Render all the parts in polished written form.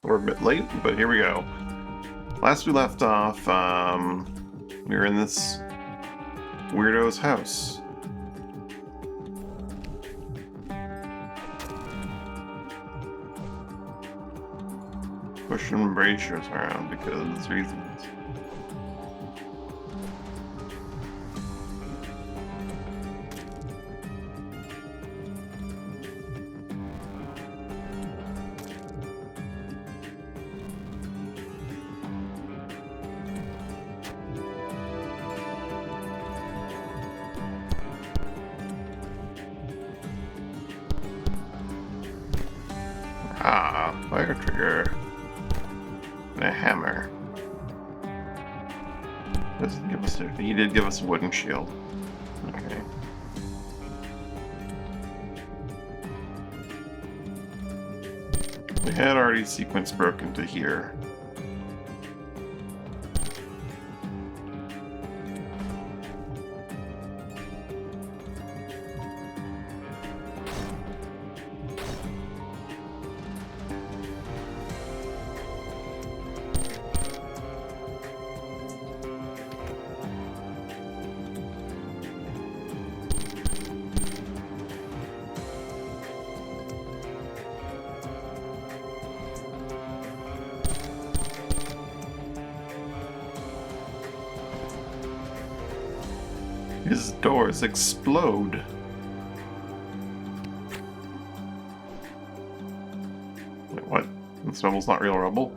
We're a bit late, but here we go. Last we left off, we were in this weirdo's house. Pushing braziers around because reasons. Fire trigger. And a hammer. Doesn't give us he did give us a wooden shield. Okay. We had already sequence broken to here. His doors explode. Wait, what? This rubble's not real rubble?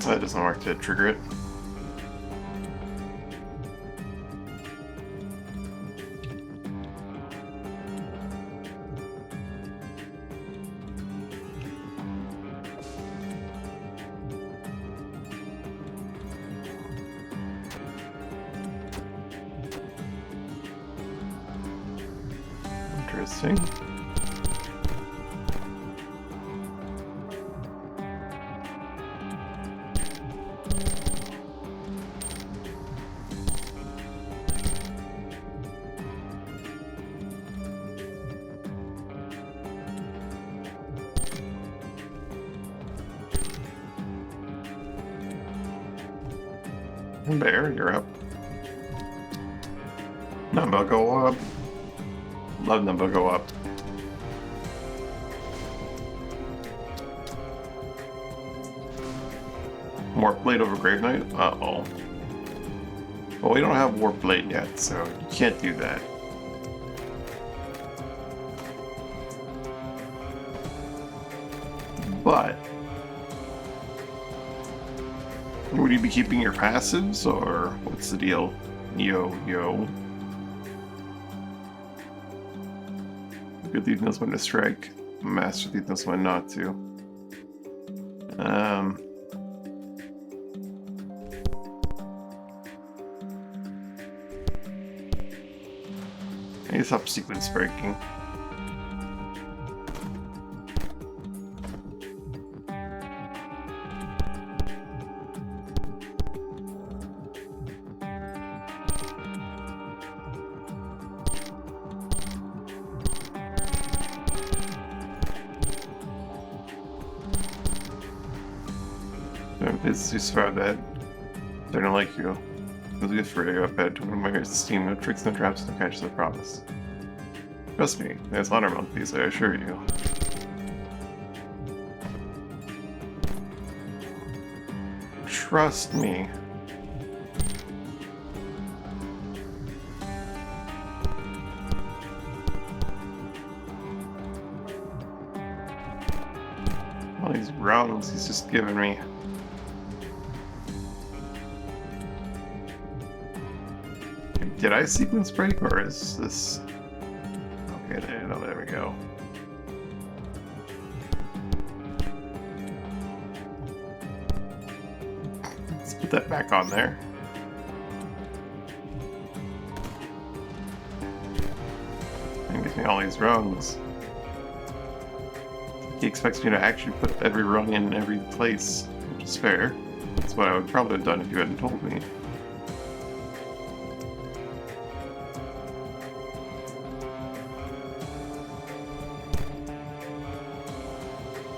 That doesn't work to trigger it. Interesting. Bear, you're up. Number go up. Love number go up. Warp Blade over Grave Knight? Uh-oh. Well, we don't have Warp Blade yet, so you can't do that. But would you be keeping your passives, or what's the deal? Yo. Good Thief knows when to strike. Master Thief knows when not to. I need to stop sequence breaking. It's too far that they don't like you. It's good for you up at my steam, no tricks, no traps, no catches, I promise. Trust me, there's honor among these, I assure you. Trust me. All these rounds he's just giving me. Did I sequence break, or is this get in. Oh, there we go. Let's put that back on there. And gives me all these rungs. He expects me to actually put every rung in every place, which is fair. That's what I would probably have done if you hadn't told me.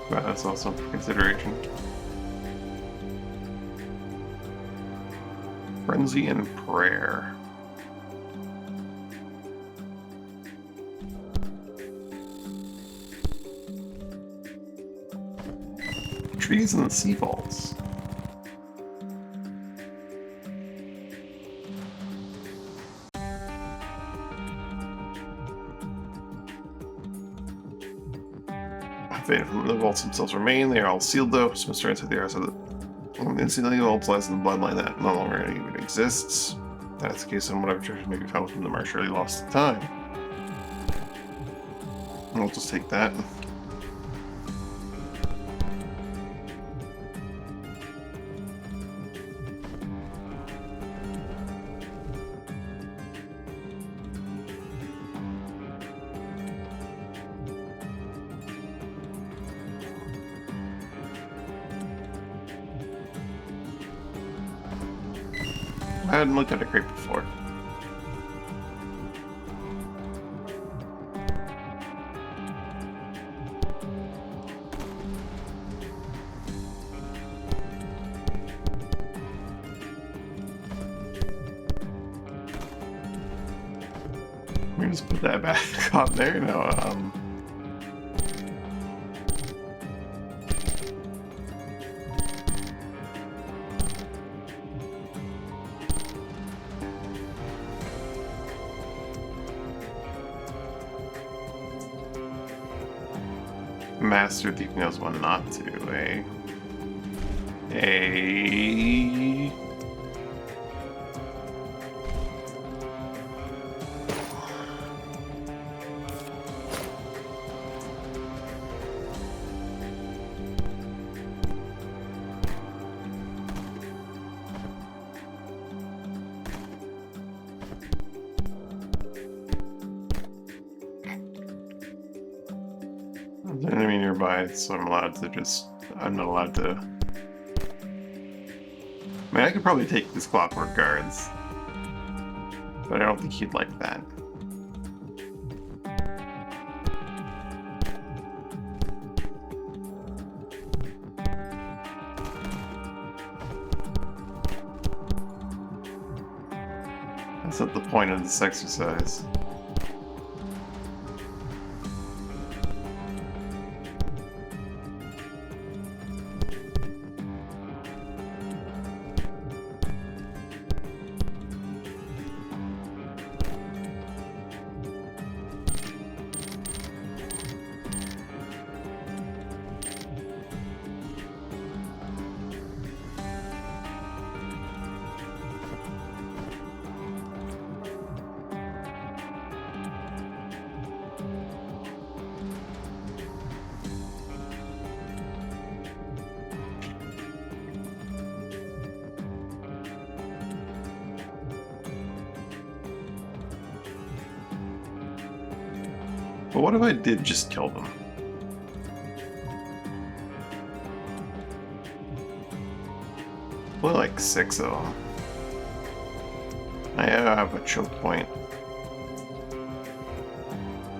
But that's also for consideration. Frenzy and prayer. Trees and sea vaults. Faded from the vaults themselves remain. They are all sealed though. So Mr. Inside the air so that instantly the vaults lies in the bloodline that no longer even exists. That's the case, and whatever treasure may be found from them are surely lost to time. We'll just take that. I hadn't looked at a crate before. Let me just put that back on there now. Master Thief knows when not to, eh? There's an enemy nearby, so I'm allowed to just... I'm not allowed to... I mean, I could probably take these clockwork guards, but I don't think he'd like that. That's not the point of this exercise. But what if I did just kill them? Only like 6 of them. I have a choke point.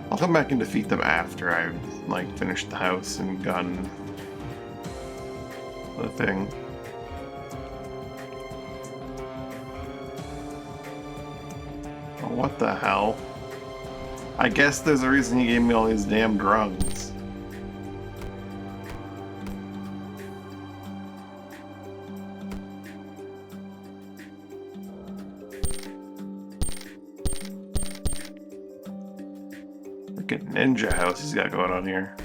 I'll come back and defeat them after I've like finished the house and gotten the thing. Oh, what the hell? I guess there's a reason he gave me all these damn drums. Freaking ninja house he's got going on here.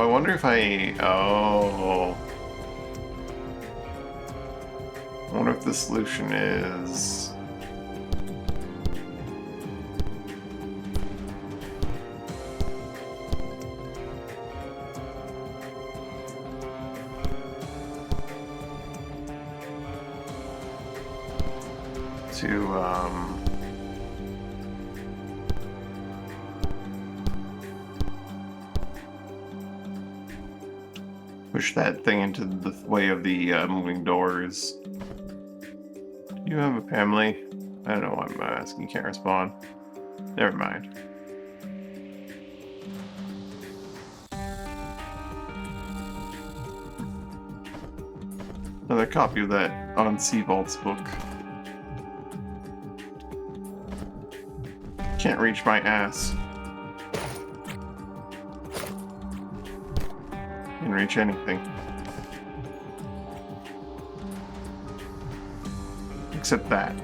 wonder if oh. I wonder if the solution is... to, push that thing into the way of the moving doors. Do you have a family? I don't know why I'm asking. You can't respond. Never mind. Another copy of that on Seabolt's book. Can't reach my ass. Can't reach anything. Except that.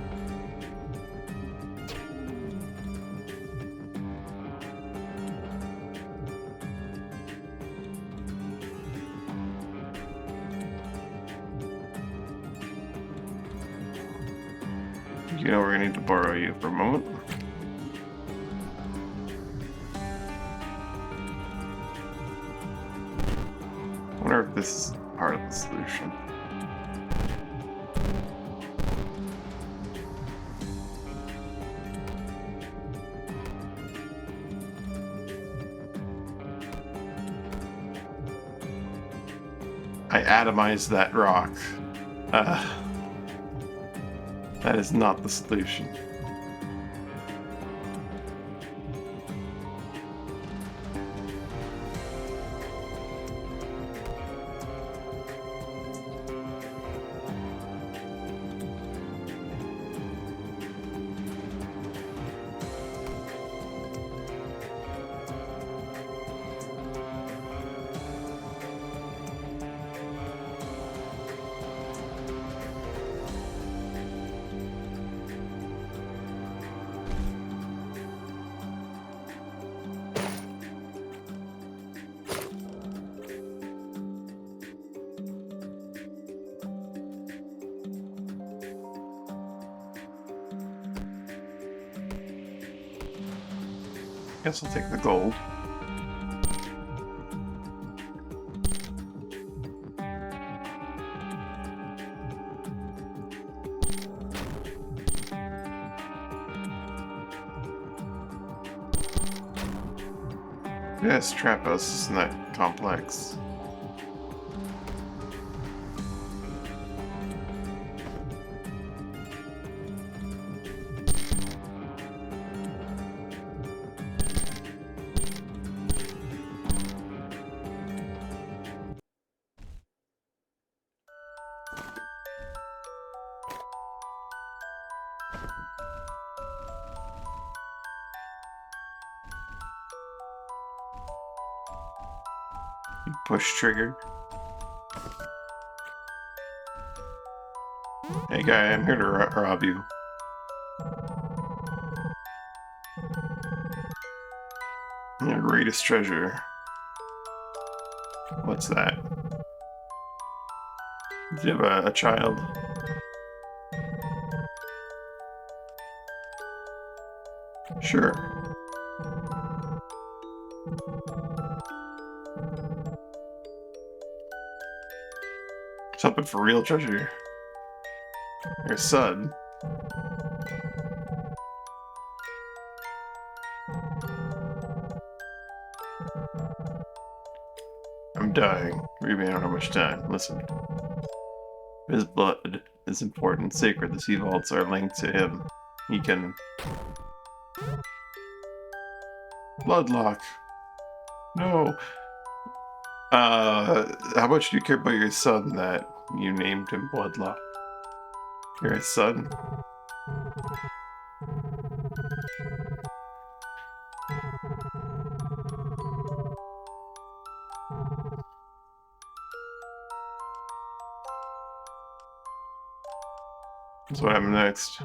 You know, we're gonna need to borrow you for a moment. I wonder if this is part of the solution. I atomized that rock. That is not the solution. Guess I'll take the gold. Yes, trap house isn't that complex. Push trigger. Hey guy, I'm here to rob you. Your greatest treasure. What's that? Do you have a child? Sure. Something for real treasure. Your son. I'm dying. Really, I don't have much time. Listen. His blood is important, sacred. The sea vaults are linked to him. He can... Bloodlock. No. How much do you care about your son that you named him Bloodlock? You're his son? That's what happened next.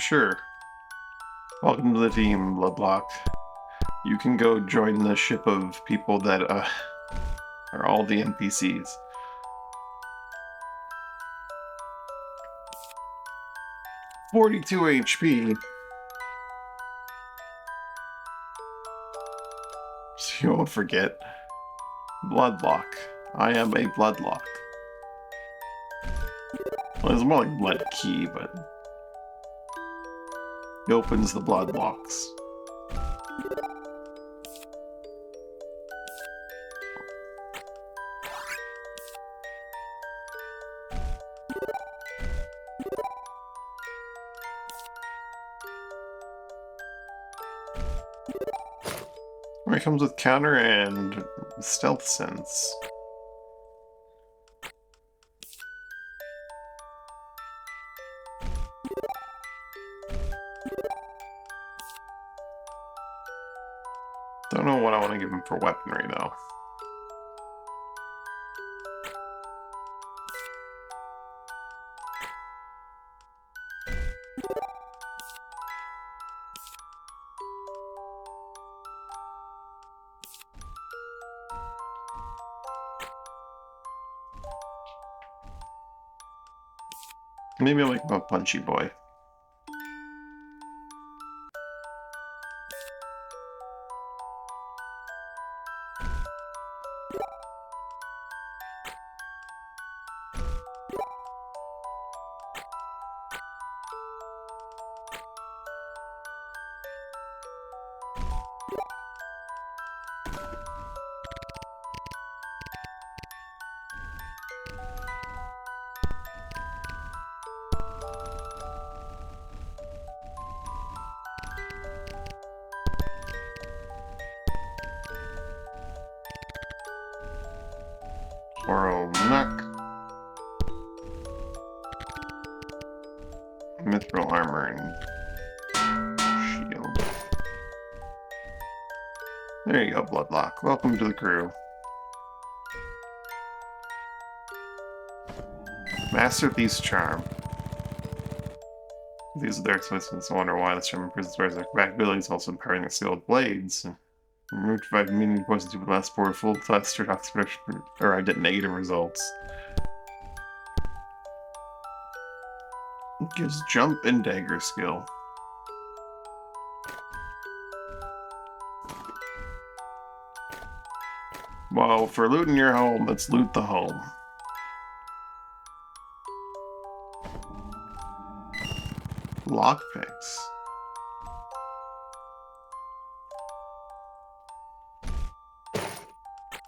Sure. Welcome to the team, Bloodlock. You can go join the ship of people that are all the NPCs. "42 HP. So you won't forget. Bloodlock. I am a Bloodlock. Well, it's more like Blood Key, but he opens the Bloodlocks. It comes with counter and stealth sense. Don't know what I want to give him for weaponry though. Maybe I'll make him a punchy boy. Oral neck. Mithril armor and shield. There you go, Bloodlock. Welcome to the crew. Master Thief's Charm. These are their expenses. I wonder why this charm improves the wearer's acrobatic abilities, also empowering their skilled blades. Remove 5 meaning points to the last 4 full test or toxic production, or I get negative results. It gives jump and dagger skill. Well, for looting your home, let's loot the home. Lockpicks.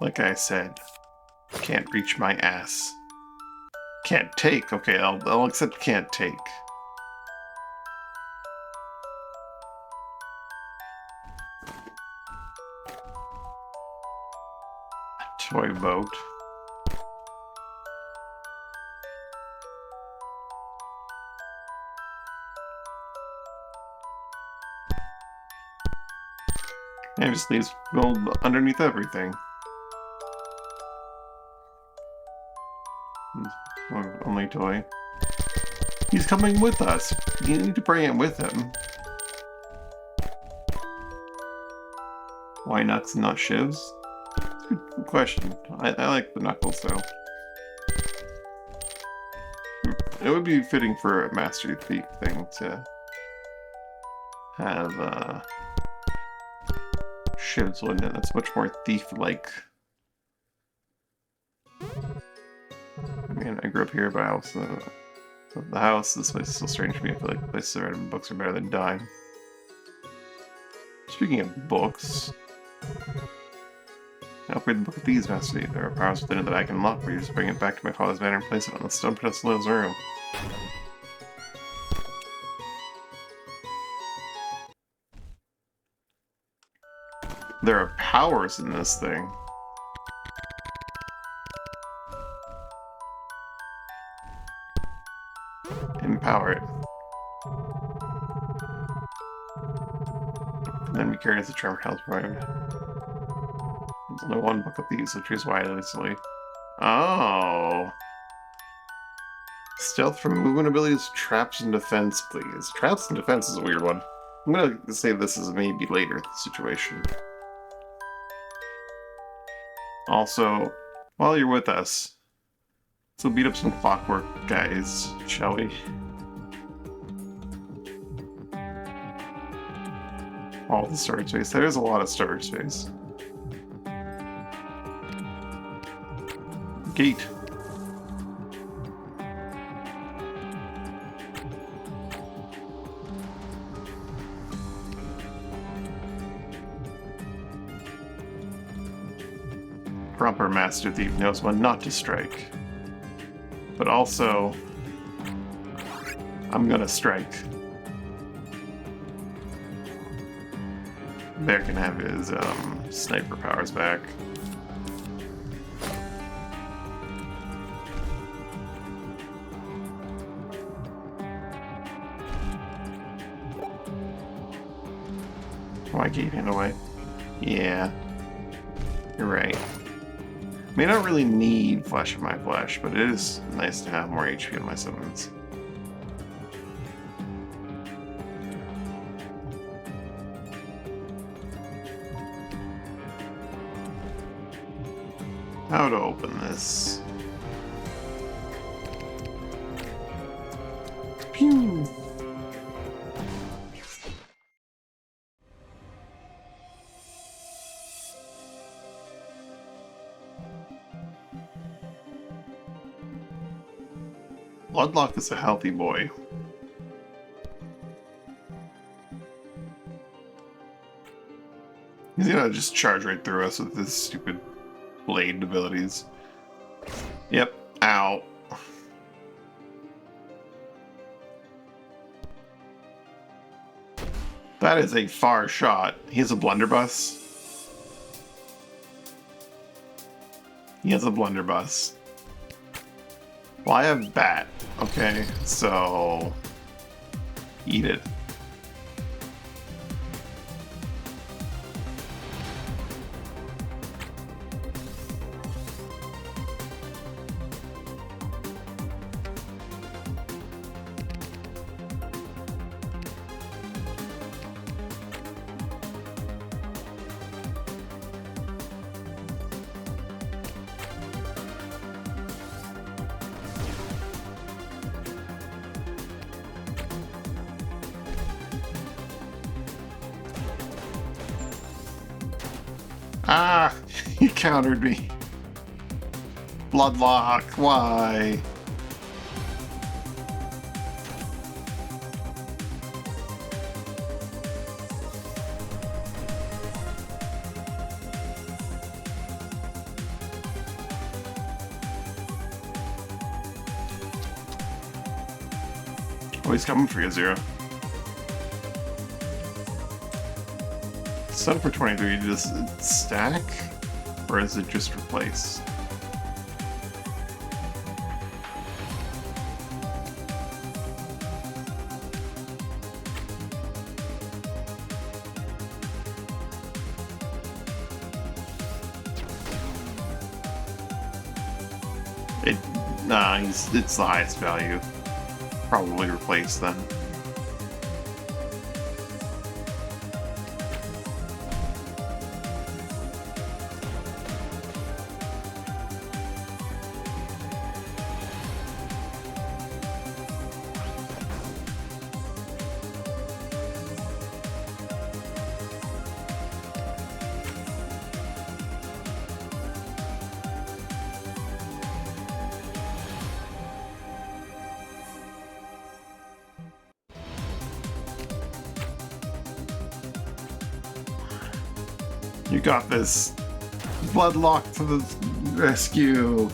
Like I said, can't reach my ass. Can't take. Okay, I'll accept can't take. Toy boat. And just leaves gold underneath everything. Only toy. He's coming with us. You need to bring him with him. Why nuts and not shivs? Good question. I like the knuckles though. It would be fitting for a Master Thief thing to have shivs, wouldn't it? That's much more thief-like. I mean, I grew up here, but I also the house. This place is still strange to me. I feel like the places I read in books are better than dime. Speaking of books, I upgrade the book of these, Master Thief. There are powers within it that I can unlock for you. Just bring it back to my father's manor and place it on the stone pedestal in his room. There are powers in this thing. Empower it. And then be carried as a charmed health provider. There's only one book of these, so choose wisely. Oh. Stealth from movement abilities, traps and defense, please. Traps and defense is a weird one. I'm gonna say this is maybe later situation. Also, while you're with us, let's beat up some clockwork guys, shall we? All the storage space. There's a lot of storage space. Gate. Proper Master Thief knows when not to strike. But also, I'm gonna strike. Bear can have his sniper powers back. Why gave him away? Yeah, you're right. May not really need Flesh of my Flesh, but it is nice to have more HP on my summons. How to open this? Pew! Bloodlock is a healthy boy. He's gonna just charge right through us with his stupid blade abilities. Yep. Ow. That is a far shot. He has a blunderbuss. He has a blunderbuss. Well, I have bat. Okay, so eat it. Ah, he countered me. Bloodlock, why? Oh, he's coming for you, Zero. Set for 23, does it stack? Or is it just replace? Nah, it's the highest value. Probably replace then. You got this. Bloodlock to the rescue.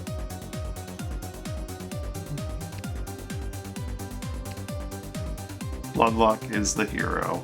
Bloodlock is the hero.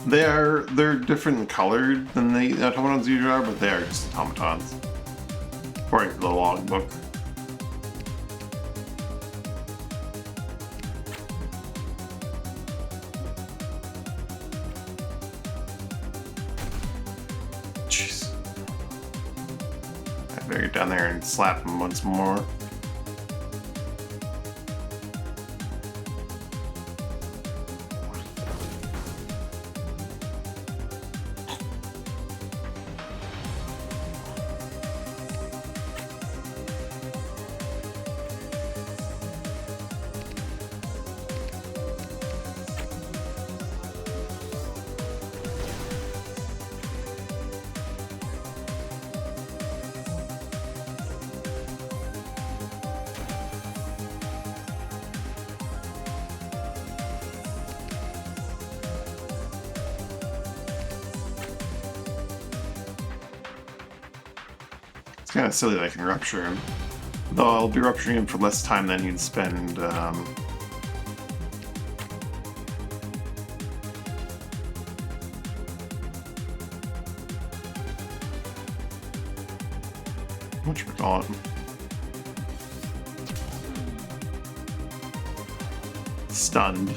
They're different colored than the automatons usually are, but they are just automatons. According to the logbook. Jeez. I better get down there and slap him once more. It's kind of silly that I can rupture him. Though I'll be rupturing him for less time than you'd spend, whatchamacallit? Stunned.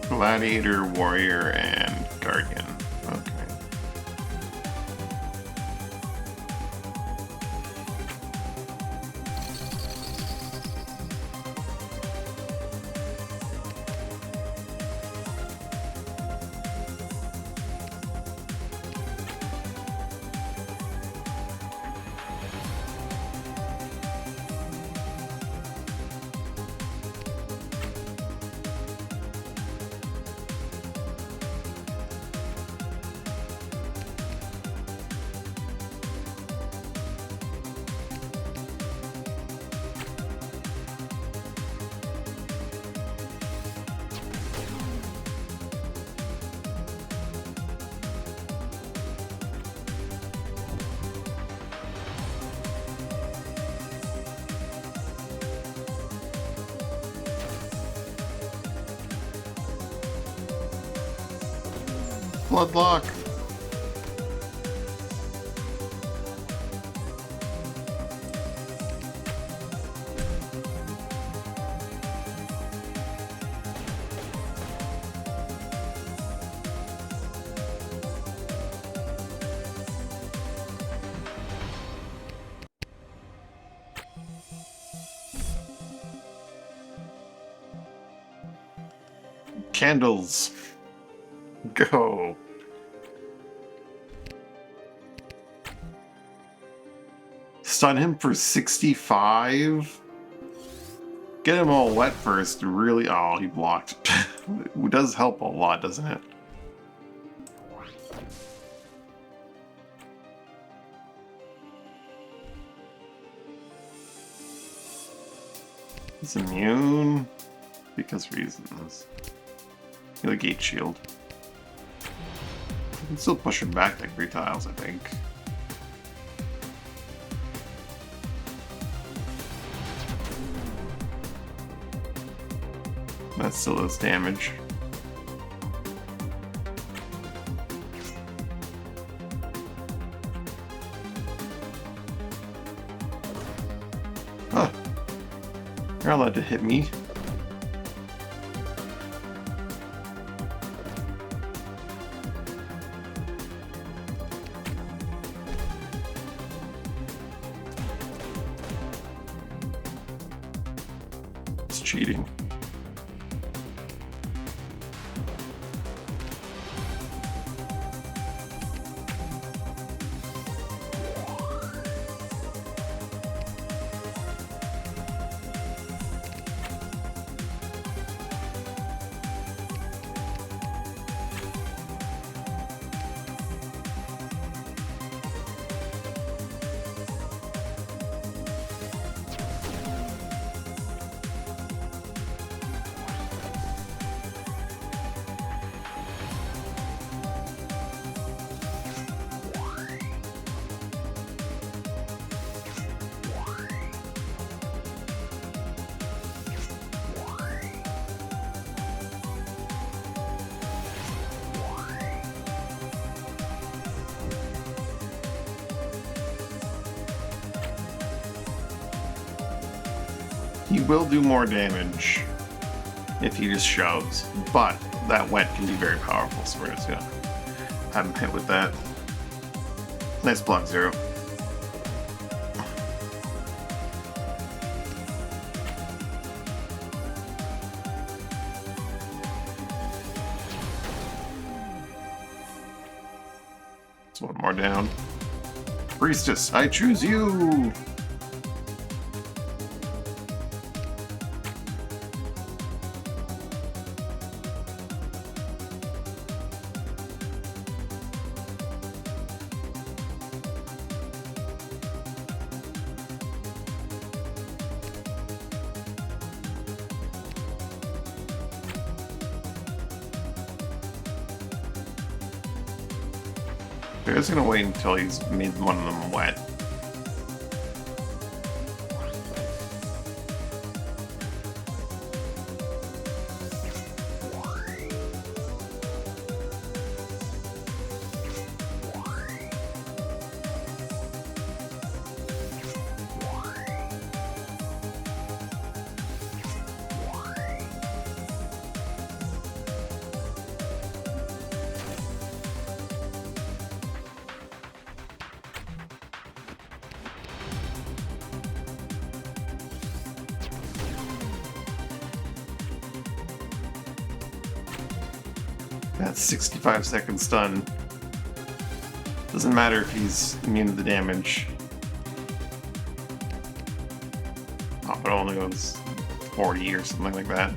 Gladiator, Warrior, and Guardian. Okay. Bloodlock. Candles. Go. Stun him for 65? Get him all wet first, really. Oh, he blocked. It does help a lot, doesn't it? He's immune because reasons. He'll gate shield. I can still push him back like 3 tiles, I think. That still does damage. Huh. You're allowed to hit me. It's cheating. He will do more damage if he just shoves, but that wet can be very powerful, so we're just gonna have him hit with that. Nice block, Zero. It's one more down. Priestess, I choose you! They're just gonna wait until he's made one of them wet. That's 65-second stun. Doesn't matter if he's immune to the damage. Oh, it only goes 40 or something like that.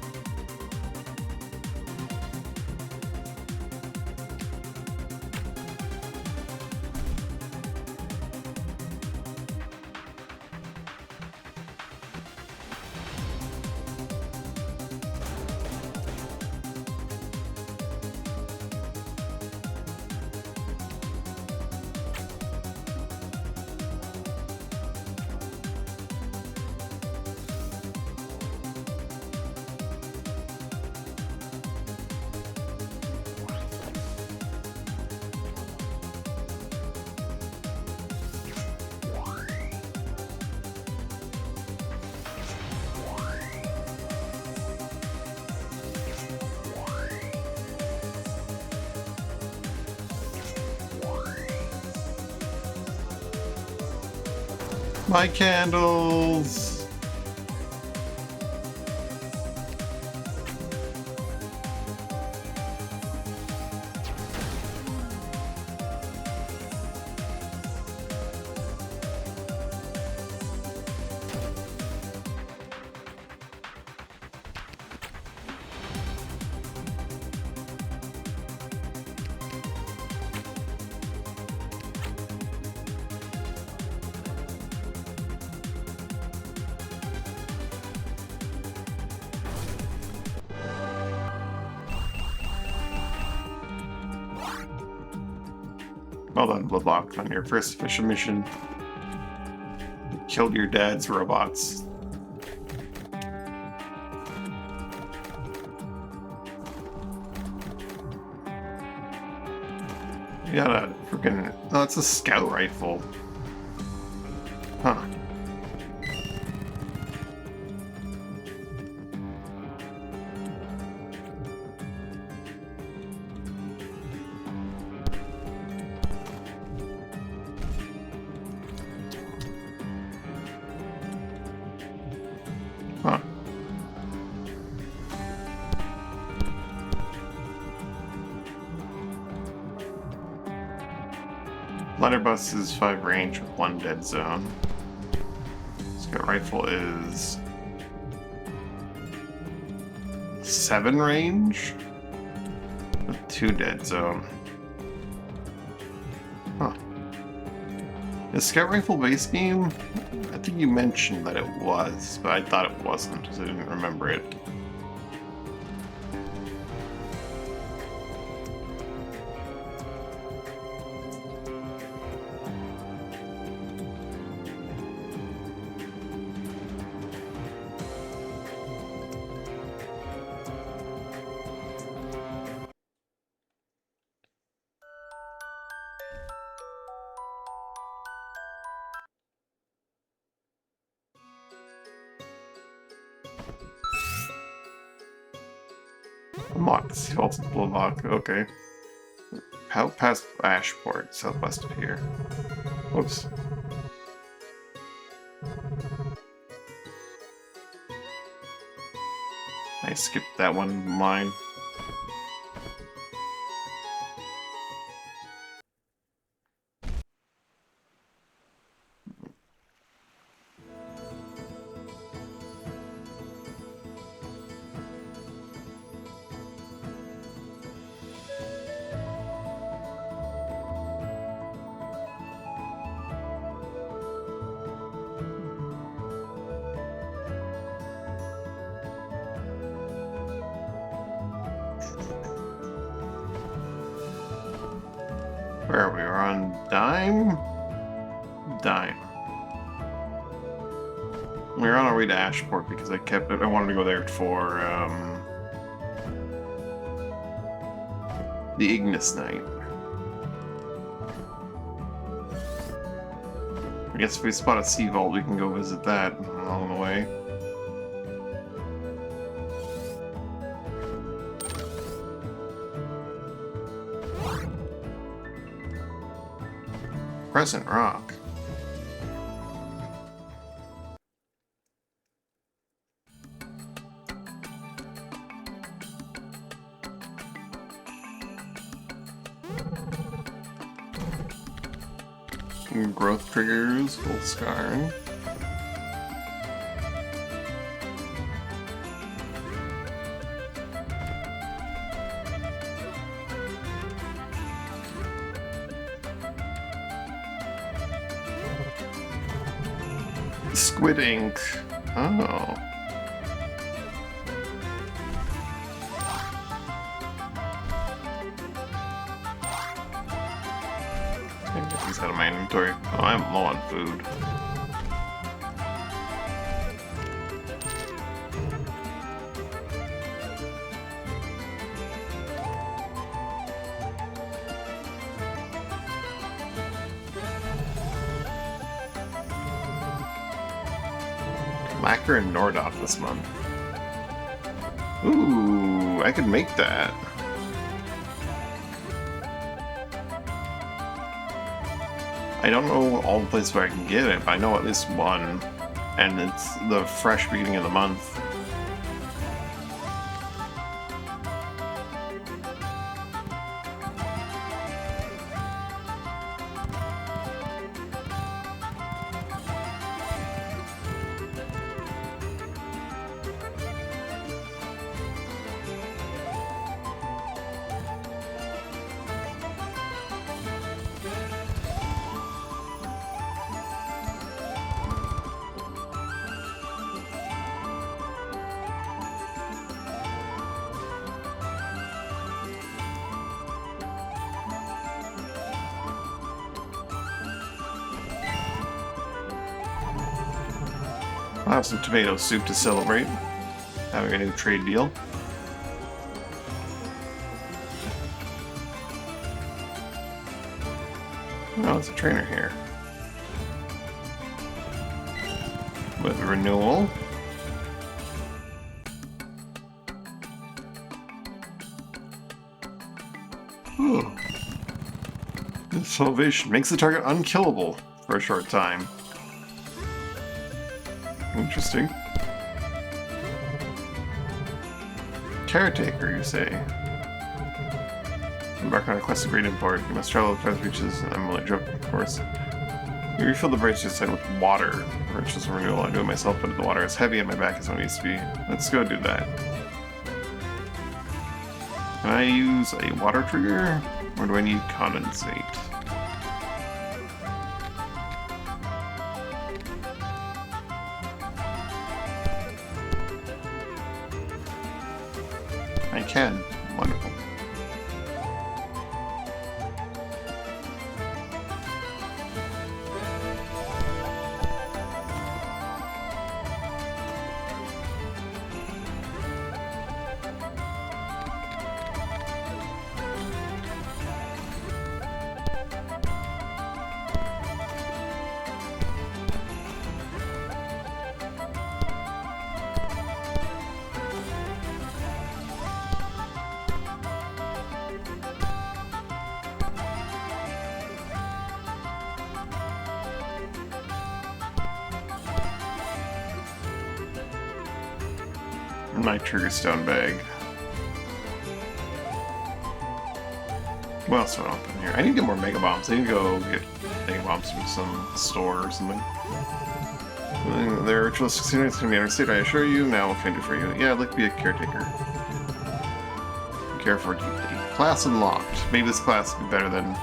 My candles! Well done, Bloodlock, on your first official mission. You killed your dad's robots. You got a freaking... Oh, it's a scout rifle. Huh. Huh. Letterbus is 5 range with 1 dead zone. Scout rifle is 7 range with 2 dead zone. Huh. Is Scout rifle base game? I think you mentioned that it was, but I thought it wasn't because I didn't remember it. Unlocked. Defaults block. Okay. How past Ashport, southwest of here. Whoops. I skipped that one line. Where are we? We're on Dime? Dime. We're on our way to Ashport because I wanted to go there for, the Ignis Night. I guess if we spot a Sea Vault, we can go visit that along the way. Crescent Rock. Growth triggers, full scar. Squid ink. Oh. Get these out of my inventory. Oh, I'm low on food. Lacquer and Nordop this month. Ooh, I could make that. I don't know all the places where I can get it, but I know at least one. And it's the fresh beginning of the month. I'll have some tomato soup to celebrate having a new trade deal. Oh, there's a trainer here. With renewal. Ooh. Salvation makes the target unkillable for a short time. Interesting. Caretaker, you say? Embark on a quest of great import. You must travel across reaches. I'm willing to jump, of course. You refill the bridge just with water. Riches and renewal. I do it myself, but the water is heavy and my back is what it needs to be. Let's go do that. Can I use a water trigger? Or do I need condensate? I can. Wonderful. My trigger stone bag. What else do I open here? I need to get more mega bombs. I need to go get mega bombs from some store or something. Their ritualistic scenery can be understated, I assure you. Now what can I do for you? Yeah, I'd like to be a caretaker. Care for deeply. Class unlocked. Maybe this class would be better than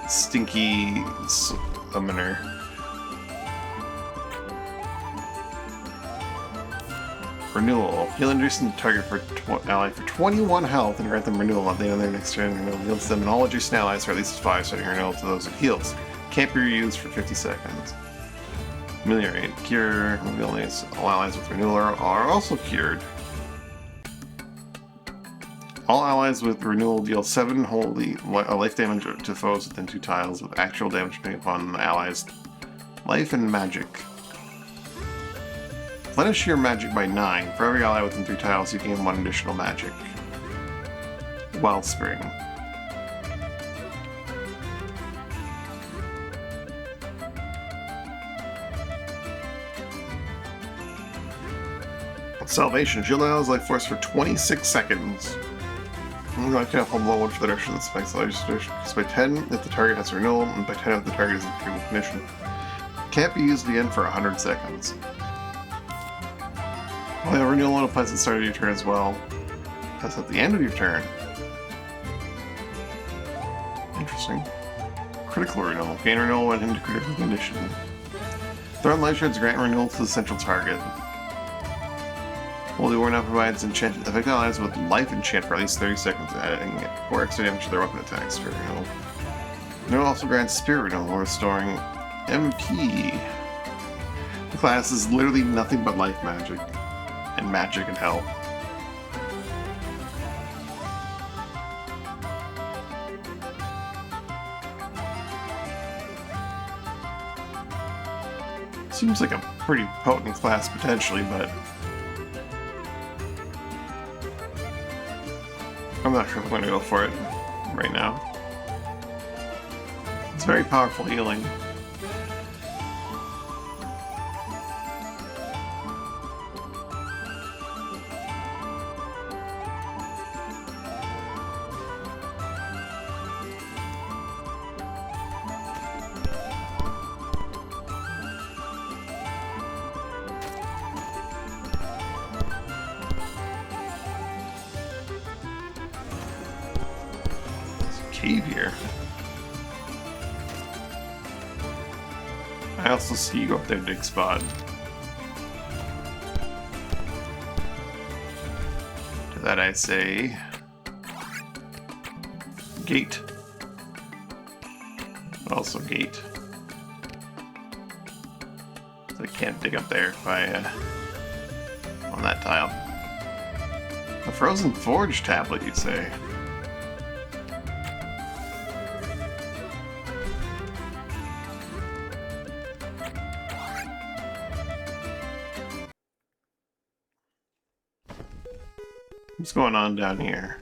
Stinky Summoner. Renewal. Heal inducing the target for ally for 21 health and grant them renewal at the end of their next turn. Renewal heals them and all adjacent allies for at least 5, setting renewal to those it heals. Can't be reused for 50 seconds. Ameliorate. Cure. All allies with renewal are also cured. All allies with renewal deal 7 holy life damage to foes within 2 tiles, with actual damage depending upon the allies' life and magic. Replenish your magic by 9. For every ally within 3 tiles, you gain 1 additional magic. Wellspring. Salvation. Shield allies life force for 26 seconds. I can't hold low for the direction that spikes by 10 if the target has renewal, and by 10 if the target is in critical condition. Can't be used again for 100 seconds. Well, yeah, renewal one applies at the start of your turn as well. That's at the end of your turn. Interesting. Critical renewal. Gain renewal when into critical condition. Throw life shards grant renewal to the central target. Holy War now provides enchanted effect allies with life enchant for at least 30 seconds, adding 4 extra damage to their weapon attacks for renewal. Renewal also grants spirit renewal, restoring MP. The class is literally nothing but life magic. And magic and health. Seems like a pretty potent class potentially, but I'm not sure if I'm going to go for it right now. It's very powerful healing. Cave here. I also see you go up there, Dig Spot. To that I say... Gate. Also gate. So I can't dig up there if I... on that tile. A Frozen Forge tablet, you'd say. What's going on down here?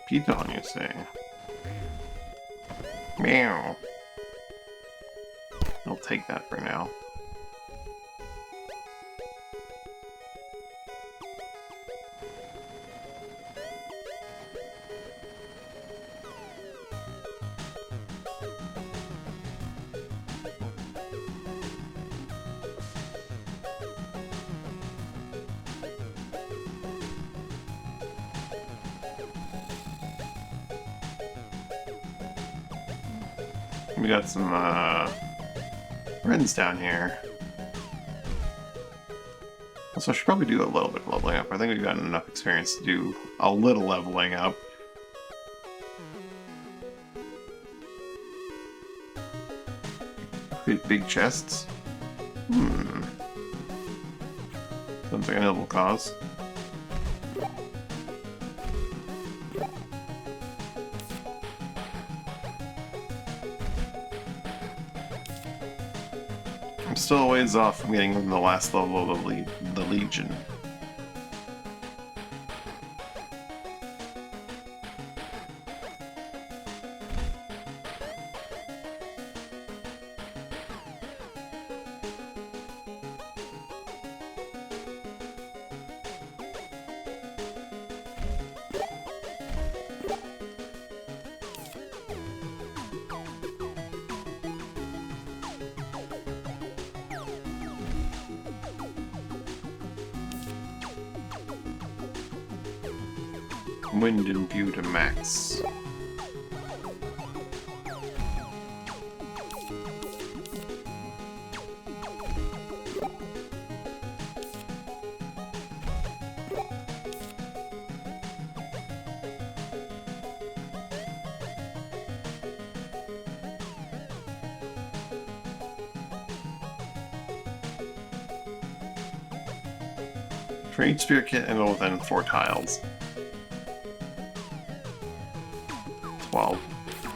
Piton, you say? Meow. I'll take that for now. We got some Wrens down here. Also, I should probably do a little bit of leveling up. I think we've gotten enough experience to do a little leveling up. Big chests. Sounds like a noble cause. I'm still a ways off from getting the last level of the Legion. Wind imbue to max. For each spirit kit and within 4 tiles. 12.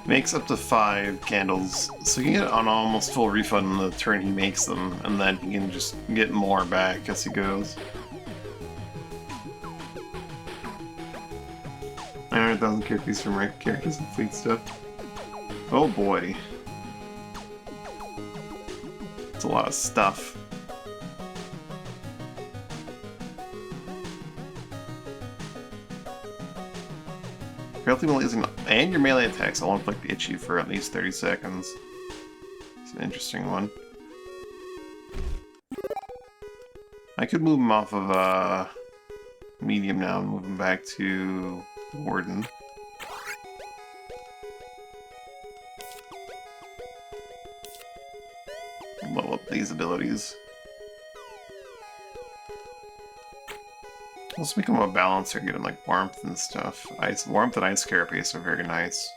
Makes up to 5 candles, so you can get an almost full refund on the turn he makes them, and then he can just get more back as he goes. 900,000 characters from rank characters and fleet stuff. Oh boy. It's a lot of stuff. Ultimately, and your melee attacks all inflict itchy for at least 30 seconds. It's an interesting one. I could move him off of medium now and move him back to Warden. Level up these abilities. Let's make them a balancer, get them like warmth and stuff. Warmth and ice carapace are very nice.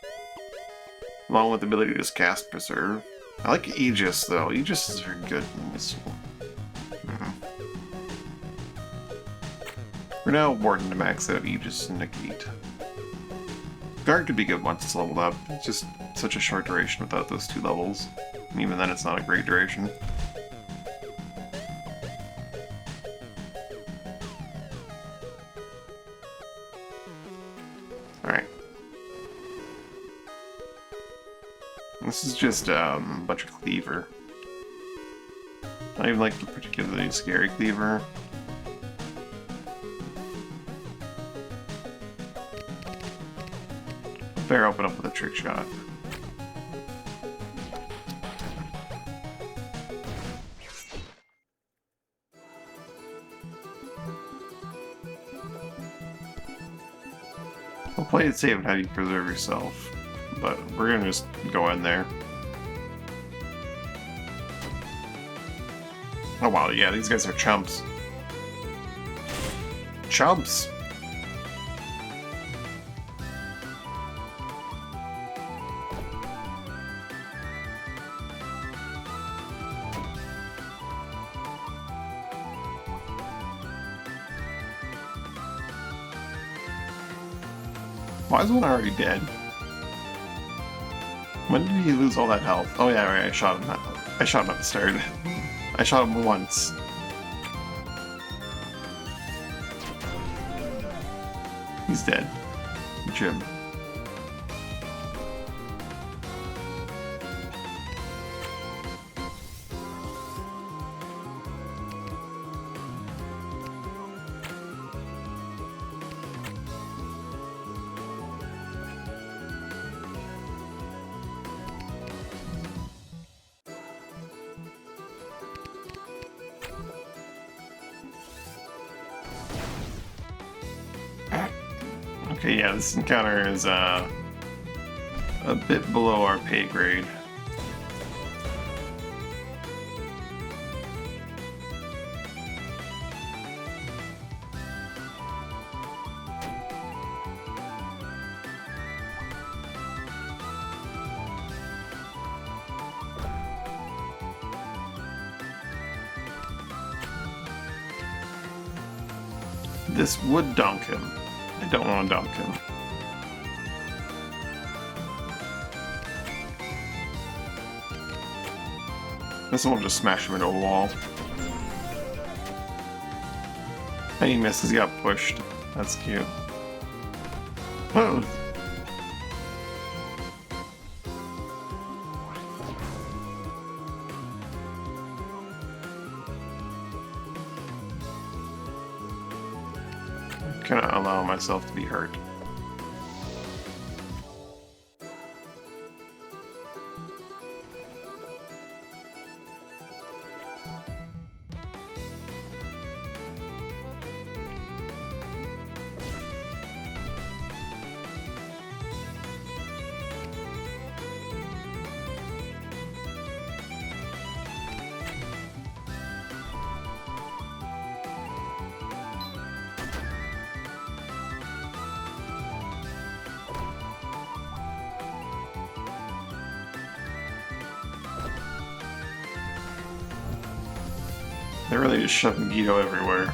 Along with the ability to just cast Preserve. I like Aegis though. Aegis is very good and useful. For now, Warden to max out Aegis and Negate. Guard could be good once it's leveled up. It's just such a short duration without those 2 levels. And even then, it's not a great duration. Alright. This is just a bunch of Cleaver. Not even like the particularly scary Cleaver. Better open up with a trick shot. I'll play it safe and have you preserve yourself, but we're gonna just go in there. Oh wow, yeah, these guys are chumps. Chumps! Why is one already dead? When did he lose all that health? Oh yeah, right, I shot him at the start. I shot him once. He's dead. Jim. Okay, yeah, this encounter is a bit below our pay grade. This would dunk him. I don't want to dunk him. This one will just smash him into a wall. And he misses, he got pushed. That's cute. Oh! I cannot allow myself to be hurt. They're really just shoving Guido everywhere.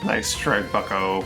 Nice strike, bucko.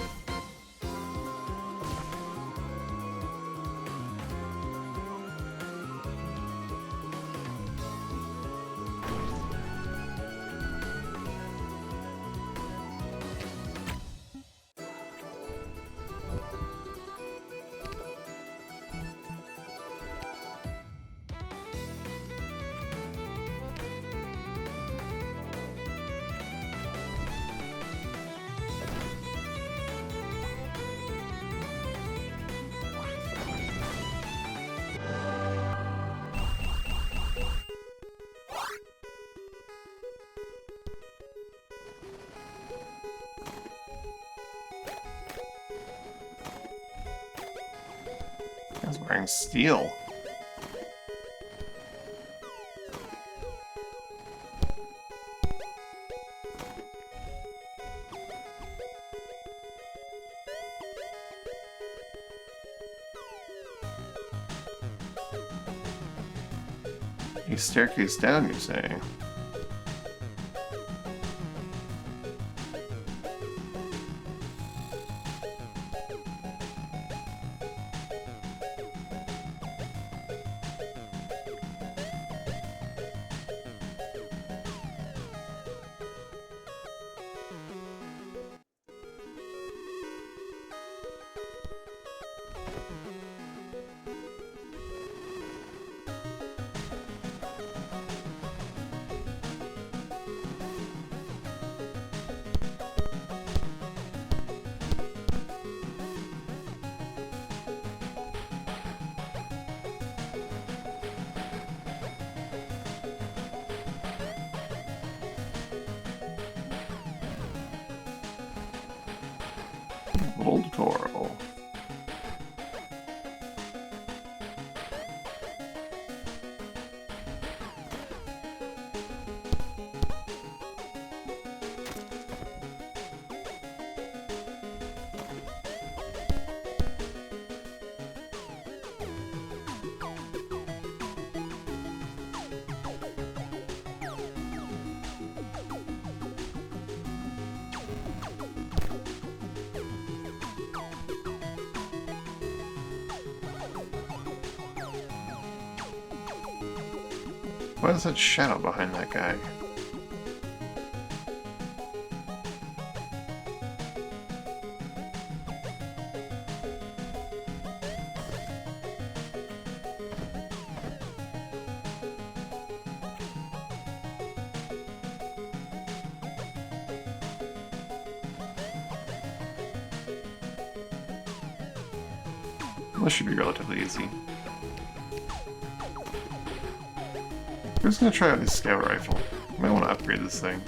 He's wearing steel. A staircase down, you say? Old Toro. What is that shadow behind that guy? This should be relatively easy. Who's gonna try out this scout rifle? I might want to upgrade this thing.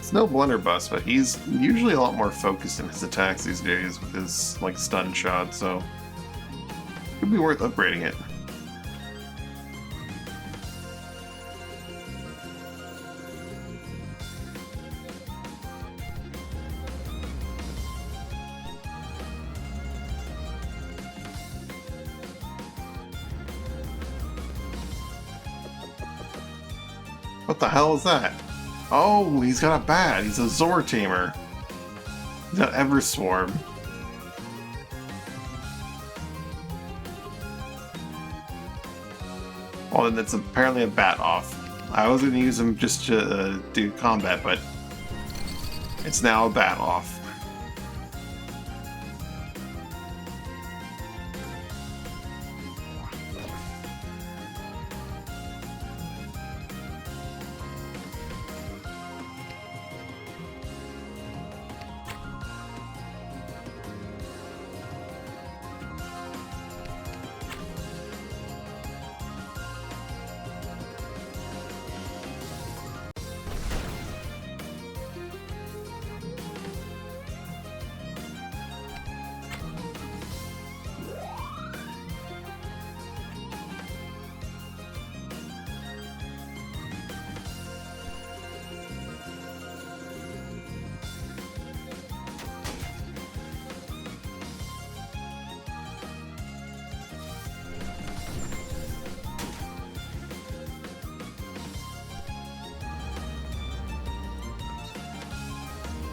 It's no blunderbuss, but he's usually a lot more focused in his attacks these days with his, like, stun shot, so it could be worth upgrading it. What the hell is that? Oh, he's got a bat. He's a Zor Tamer. He's got Everswarm. Well, then it's apparently a bat off. I was going to use him just to do combat, but it's now a bat off.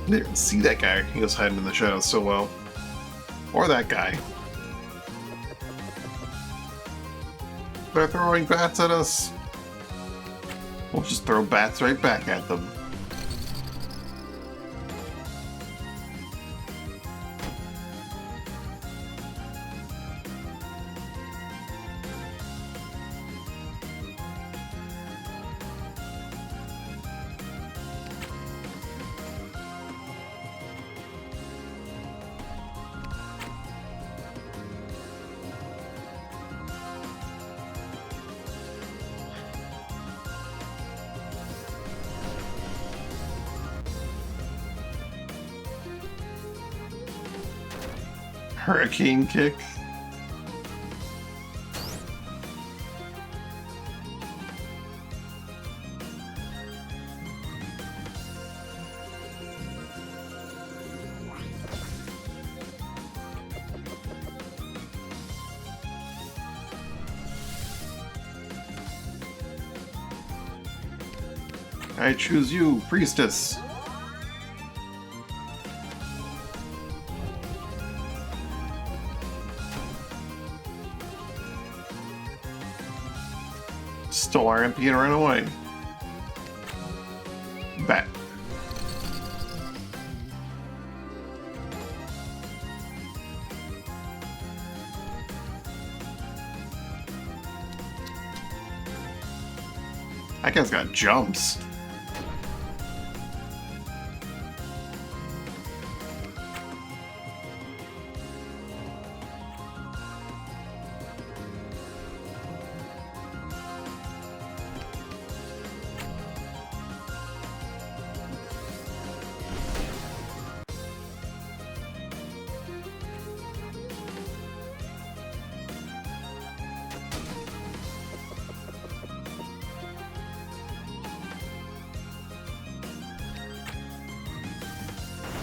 I didn't see that guy. He was hiding in the shadows so well. Or that guy. They're throwing bats at us. We'll just throw bats right back at them. Hurricane kick. I choose you, priestess. Stole our MP and ran away. Bat. That guy's got jumps.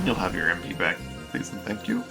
You'll have your MP back, please and thank you.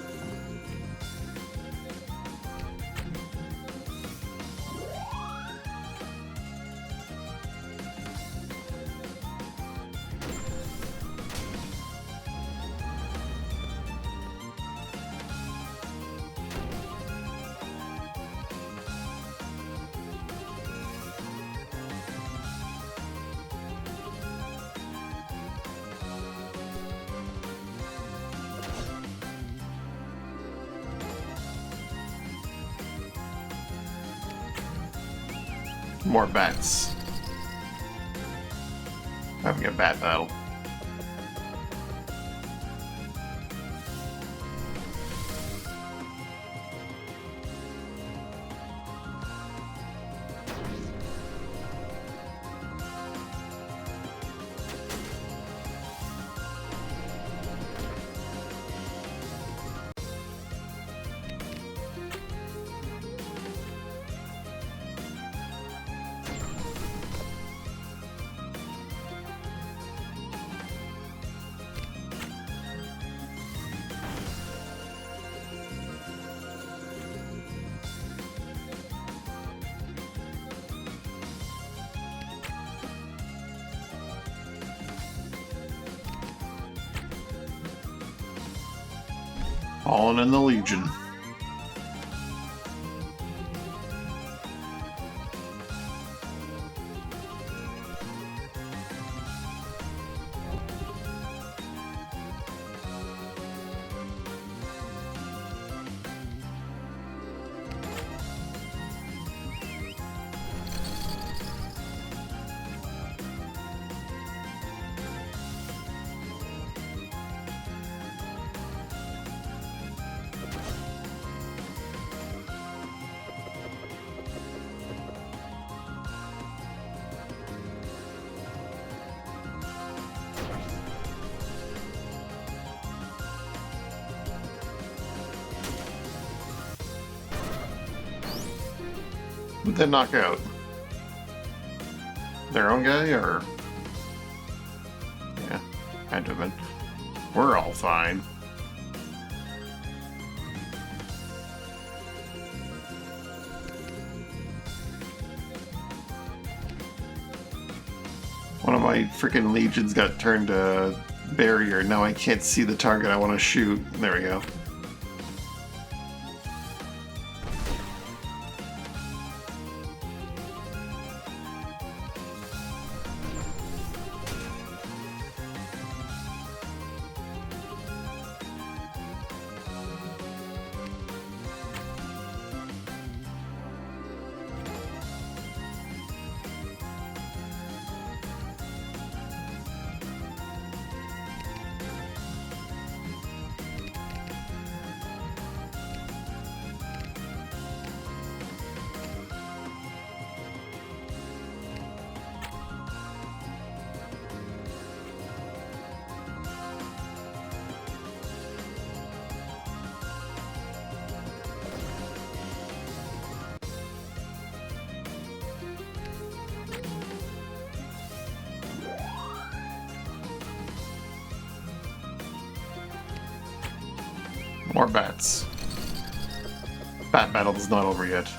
More bats. Having a bat battle. Fallen in the Legion. Would they knock out? Their own guy, or? Yeah, had to have been. We're all fine. One of my freaking legions got turned to barrier. Now I can't see the target I want to shoot. There we go. More bats. Bat battle is not over yet.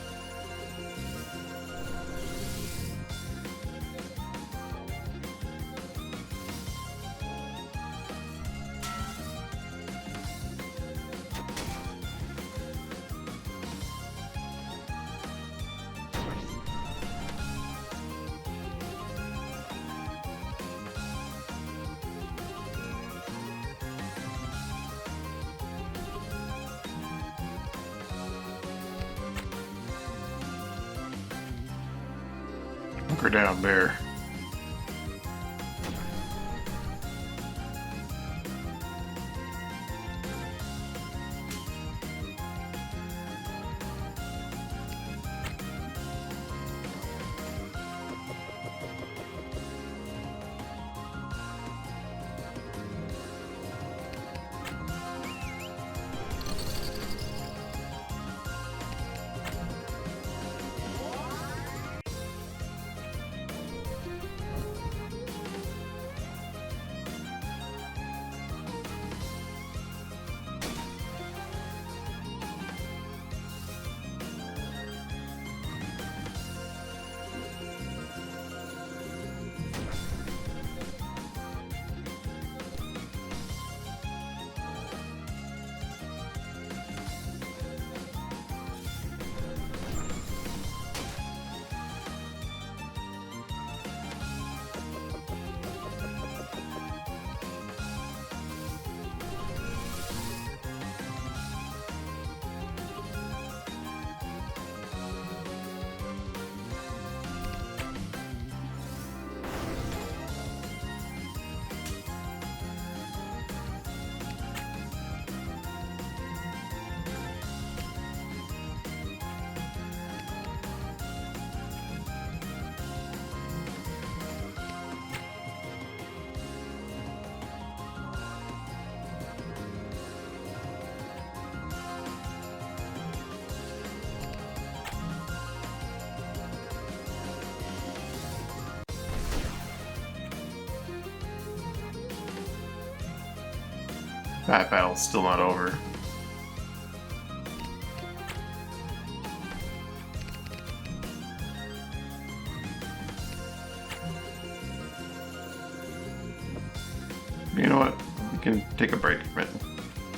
Hunker down, bear. That battle's still not over. You know what? We can take a break from it.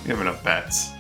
We have enough bats.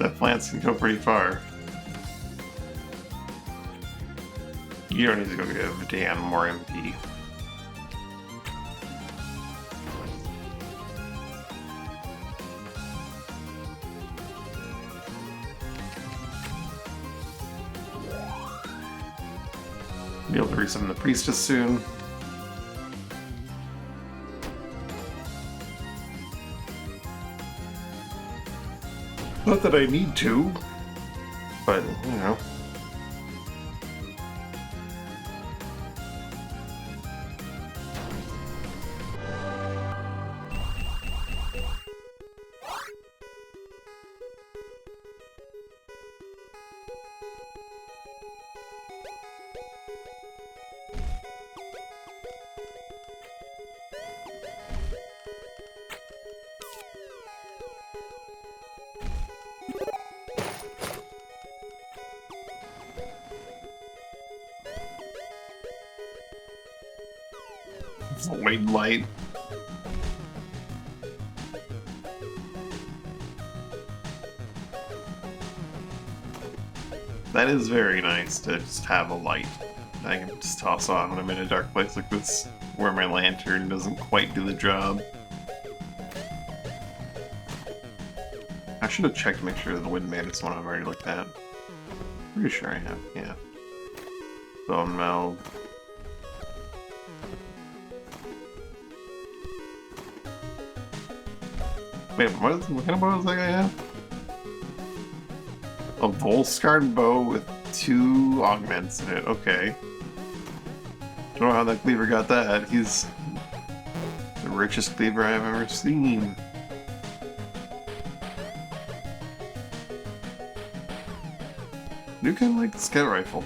That plants can go pretty far. You don't need to go give Dan more MP. Be able to resummon the priestess soon. Not that I need to, but you know. Void light. That is very nice to just have a light I can just toss on when I'm in a dark place like this, where my lantern doesn't quite do the job. I should have checked to make sure that the Wind Bandit's one I've already looked at. Pretty sure I have, yeah. Bone Meld. Wait, what kind of bow does that guy have? A Volscard bow with 2 augments in it, okay. Don't know how that cleaver got that. He's the richest cleaver I've ever seen. I do kind of like the scout rifle.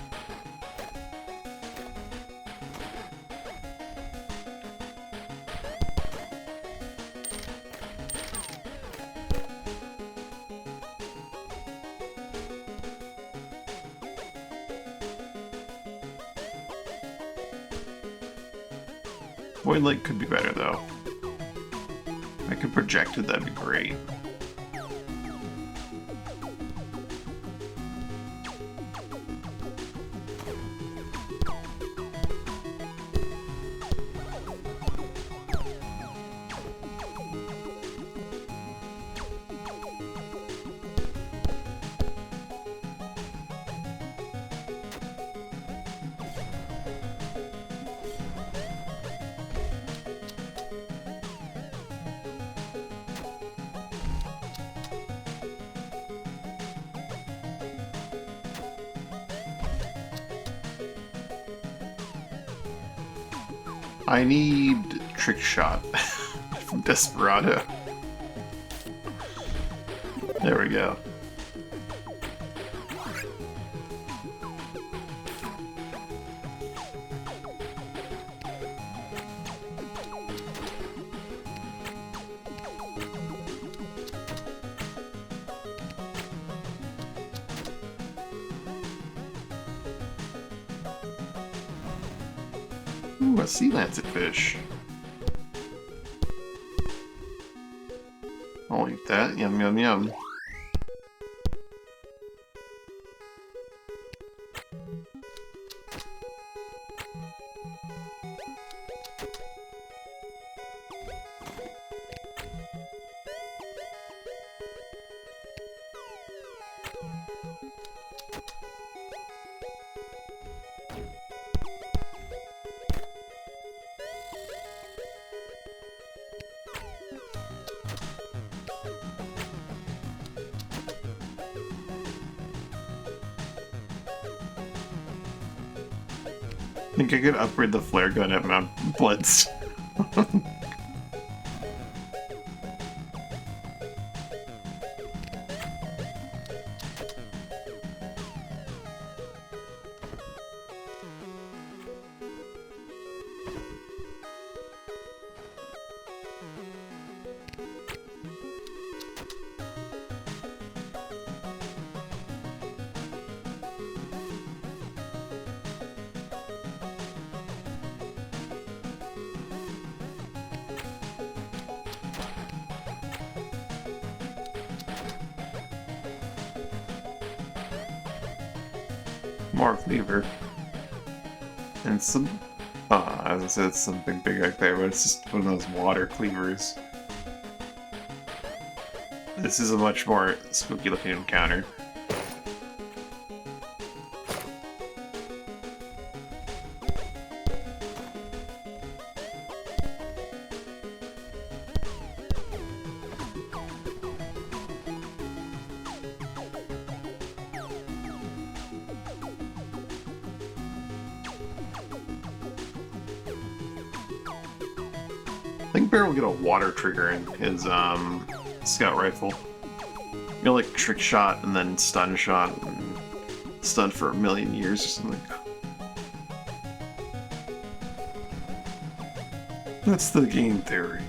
Void Light could be better though. If I could project it, that'd be great. I need Trick Shot from Desperado. There we go. Ooh, a sea lancet fish. I'll eat that. Yum, yum, yum. I think I could upgrade the flare gun at Mount Bloods. More cleaver. And some... as I said, it's something big right there, but it's just one of those water cleavers. This is a much more spooky looking encounter. I think Bear will get a water trigger in his scout rifle. You know, like trick shot and then stun shot and stun for a million years or something. That's the game theory.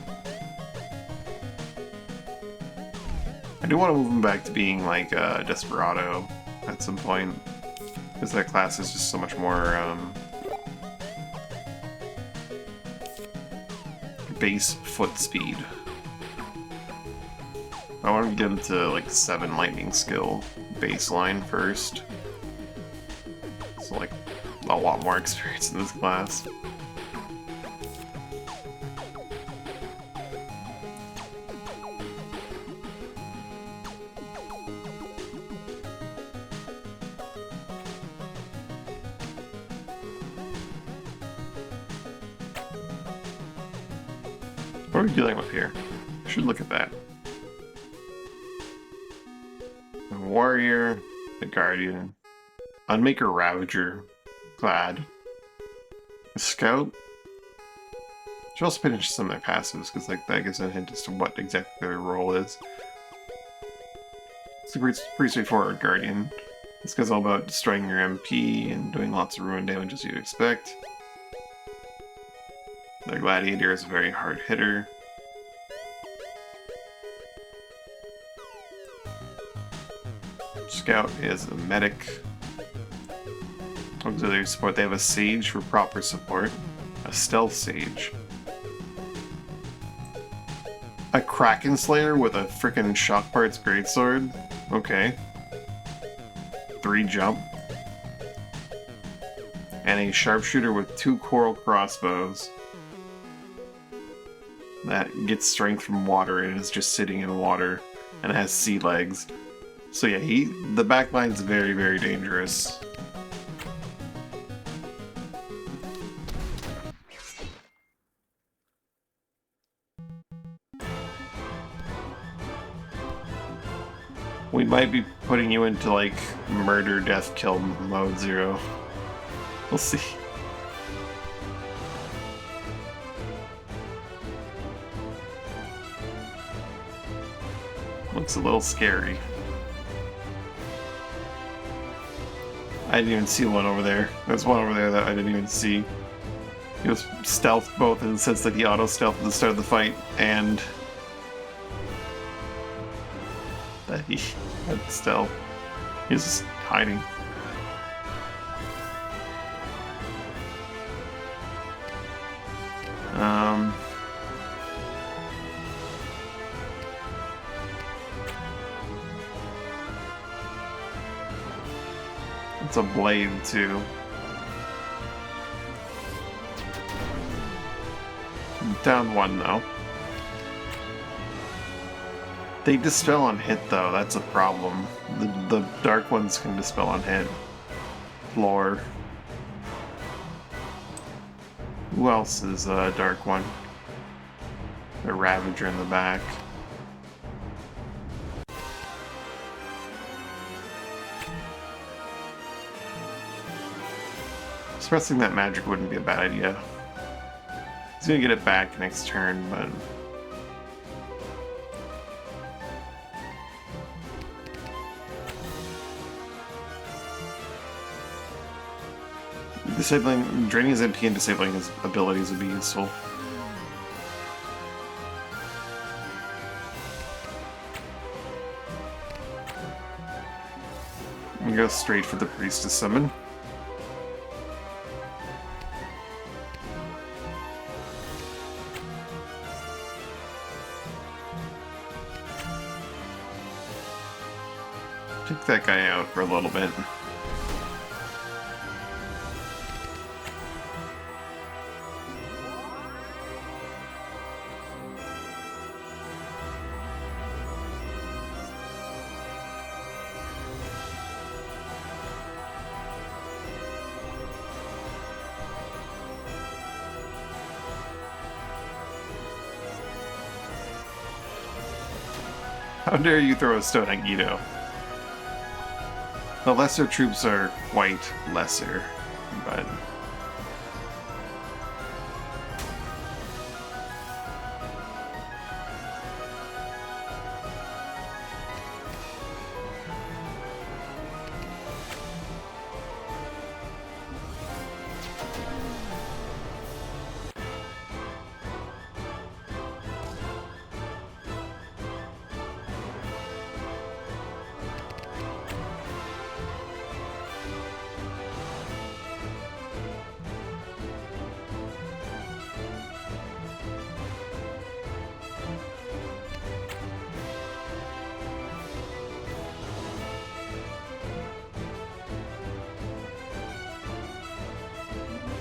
I do want to move him back to being like a Desperado at some point, because that class is just so much more base foot speed. I want to get into like 7 lightning skill baseline first. So like a lot more experience in this class. What are we dealing with here? I should look at that. A warrior, a guardian, unmaker ravager, clad, a scout. Should also pay attention to some of their passives, because like that gives a hint as to what exactly their role is. It's a pretty straightforward guardian. This guy's all about destroying your MP and doing lots of ruin damage as you'd expect. The gladiator is a very hard hitter. Scout is a medic. Auxiliary support, they have a sage for proper support. A stealth sage. A Kraken Slayer with a frickin' shock parts greatsword. Okay. 3 jump. And a sharpshooter with 2 coral crossbows. That gets strength from water and is just sitting in water and has sea legs. So yeah, the backline's very, very dangerous. We might be putting you into like murder, death, kill mode 0. We'll see. Looks a little scary. I didn't even see one over there. There's one over there that I didn't even see. He was stealth both in the sense that he auto-stealthed at the start of the fight, and that he had stealth. He was just hiding. It's a blade, too. Down 1, though. They dispel on hit, though. That's a problem. The dark ones can dispel on hit. Floor. Who else is a dark one? The Ravager in the back. Suppressing that magic wouldn't be a bad idea. He's gonna get it back next turn, but... draining his MP and disabling his abilities would be useful. And go straight for the Priestess Summon. Take that guy out for a little bit. How dare you throw a stone at Guido? The lesser troops are quite lesser, but...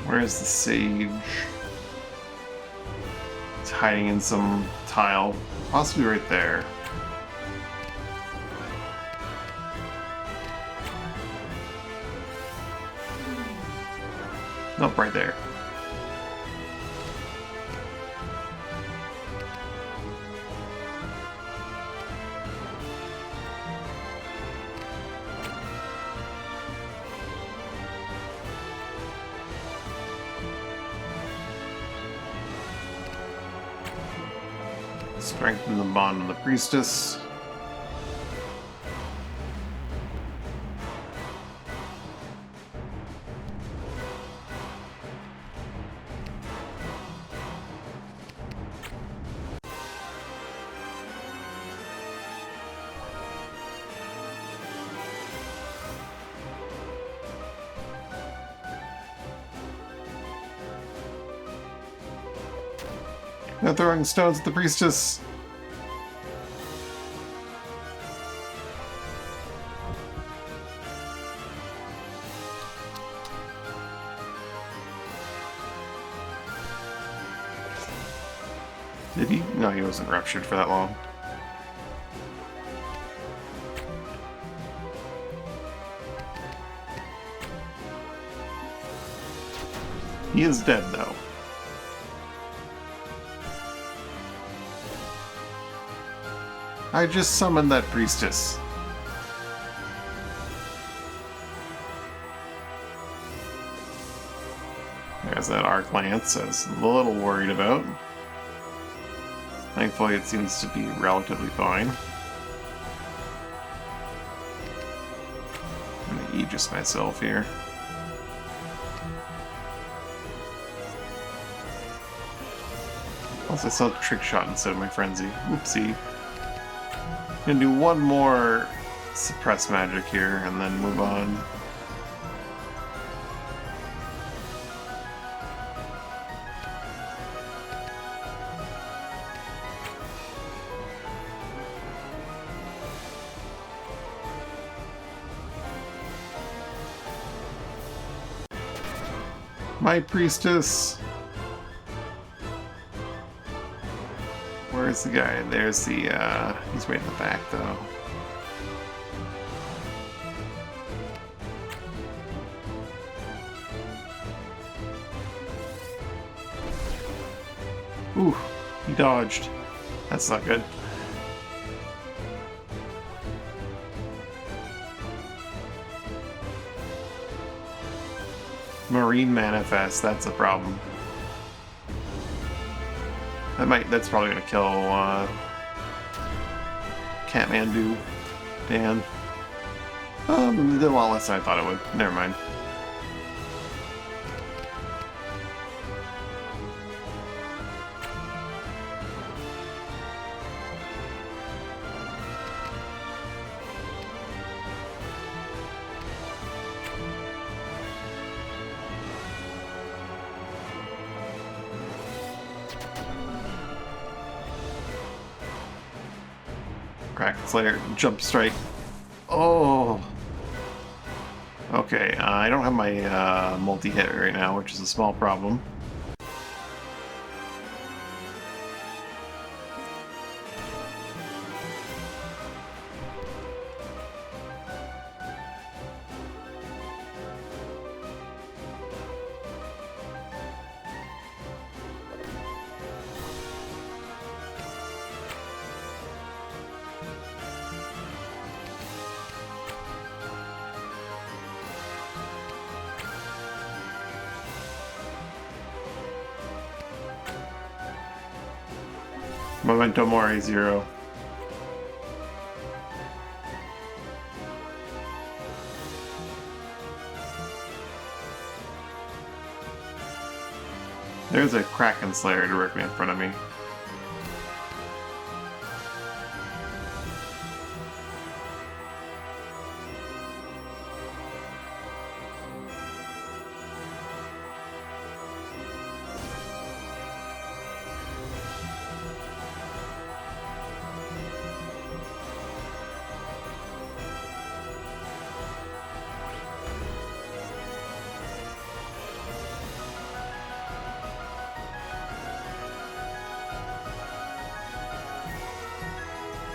Where is the sage? It's hiding in some tile. Possibly right there. Nope, right there. Strengthen the bond of the priestess. They're throwing stones at the priestess. Did he? No, he wasn't ruptured for that long. He is dead, though. I just summoned that priestess. There's that arc lance I was a little worried about. Thankfully, it seems to be relatively fine. I'm gonna Aegis myself here. Also, I saw a trick shot instead of my frenzy. Oopsie. Gonna do one more suppress magic here and then move on. My priestess! Where's the guy? There's the, he's right in the back, though. Ooh, he dodged. That's not good. Marine Manifest, that's a problem. That's probably gonna kill, Kathmandu. Dan. Did a lot less than I thought it would. Never mind. Crack Slayer, jump strike. Oh! Okay, I don't have my multi-hit right now, which is a small problem. Memento Mori 0. There's a Kraken Slayer directly in front of me.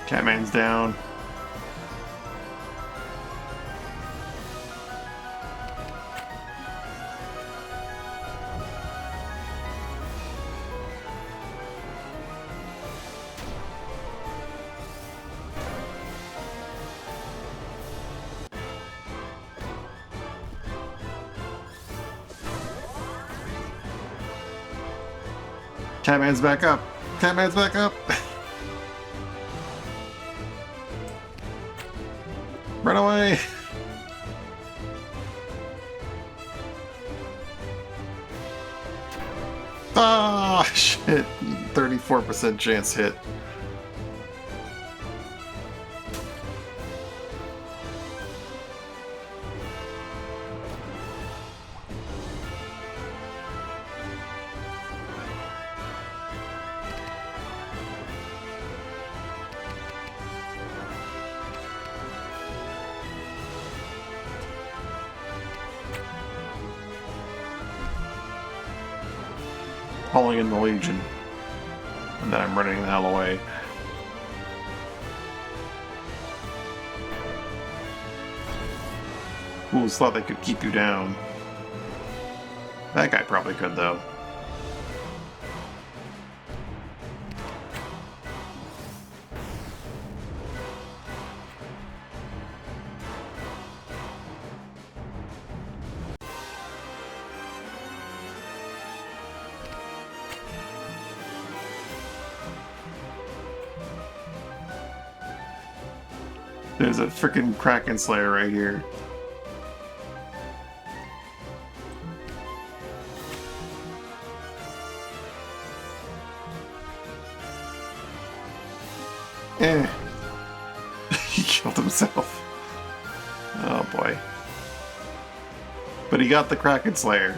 Catman's down. Catman's back up. Catman's back up. Run away! Ah, shit. 34% chance hit. Calling in the Legion. And then I'm running the hell away. Fools thought they could keep you down. That guy probably could, though. There's a freaking Kraken Slayer right here. Eh. He killed himself. Oh boy. But he got the Kraken Slayer.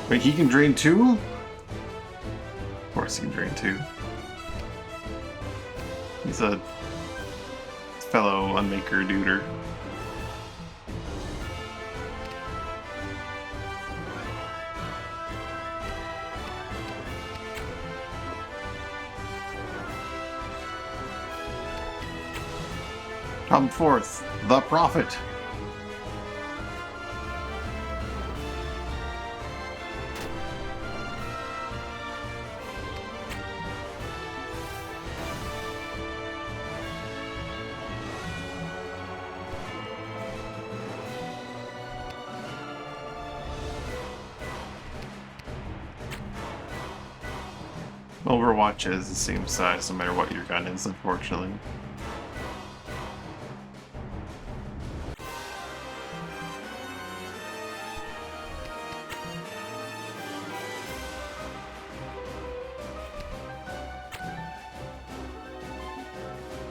Wait, he can drain 2? Of course he can drain 2. He's a fellow Unmaker duder. Come forth, the Prophet! Overwatch is the same size no matter what your gun is, unfortunately.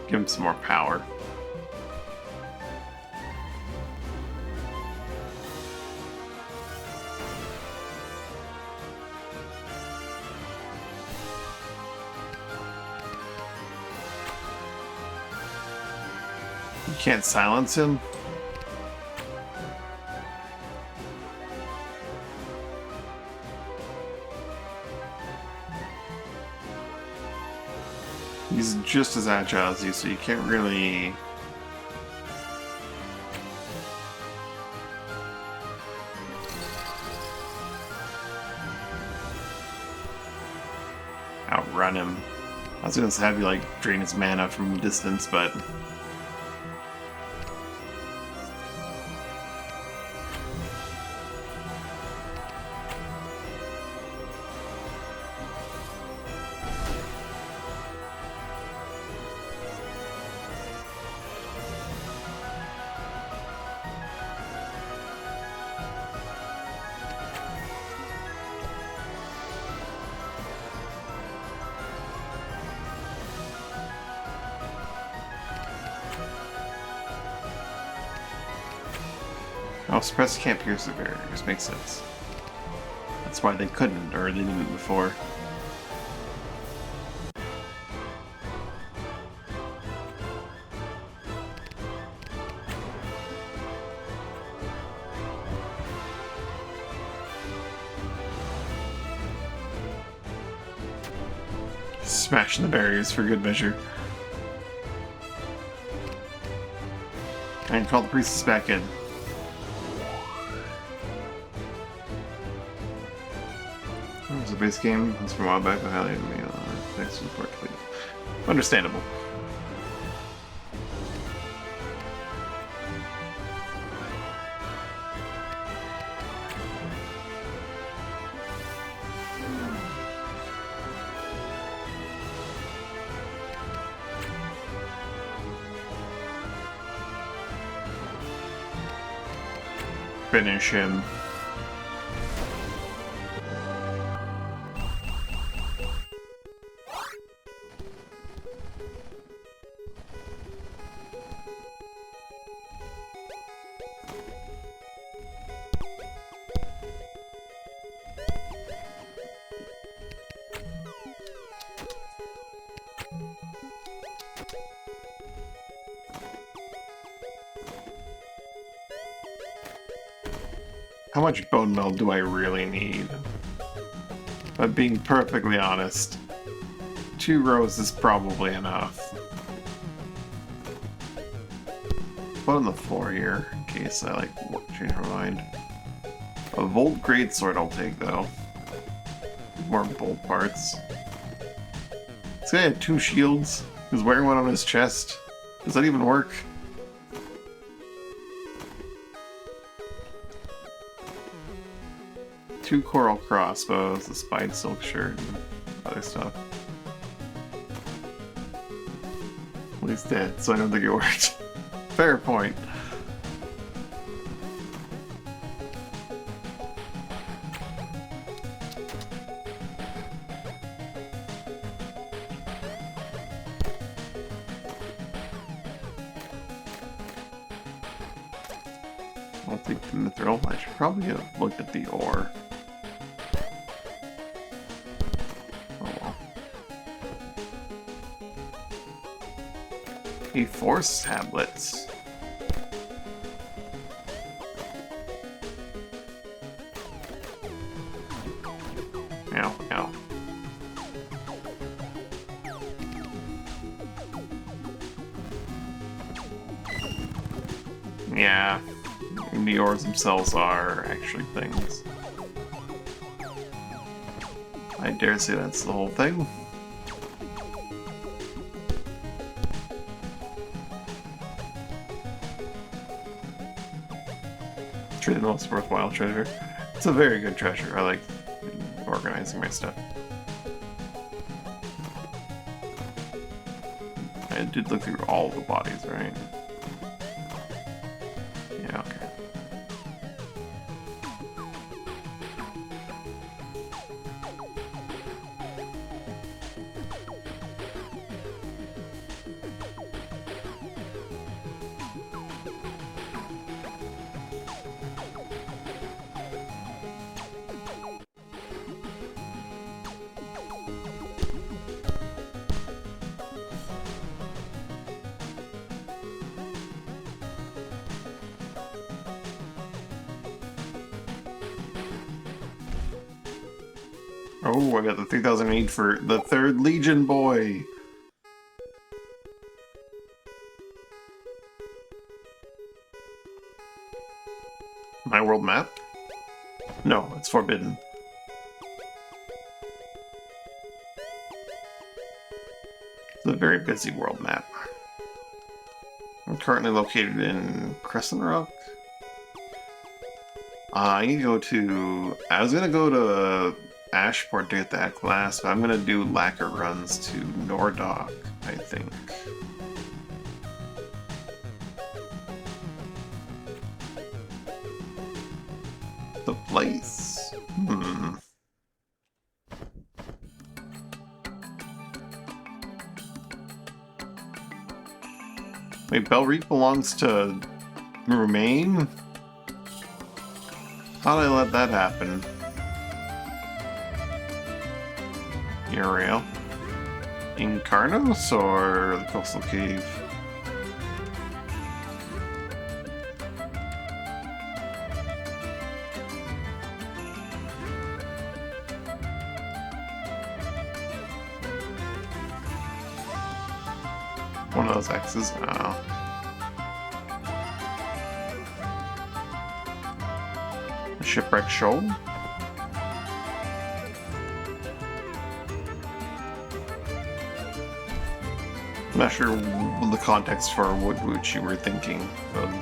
Give him some more power. You can't silence him? He's just as agile as you, so you can't really... outrun him. I was gonna have you, like, drain his mana from distance, but... Oh, suppress can't pierce the barriers. Makes sense. That's why they couldn't, or they didn't before. Smashing the barriers for good measure. And call the priestess back in. It was a base game. It was from a while back, but highlighted me. Thanks for the support, please. Understandable. Finish him. How much bone meal do I really need? But being perfectly honest, 2 rows is probably enough. Put on the floor here, in case I change my mind. A Volt Greatsword I'll take though. More bolt parts. This guy had 2 shields. He was wearing one on his chest. Does that even work? Two coral crossbows, a spine silk shirt, and other stuff. Well, he's dead, so I don't think it worked. Fair point. I'll take the mithril. I should probably have looked at the ore. Force tablets. Ow, ow. Yeah, the ores themselves are actually things. I dare say that's the whole thing. The most worthwhile treasure. It's a very good treasure. I like organizing my stuff. I did look through all the bodies, right? Yeah, okay. Oh, I got the 3008 for the 3rd Legion boy! My world map? No, it's forbidden. It's a very busy world map. I'm currently located in Crescent Rock. I need to go to... I was gonna go to Ashport to get that class, but I'm gonna do lacquer runs to Nordok, I think. The place? Wait, Belrique belongs to Remain? How'd I let that happen? Uriel. Incarnos or the Coastal Cave? One of those X's? Oh. Shipwreck Shoal? I'm not sure the context for which you were thinking of.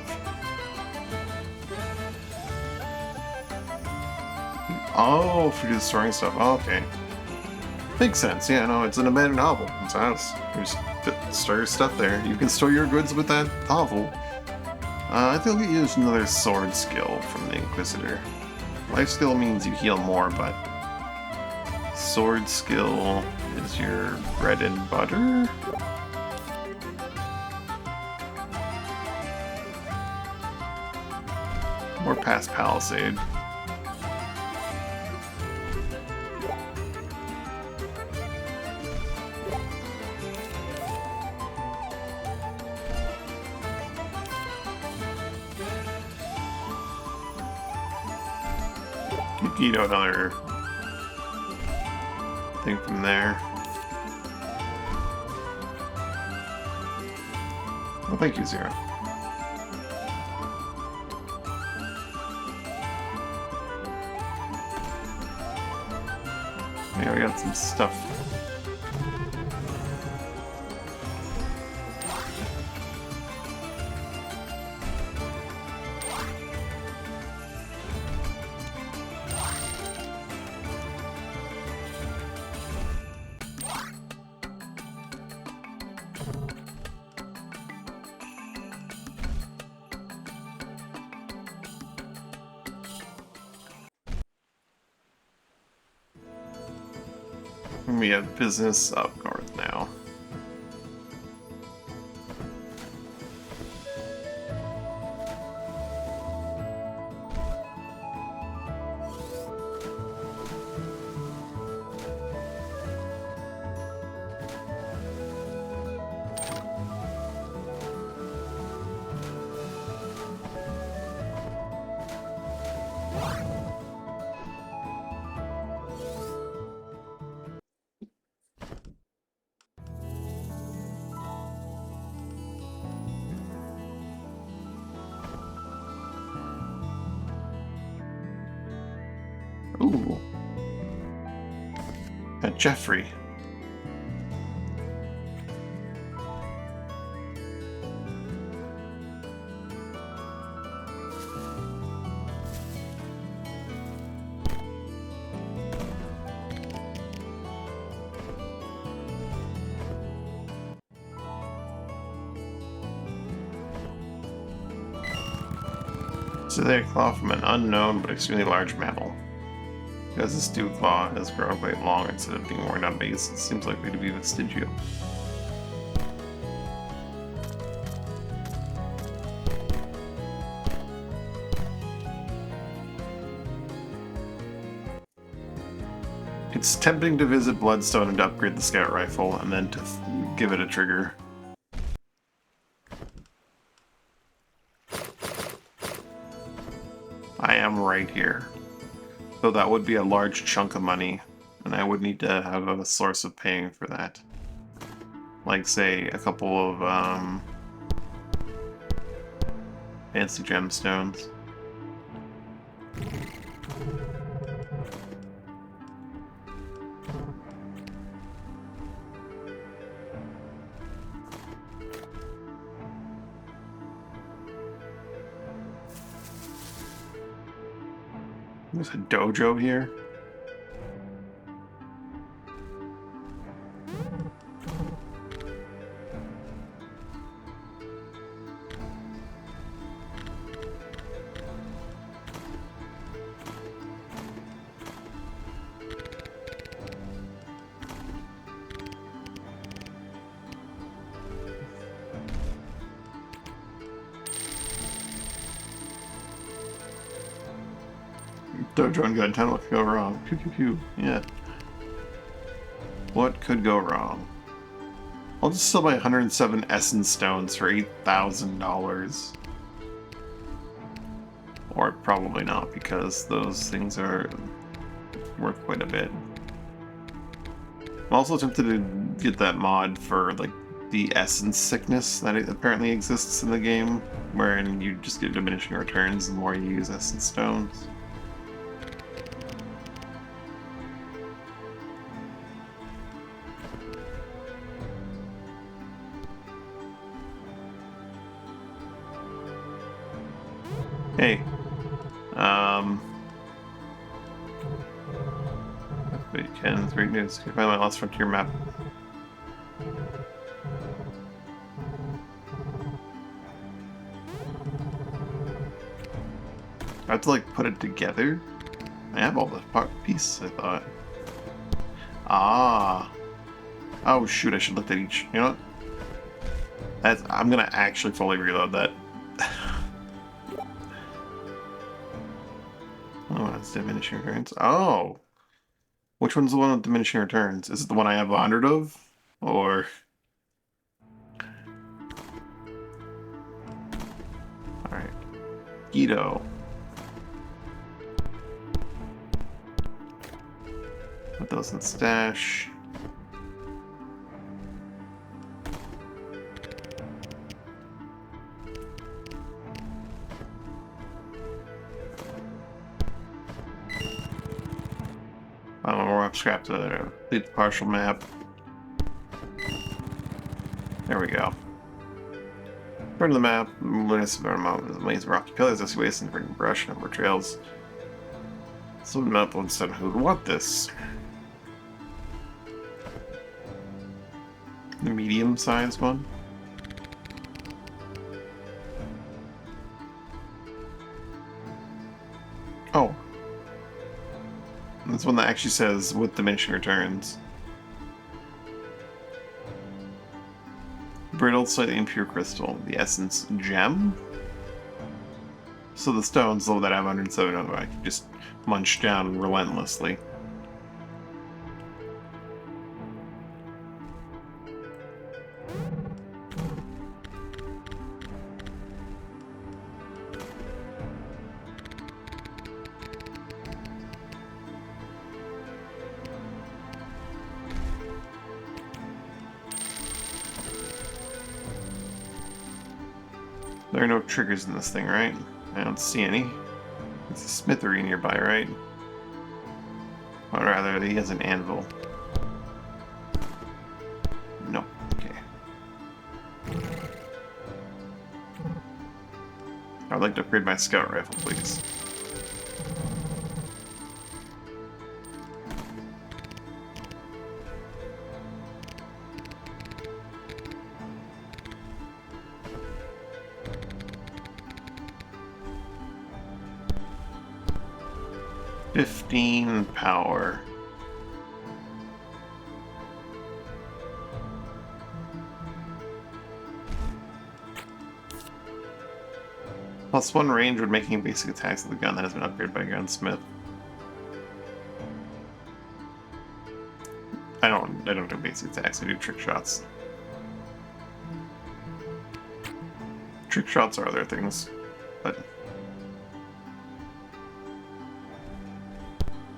Oh, for the story stuff. Oh, okay. Makes sense. Yeah, no, it's an abandoned novel. So there's store your stuff there. You can store your goods with that novel. I think we use another sword skill from the Inquisitor. Life skill means you heal more, but sword skill is your bread and butter? Or past Palisade. You know, another thing from there. Well, thank you, Zero. Yeah, we got some stuff. We have business up north now. Ooh. At Jeffrey. Ciliary claw from an unknown but extremely large mammal. Because this dew claw has grown quite long instead of being worn down base, it seems likely to be vestigial. It's tempting to visit Bloodstone and to upgrade the scout rifle, and then to give it a trigger. I am right here. Though that would be a large chunk of money, and I would need to have a source of paying for that. Like, say, a couple of, fancy gemstones. There's a dojo here. Dojo and good time. What could go wrong? Pew pew pew. Yeah. What could go wrong? I'll just sell my 107 essence stones for $8,000. Or probably not, because those things are worth quite a bit. I'm also tempted to get that mod for, like, the essence sickness that apparently exists in the game, wherein you just get diminishing returns the more you use essence stones. Hey, but you can, it's great news. You can find my Lost Frontier map. I have to, like, put it together? I have all the pieces, I thought. Ah. Oh, shoot, I should look at each. You know what? I'm gonna actually fully reload that. Oh, that's diminishing returns. Oh! Which one's the one with diminishing returns? Is it the one I have 100 of? Or... Alright. Guido. Put those in stash. More scrap to complete the partial map. There we go. Turn to the map. Luminous amount of maze rocky pillars, dusty waste, and verdant brush, number trails. So the map would said who'd want this. The medium-sized one. Oh. That's one that actually says with diminishing returns. Brittle, slightly impure crystal. The essence gem? So the stones, though, that I have 107 of, I can just munch down relentlessly. There are no triggers in this thing, right? I don't see any. It's a smithery nearby, right? Or rather, he has an anvil. Nope. Okay. I'd like to upgrade my scout rifle, please. 15 power. +1 range when making basic attacks with the gun that has been upgraded by a gunsmith. I don't do basic attacks, I do trick shots. Trick shots are other things, but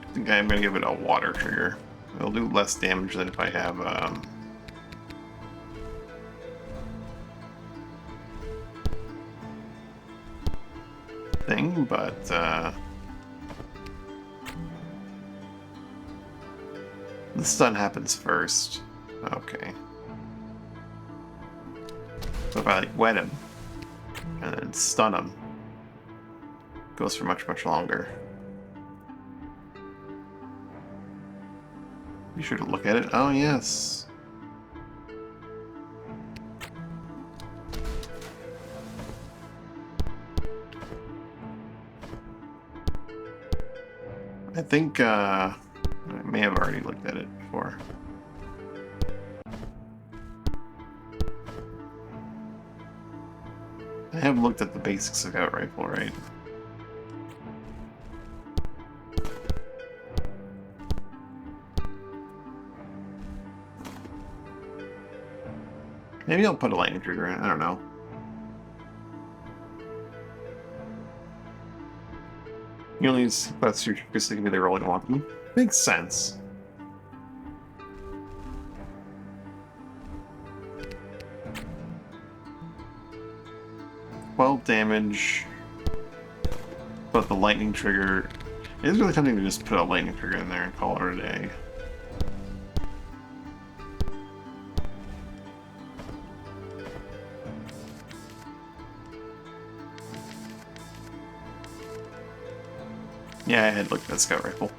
I think I'm gonna give it a water trigger. It'll do less damage than if I have thing, but the stun happens first. Okay. So if I like wet him and then stun him, it goes for much, much longer. Be sure to look at it. Oh yes. I think I may have already looked at it before. I have looked at the basic scout rifle, right? Maybe I'll put a lightning trigger in it, I don't know. You only use that's your triggers that can be the roll you want them. Makes sense. Damage, but the lightning trigger. It is really tempting to just put a lightning trigger in there and call it a day. Yeah, I had looked at that scout rifle.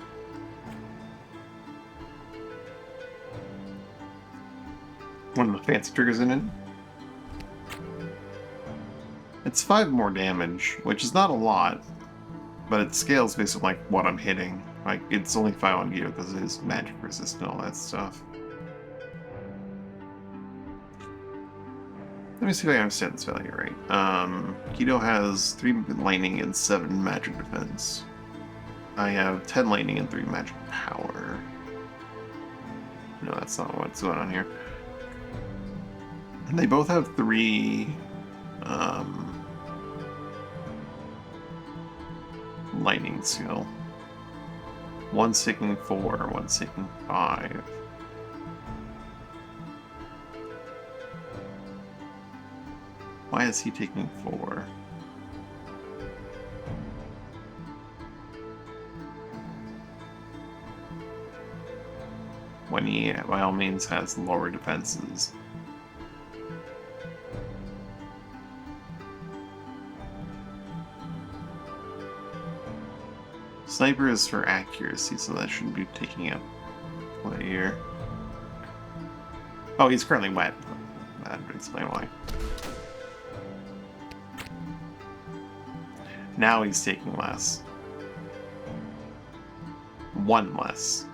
One of the fancy triggers in it. It's 5 more damage, which is not a lot, but it scales based on like what I'm hitting. Like it's only 5 on gear because it is magic resistant and all that stuff. Let me see if I understand this value right. Keto has 3 lightning and 7 magic defense. I have 10 lightning and 3 magic power. No, that's not what's going on here. And they both have 3 lightning skill. One's taking 4, one's taking 5. Why is he taking 4? When he, by all means, has lower defenses. Sniper is for accuracy, so that shouldn't be taking up play here. Oh, he's currently wet. That would explain why. Now he's taking less. 1 less.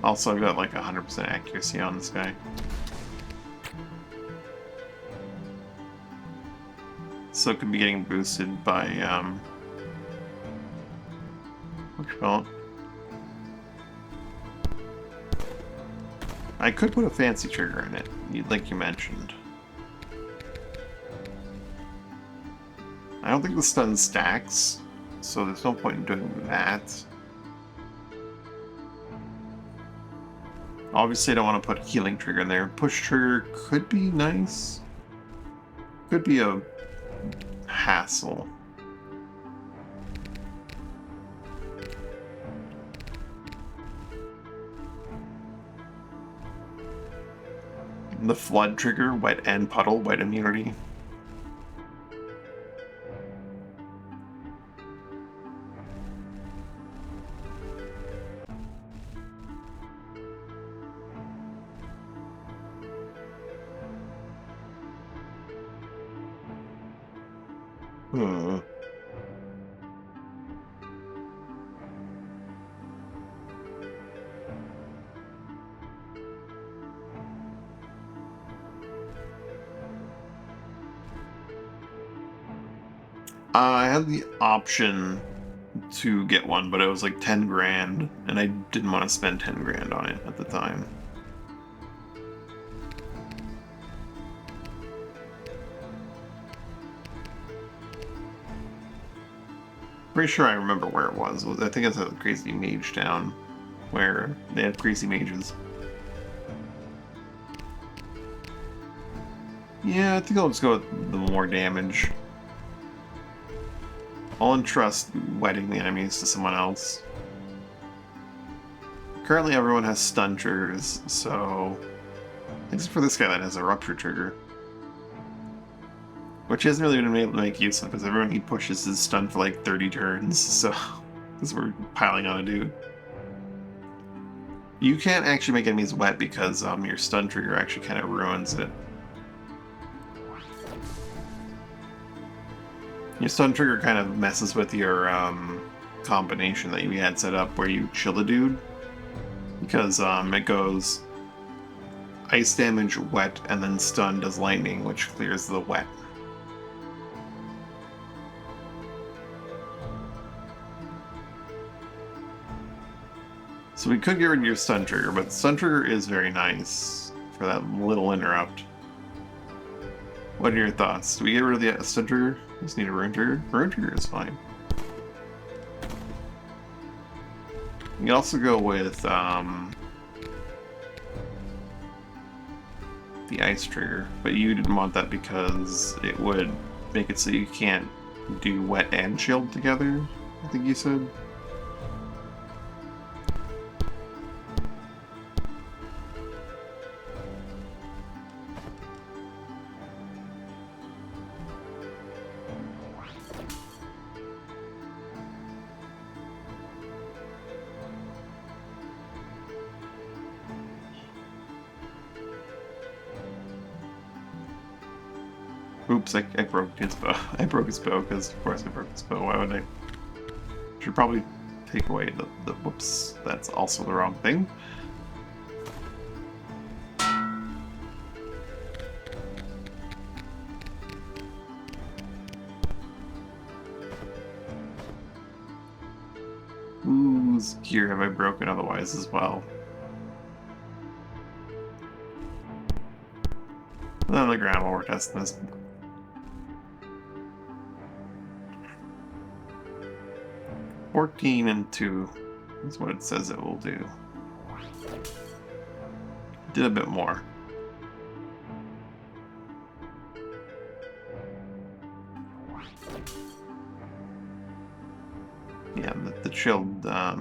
Also, I've got like 100% accuracy on this guy. So it could be getting boosted by, what you call it? I could put a fancy trigger in it, like you mentioned. I don't think the stun stacks, so there's no point in doing that. Obviously, I don't want to put a healing trigger in there. Push trigger could be nice. Could be a hassle. The flood trigger, wet and puddle, wet immunity. I had the option to get one, but it was like 10 grand, and I didn't want to spend 10 grand on it at the time. Pretty sure I remember where it was. I think it's a Crazy Mage Town, where they had crazy mages. Yeah, I think I'll just go with the more damage. I'll entrust wetting the enemies to someone else. Currently everyone has stun triggers, so... except for this guy that has a rupture trigger. Which he hasn't really been able to make use of, because everyone he pushes is stunned for like 30 turns, so... because we're piling on a dude. You can't actually make enemies wet because your stun trigger actually kind of ruins it. Your stun trigger kind of messes with your combination that you had set up where you chill a dude. Because it goes ice damage, wet, and then stun does lightning, which clears the wet. So we could get rid of your stun trigger, but stun trigger is very nice for that little interrupt. What are your thoughts? Do we get rid of the stun trigger? Just need a rune trigger? Rune trigger is fine. You can also go with the ice trigger, but you didn't want that because it would make it so you can't do wet and chilled together, I think you said. Oops, I broke his bow. I broke his bow because, of course, I broke his bow. Why would I? Should probably take away the whoops. That's also the wrong thing. Whose gear have I broken otherwise as well? And on the ground while we're testing this. $14 and 2 is what it says it will do. Did a bit more. Yeah, the chilled, yeah.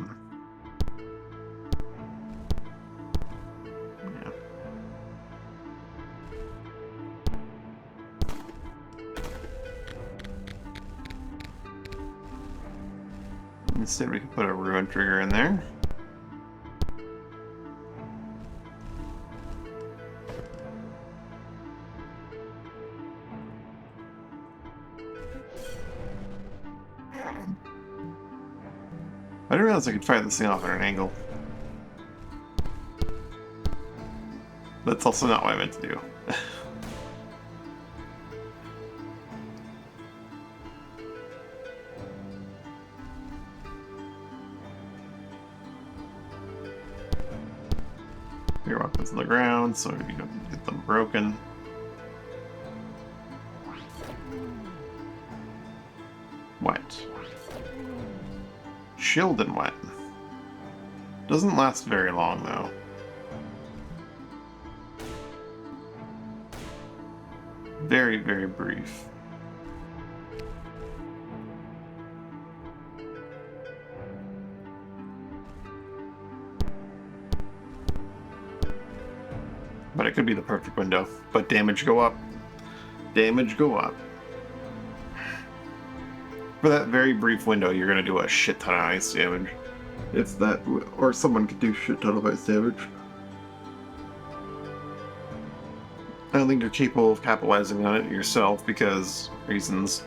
Instead we can put a ruin trigger in there. I didn't realize I could fire this thing off at an angle. That's also not what I meant to do. Your weapons on the ground, so you don't get them broken. Wet. Chilled and wet. Doesn't last very long though. Very, very brief. But it could be the perfect window. But damage go up. Damage go up. For that very brief window, you're gonna do a shit ton of ice damage. It's that, or someone could do a shit ton of ice damage. I don't think you're capable of capitalizing on it yourself because reasons.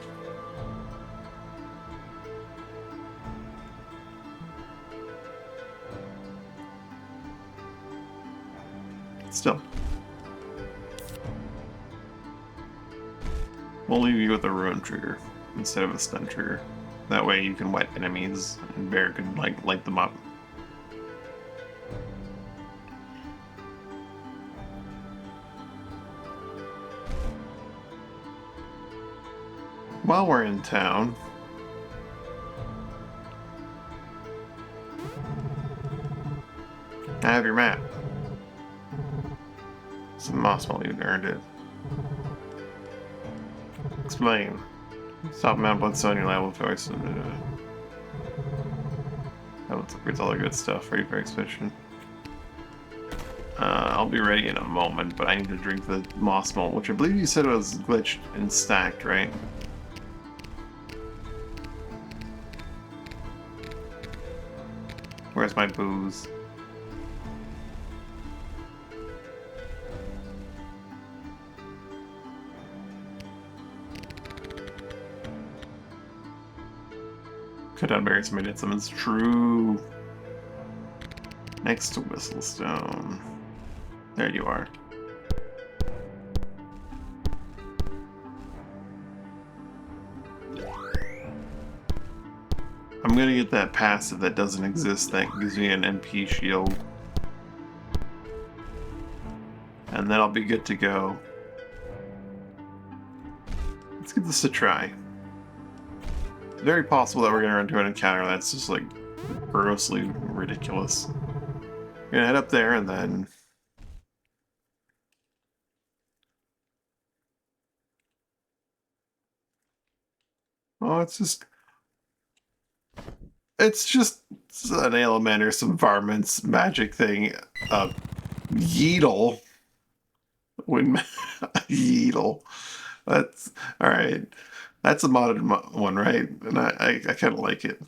Still. We'll leave you with a ruin trigger. instead of a stun trigger. That way you can wet enemies and Bear can like light them up. While we're in town, I have your map. Some moss melt, you earned it. Explain. Stop Mount Bloodstone, your level choice. It's all the good stuff. Ready for expedition. I'll be ready in a moment, but I need to drink the moss malt, which I believe you said was glitched and stacked, right? Where's my booze? Could have buried somebody did something. It's true. Next to Whistlestone. There you are. I'm gonna get that passive that doesn't exist that gives me an MP shield. And then I'll be good to go. Let's give this a try. It's very possible that we're gonna run into an encounter that's just like grossly ridiculous. We're gonna head up there and then... Oh, it's just an element or some varmints magic thing. Yeetle. Yeetle. That's alright. That's a modded one, right? And I kind of like it.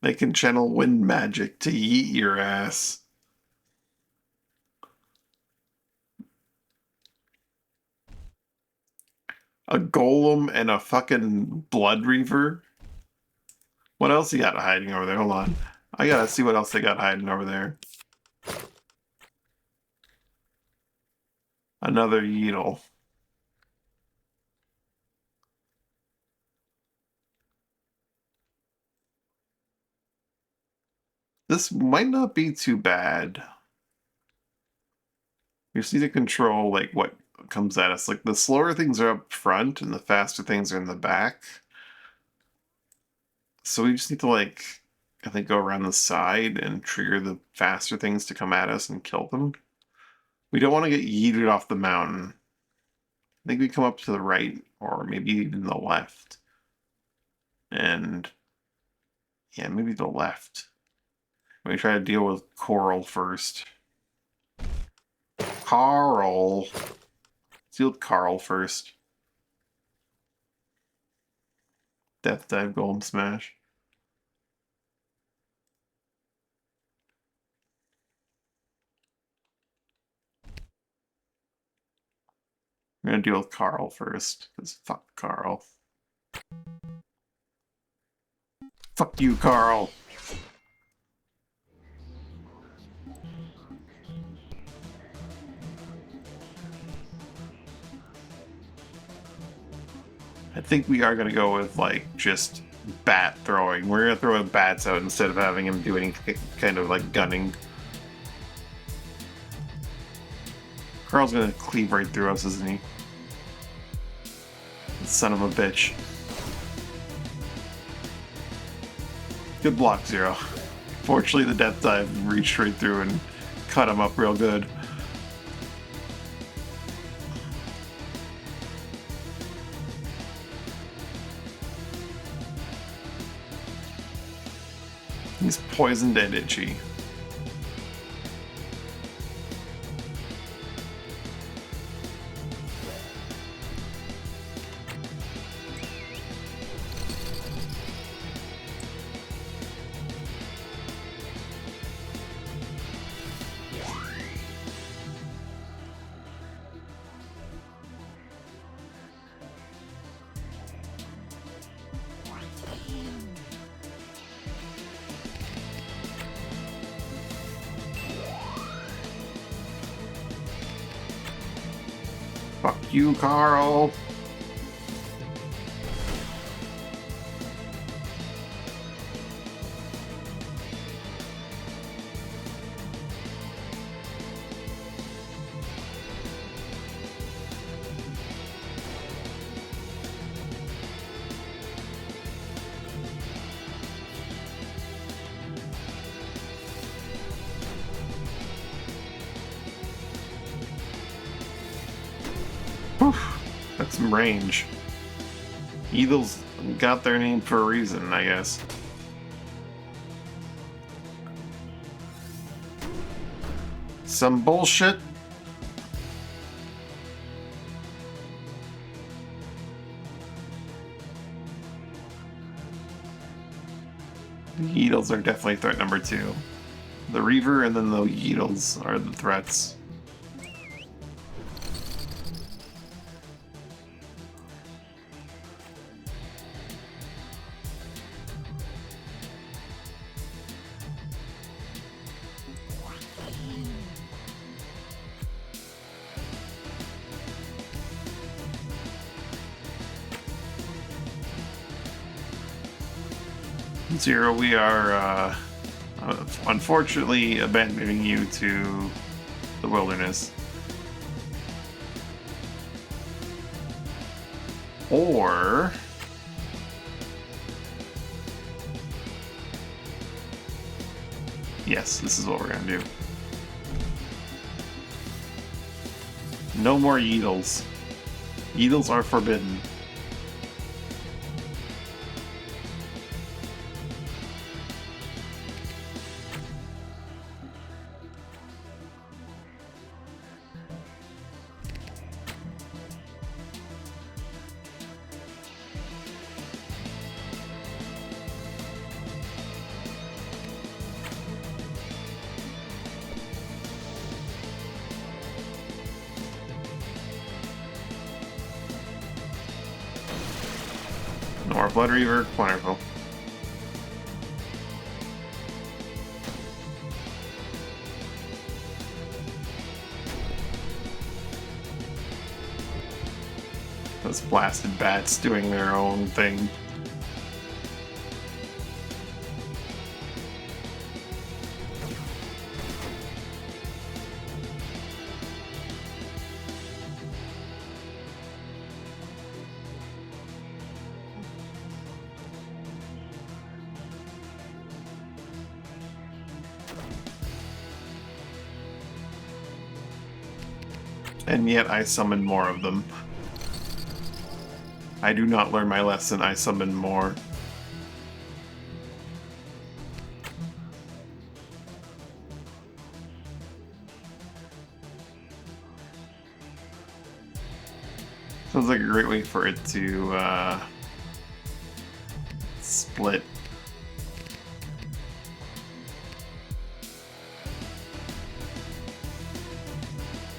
They can channel wind magic to yeet your ass. A golem and a fucking blood reaver? What else you got hiding over there? Hold on. I gotta see what else they got hiding over there. Another Yeetle. This might not be too bad. You just need to control like what comes at us. Like the slower things are up front and the faster things are in the back. So we just need to like, I think, go around the side and trigger the faster things to come at us and kill them. We don't want to get yeeted off the mountain. I think we come up to the right or maybe even the left. And yeah, maybe the left. We try to deal with Coral first. Carl. Let's deal with Carl first. Death Dive Golem Smash. We're gonna deal with Carl first, because fuck Carl. Fuck you, Carl! I think we are gonna go with, like, just bat throwing. We're gonna throw bats out instead of having him do any kind of, like, gunning. Carl's gonna cleave right through us, isn't he? Son of a bitch. Good block, Zero. Fortunately, the Death Dive reached right through and cut him up real good. He's poisoned and itchy. Fuck you, Carl. some range. Eagles got their name for a reason, I guess. Some bullshit. The Yeetles are definitely threat number 2. The Reaver and then the Yeetles are the threats. Zero, we are unfortunately abandoning you to the wilderness. Or yes, this is what we're gonna do. No more Yeetles. Yeetles are forbidden. More Blood Reaver, wonderful. Those blasted bats doing their own thing. And yet I summon more of them. I do not learn my lesson, I summon more. Sounds like a great way for it to split.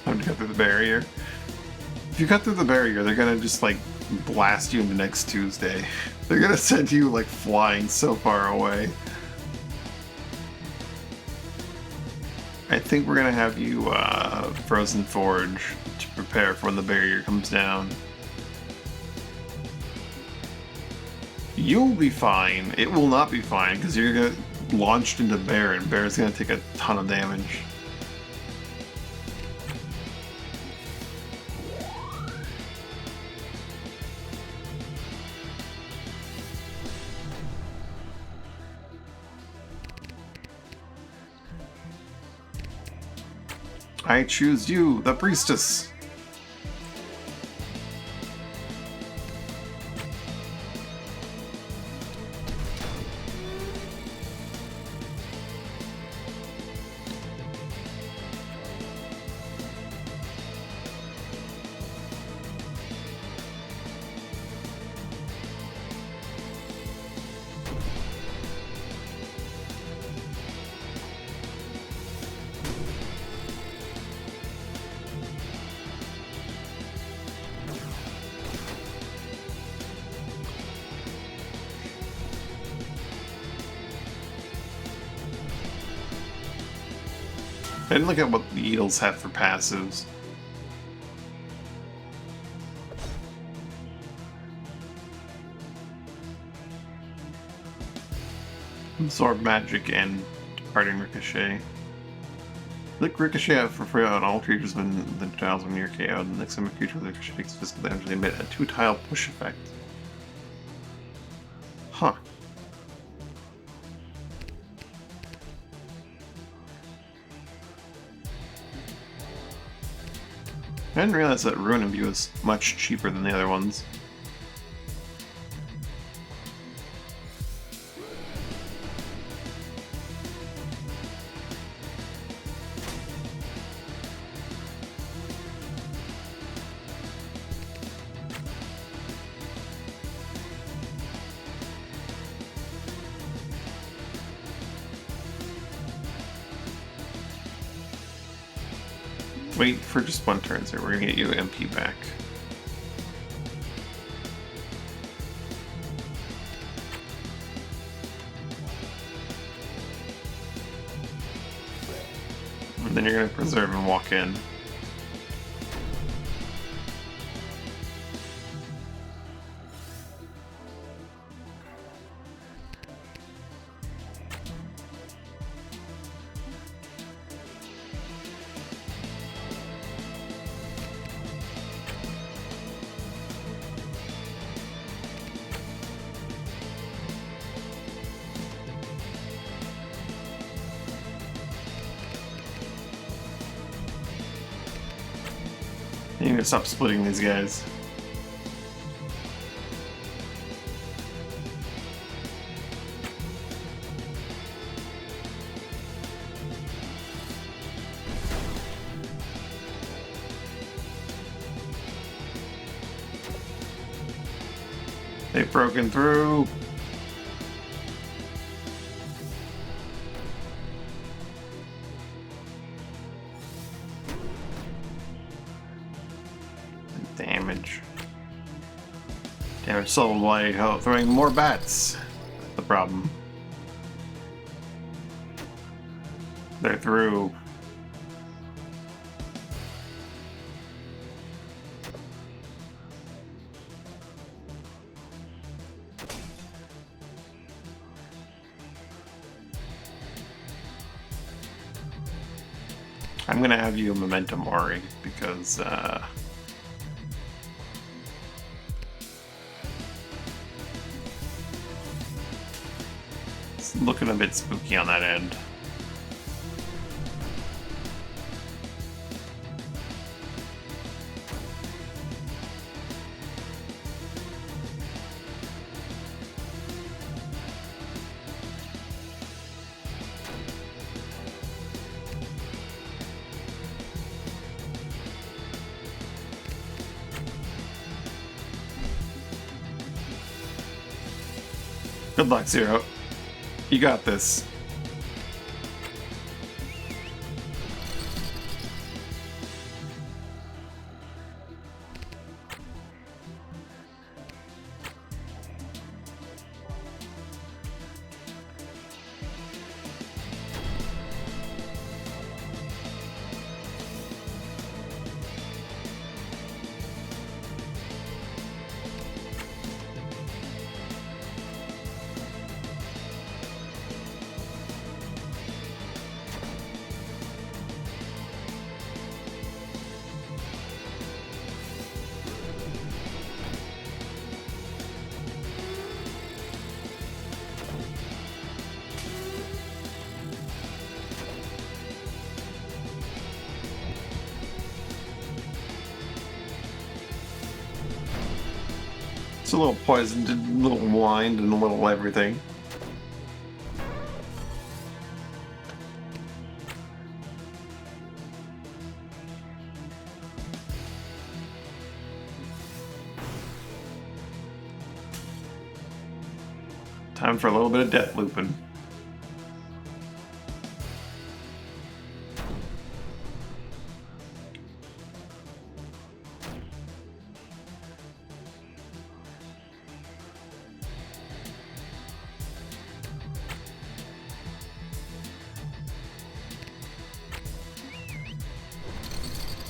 Time to cut through the barrier. If you cut through the barrier, they're gonna just like blast you into next Tuesday. They're gonna send you like flying so far away. I think we're gonna have you Frozen Forge to prepare for when the barrier comes down. You'll be fine. It will not be fine because you're gonna get launched into Bear, and Bear's gonna take a ton of damage. I choose you, the priestess. I didn't look at what the Eagles have for passives. Absorb magic and departing ricochet. Click ricochet out for free on all creatures when the tiles when you're KO'd. The next time a creature with ricochet takes physical damage, they emit a 2-tile push effect. Huh. I didn't realize that Ruin Imbue was much cheaper than the other ones. Wait for just one turn, so we're gonna get you MP back. And then you're gonna preserve and walk in. You need to stop splitting these guys. They've broken through. Damage. Damage solved by throwing more bats. That's the problem. They're through. I'm gonna have you Memento Mori because it's looking a bit spooky on that end. Good luck, Zero. You got this. It's a little poisoned, a little wine, and a little everything. Time for a little bit of death looping.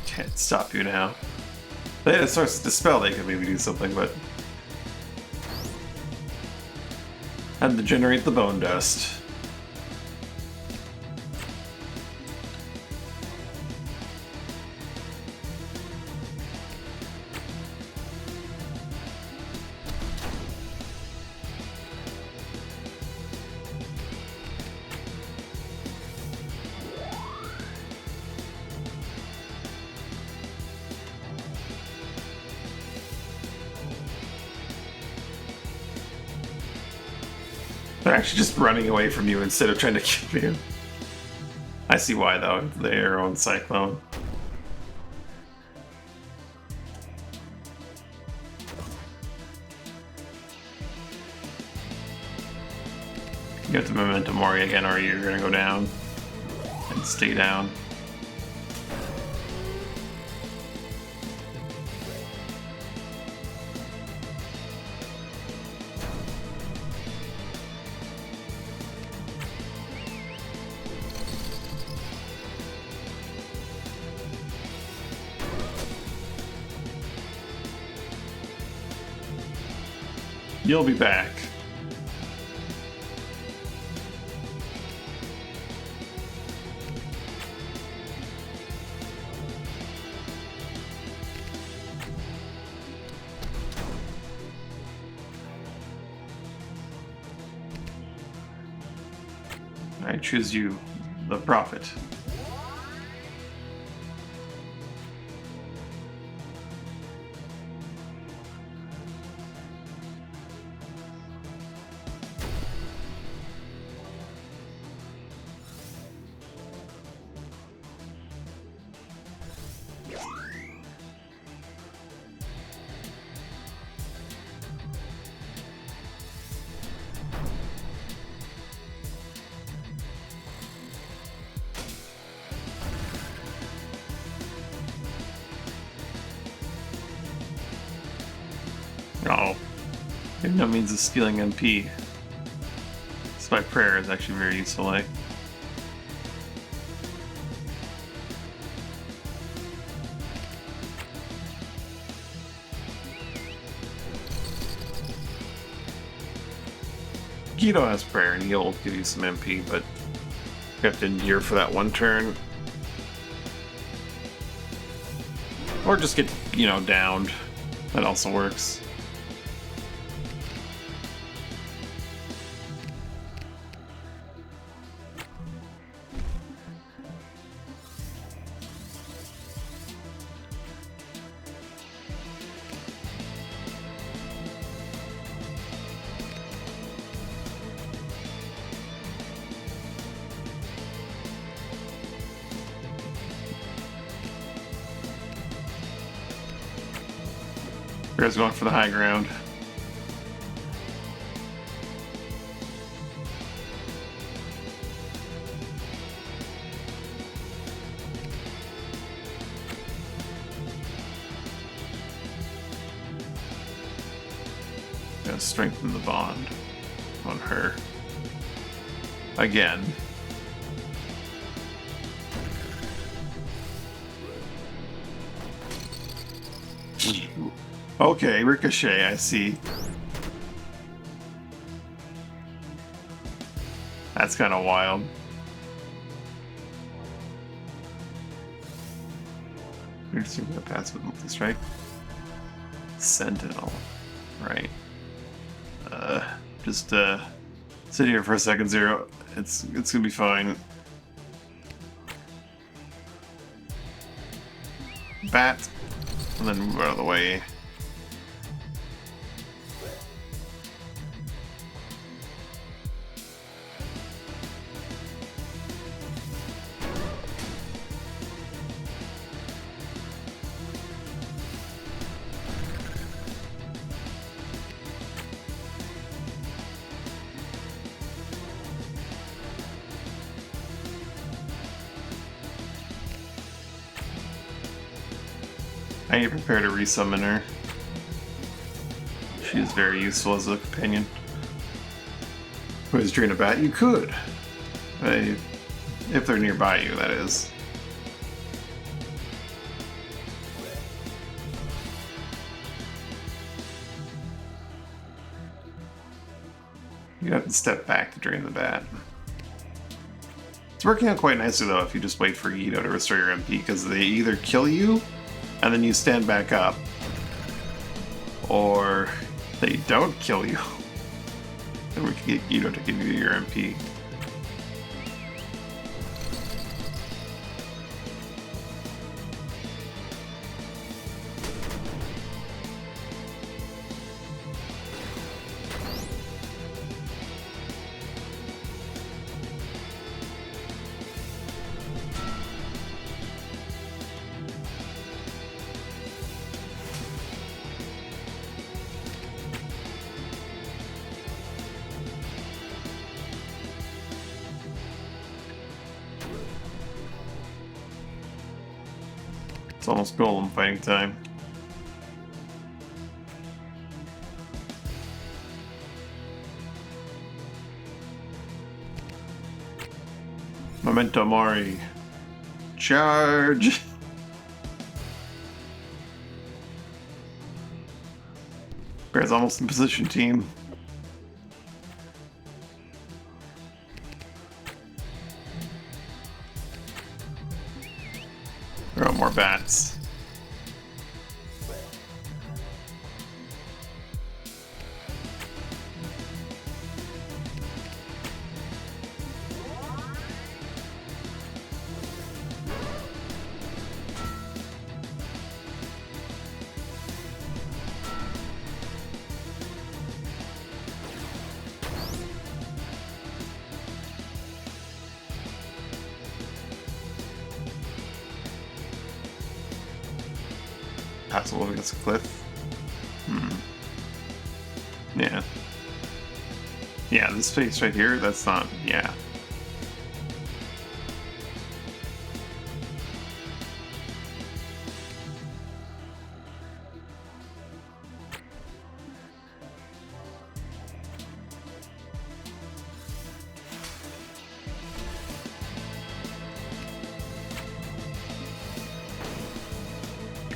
Can't stop you now. If they had a source to dispel, they could maybe do something, but had to generate the bone dust. They're actually just running away from you instead of trying to kill you. I see why, though. Their own Cyclone. You have to Memento Mori again, or you're gonna go down. And stay down. You'll be back. I choose you, the Prophet. Oh, maybe no means of stealing MP. Spy Prayer is actually very useful, like. Guido has Prayer and he'll give you some MP, but you have to endure for that one turn. Or just get, you know, downed. That also works. You guys going for the high ground. Gotta strengthen the bond on her. Again. Okay, Ricochet, I see. That's kind of wild. We're just gonna pass with multi-strike. Sentinel. Right. Just sit here for a second, Zero. It's gonna be fine. Bat. And then move out of the way. I need to prepare to resummon her. She is very useful as a companion. Whereas drain a bat, you could. If they're nearby you, that is. You have to step back to drain the bat. It's working out quite nicely though if you just wait for Guido to restore your MP, because they either kill you and then you stand back up, or they don't kill you. Then we can get Guido to give you your MP. It's almost golem fighting time. Memento Mori. Charge! Bear's almost in position, team. There are more bats. Passable against a cliff. Yeah. Yeah, this space right here, that's not... yeah.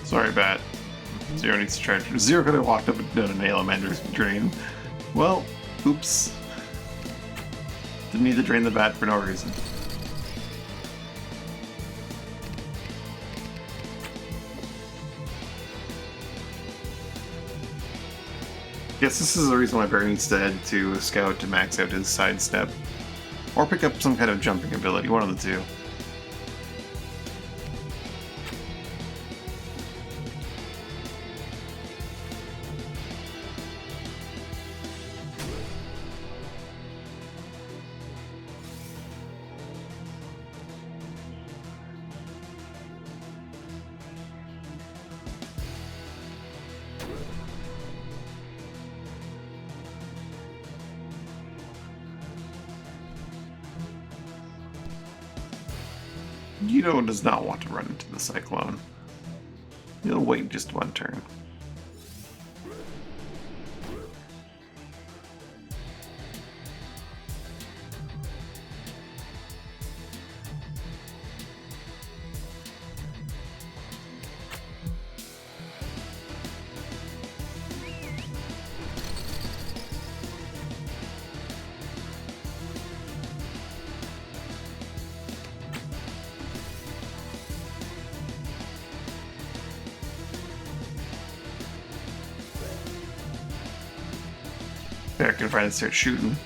Sorry, Bat. Zero needs to try. Zero could have walked up and done an Alamander's drain. Well, oops. Didn't need to drain the Bat for no reason. Guess this is the reason why Bear needs to head to Scout to max out his sidestep. Or pick up some kind of jumping ability, one of the two. Guido does not want to run into the Cyclone. He'll wait just one turn. Bear can finally start shooting.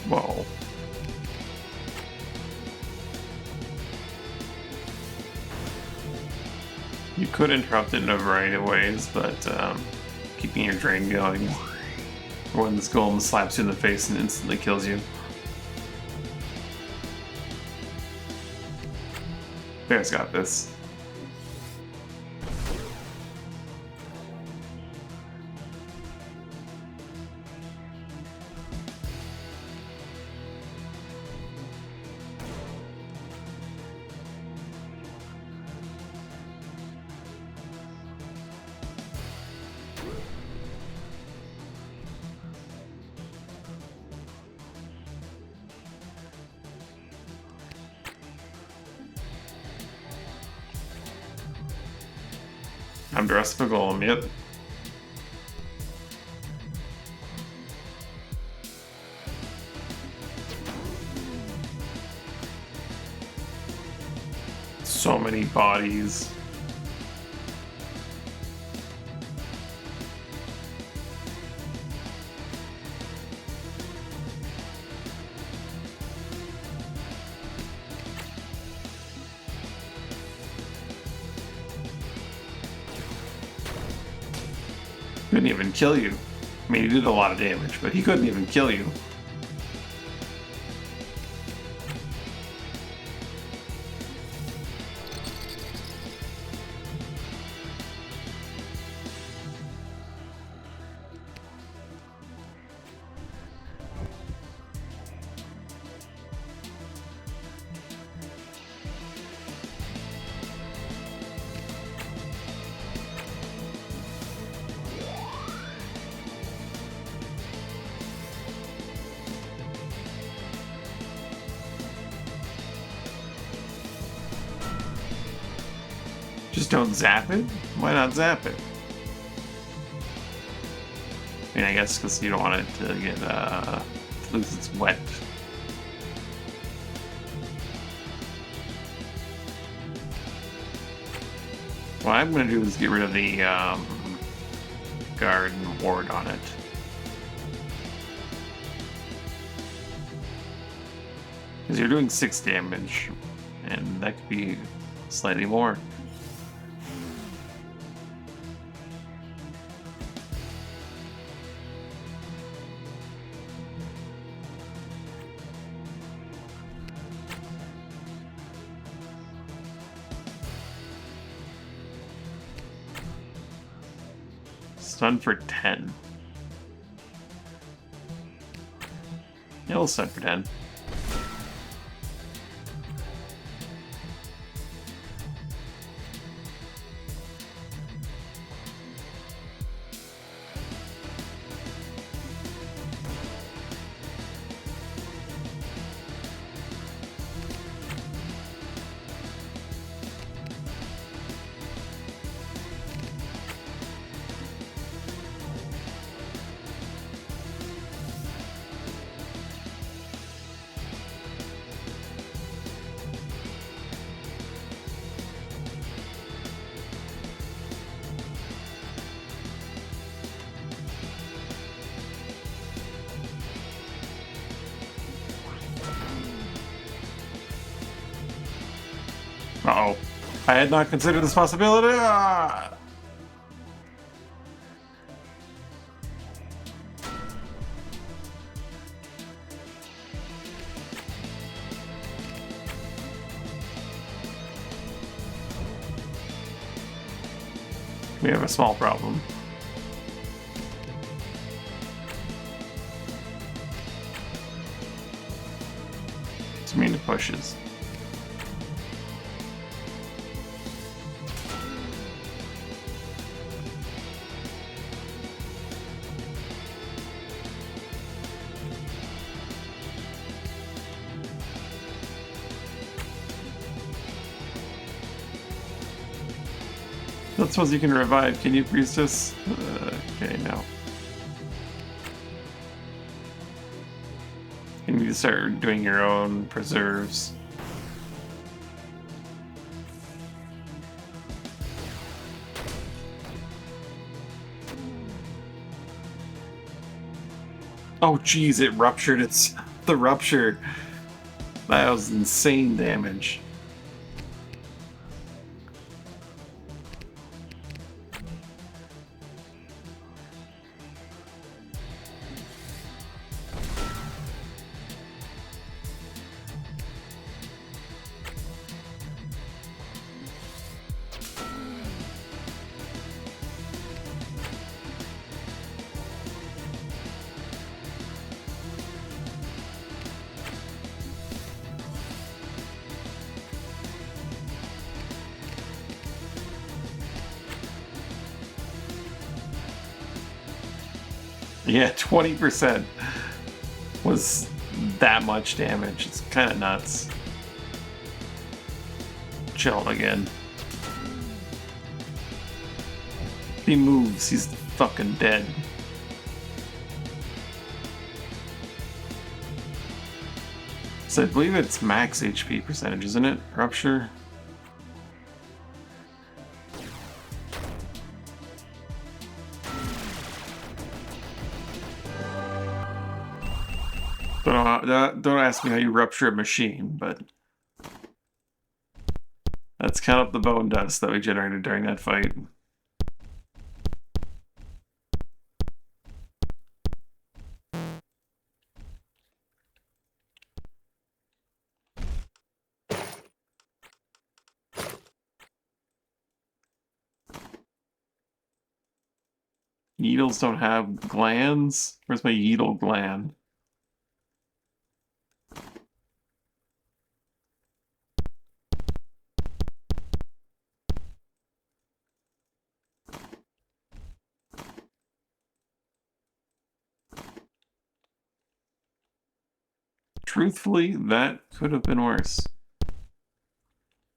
Whoa. You could interrupt it in a variety of ways, but keeping your drain going, or when this golem slaps you in the face and instantly kills you. Bear's got this. I'm dressed for golem, yep. so many bodies. Couldn't even kill you. I mean, he did a lot of damage, but he couldn't even kill you. Just don't zap it? Why not zap it? I mean, I guess because you don't want it to get, to lose its wet. What I'm going to do is get rid of the, guard and ward on it. Because you're doing 6 damage, and that could be slightly more. Stun for 10. Yeah, we'll stun for 10. Uh-oh. I had not considered this possibility. Ah! We have a small problem. It's mean to pushes. I don't suppose you can revive, can you, Priestess? Okay, no. You need to start doing your own preserves. Oh geez, it ruptured the rupture. That was insane damage. Yeah, 20% was that much damage. It's kind of nuts. Chill again. If he moves, he's fucking dead. So I believe it's max HP percentage, isn't it? Rupture? Don't ask me how you rupture a machine, but let's count up the bone dust that we generated during that fight. Needles don't have glands? Where's my needle gland? Truthfully, that could have been worse.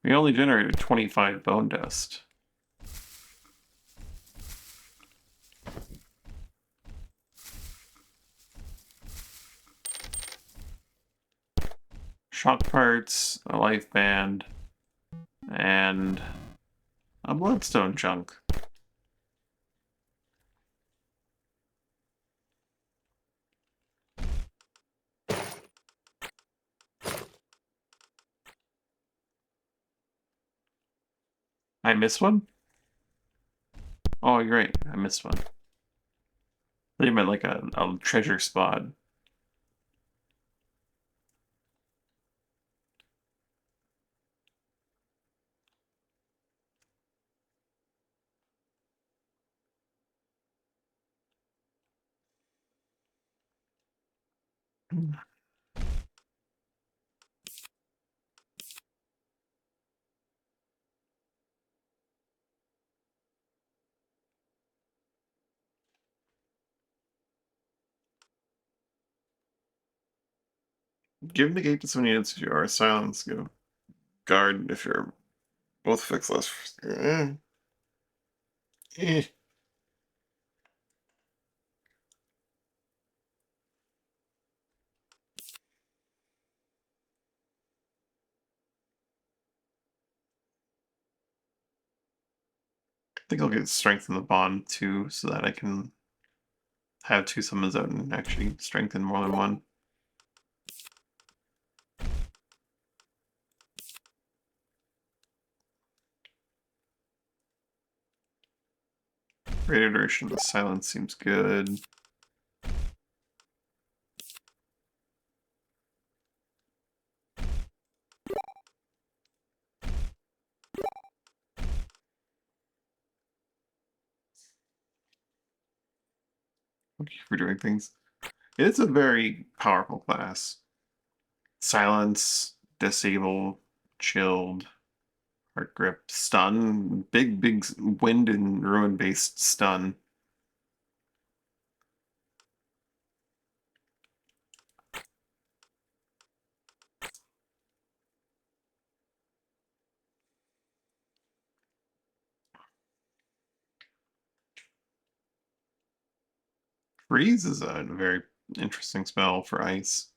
We only generated 25 bone dust. Shock parts, a life band, and a bloodstone chunk. I missed one? Oh, you're right. I missed one. They meant like a treasure spot. Give the gate to someone units if you are. Silence. Go. Guard if you're both fixed less. Eh. I think I'll get strengthen the bond too, so that I can have two summons out and actually strengthen more than one. Greater duration of the silence seems good. Thank you for doing things. It's a very powerful class. Silence, disable, chilled, heart grip, stun, big wind and ruin based stun. Freeze is a very interesting spell for ice.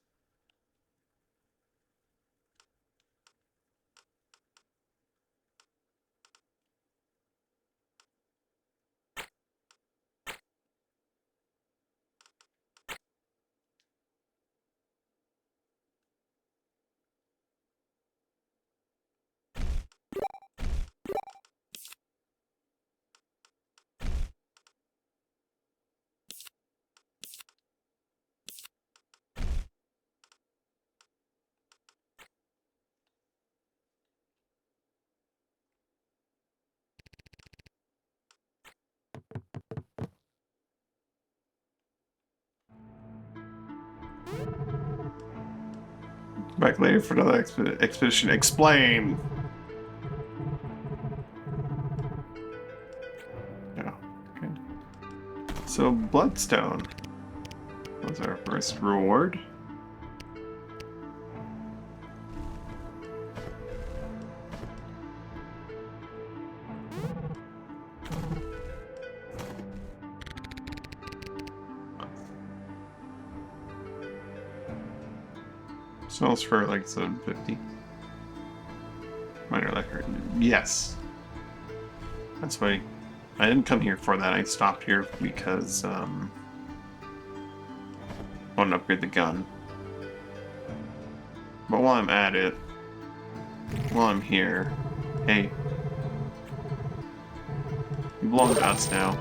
Back later for another expedition. Explain! Yeah, okay. So, Bloodstone was our first reward. Smells for like 750. Minor liquor. Yes. That's why I didn't come here for that. I stopped here because I wanted to upgrade the gun. But while I'm at it, while I'm here, hey, you belong to us now.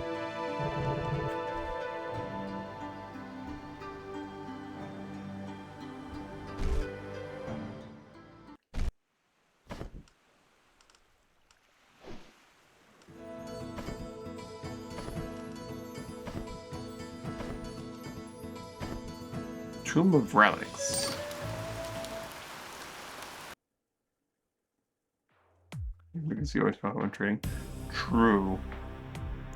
Tomb of Relics. You can see always talk when trading. True.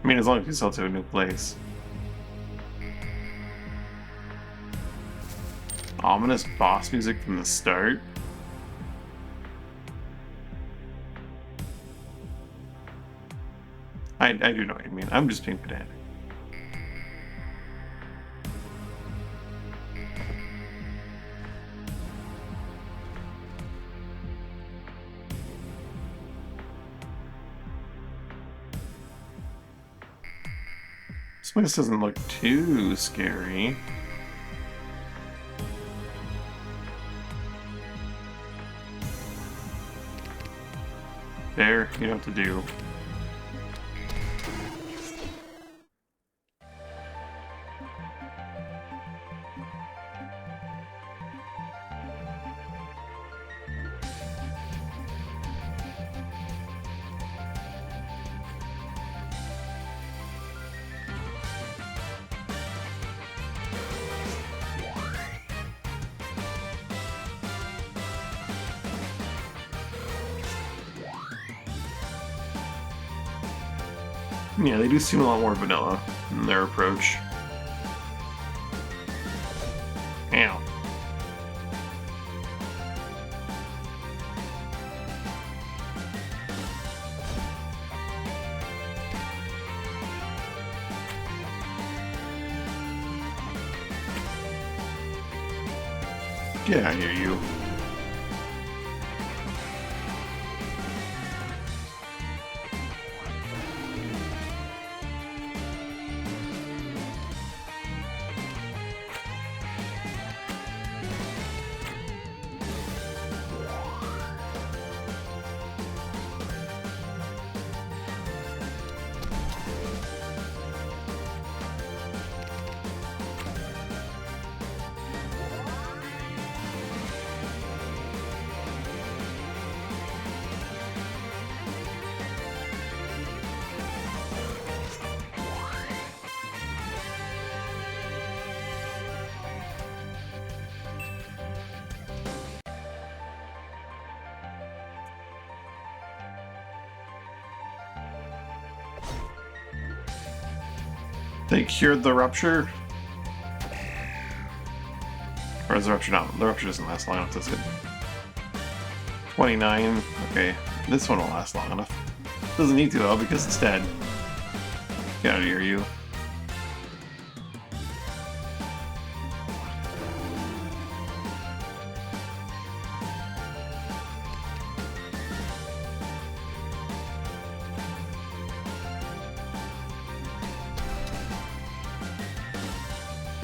I mean, as long as you sell to a new place. Ominous boss music from the start. I do know what you mean. I'm just being pedantic. This place doesn't look too scary. There, you know what to do. Yeah, they do seem a lot more vanilla in their approach. Ow. Yeah, I hear you. They cured the rupture? Or is the rupture not? The rupture doesn't last long enough, does it? 29. Okay, this one will last long enough. Doesn't need to though, because it's dead. Get out of here, you.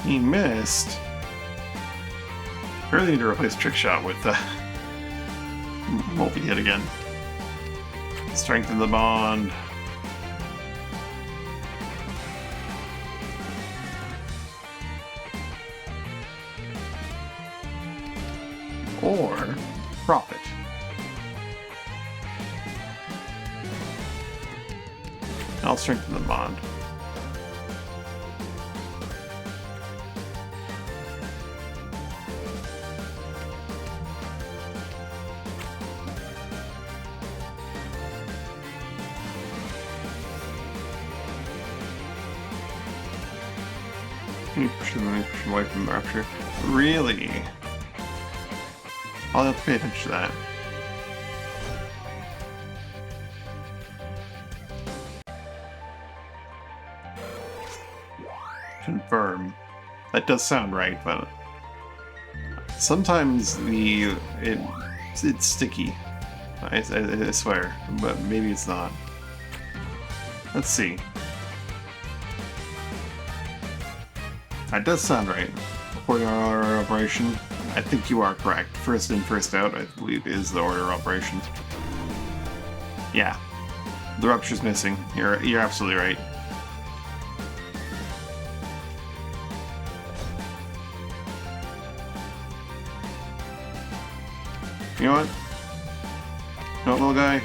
He missed. Really need to replace Trick Shot with multi-hit again. Strengthen the bond. Or profit. I'll strengthen the bond. Push him away from the rupture. Really? I'll have to pay attention to that. Confirm. That does sound right, but sometimes it's sticky. I swear, but maybe it's not. Let's see. That does sound right. According to our operation. I think you are correct. First in, first out, I believe, is the order of operations. Yeah. The rupture's missing. You're absolutely right. You know what? No, little guy.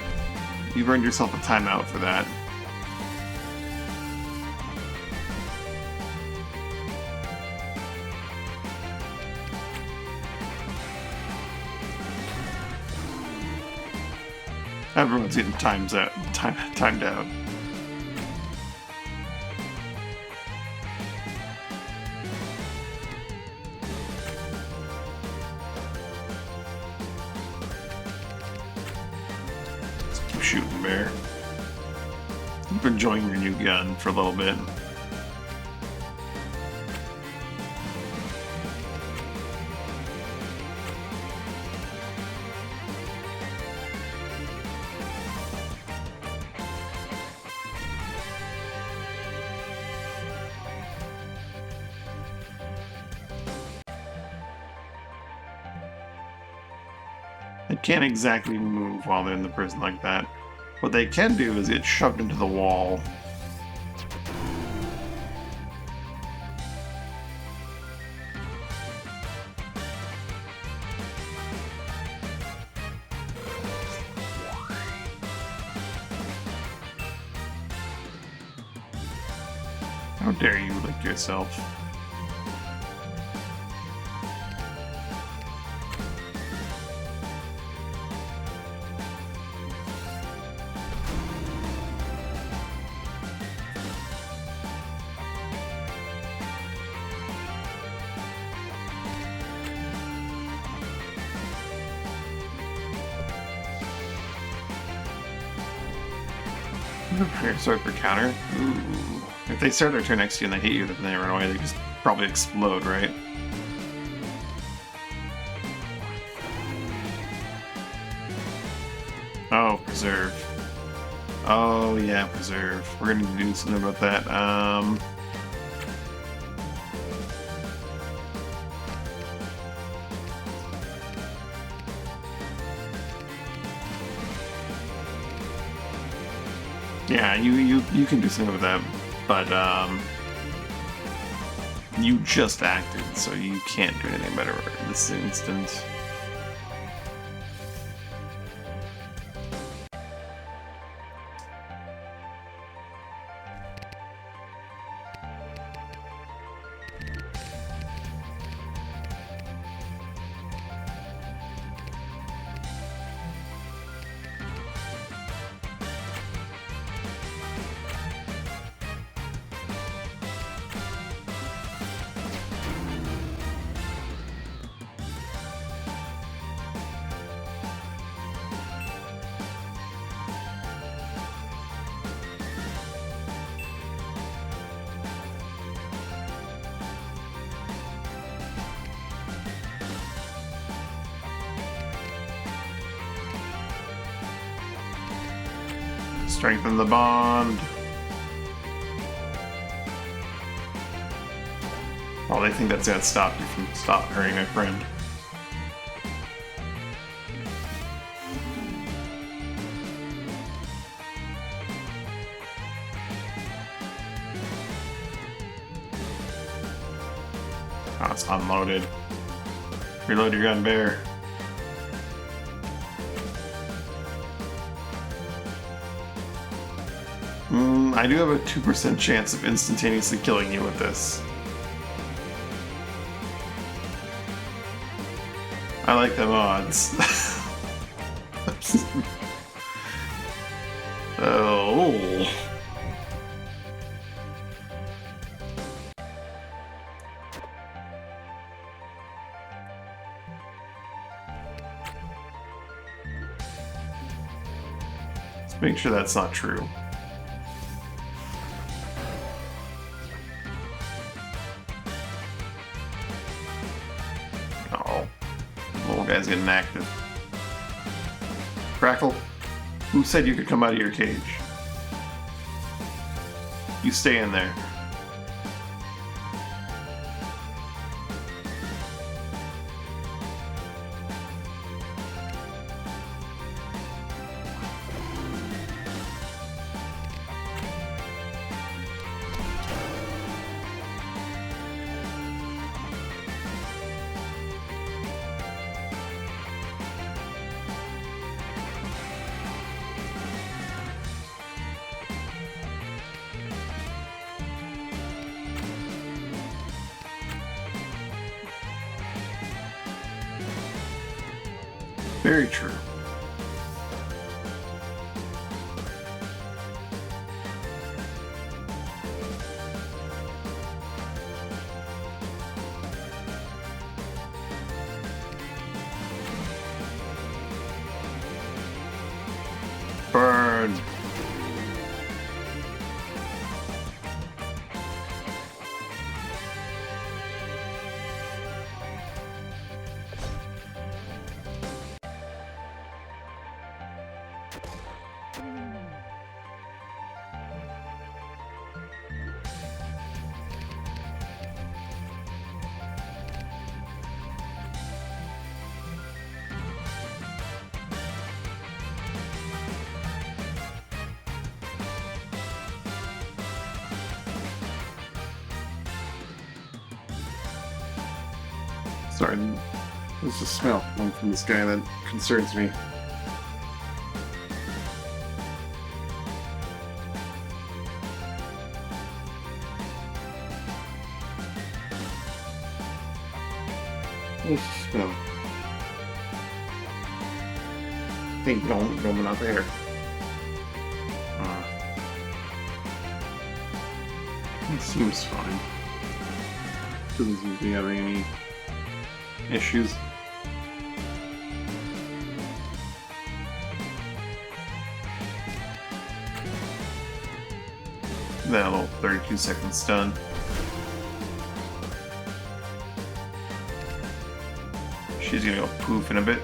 You've earned yourself a timeout for that. Everyone's getting timed out. Let's keep shooting, Bear. Keep enjoying your new gun for a little bit. They can't exactly move while they're in the prison like that. What they can do is get shoved into the wall. How dare you lick yourself? Sorry for counter. Ooh. If they start their turn next to you and they hit you, then they run away, they just probably explode, right? Oh, preserve. Oh yeah, preserve. We're gonna do something about that. Yeah, you can do something with that, but you just acted, so you can't do anything better in this instance. Strengthen the bond. Oh, they think that's gonna stop you from hurting my friend. Oh, it's unloaded. Reload your gun, Bear. I do have a 2% chance of instantaneously killing you with this. I like them odds. Oh. Let's make sure that's not true. Guy's getting active. Crackle, who said you could come out of your cage? You stay in there. Very true. Burn. Sorry, there's a smell coming from this guy that concerns me. What's the smell? Hey, no, not there. It seems fine. Doesn't seem to be having any issues. That little 32 seconds stun. She's gonna go poof in a bit.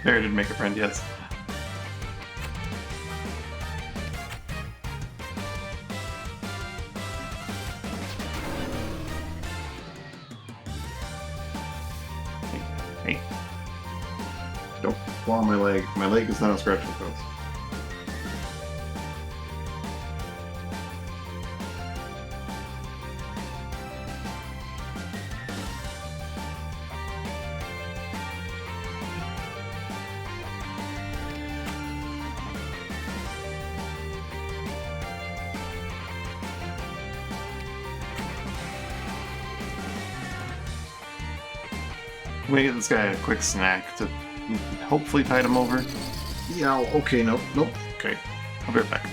There, did make a friend, yes. Hey. Don't claw my leg. My leg is not a scratching post. I'm gonna get this guy a quick snack to hopefully tide him over. Yeah, okay, nope. Okay, I'll be right back.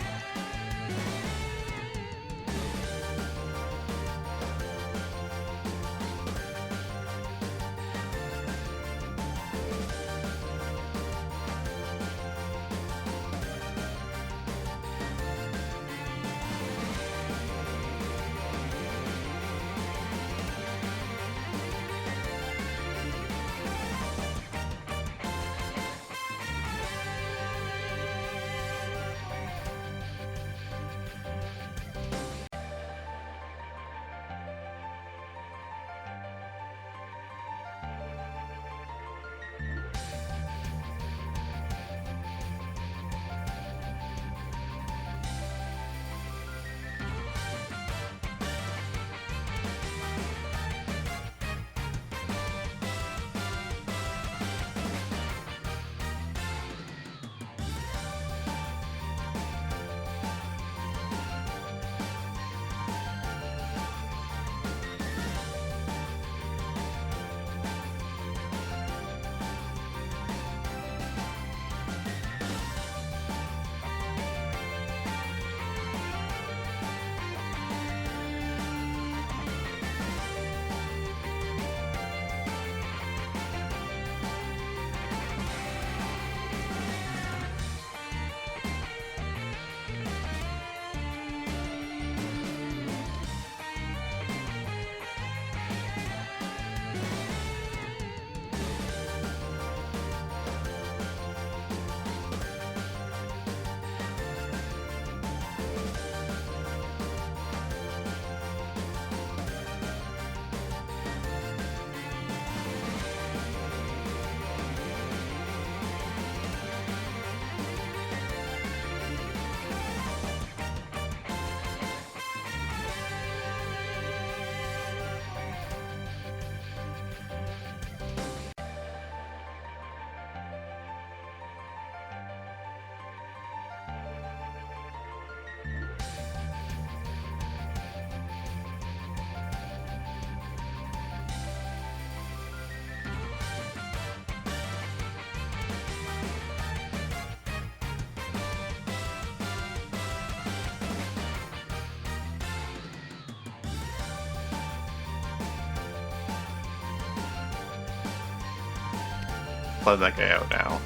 let that guy out now.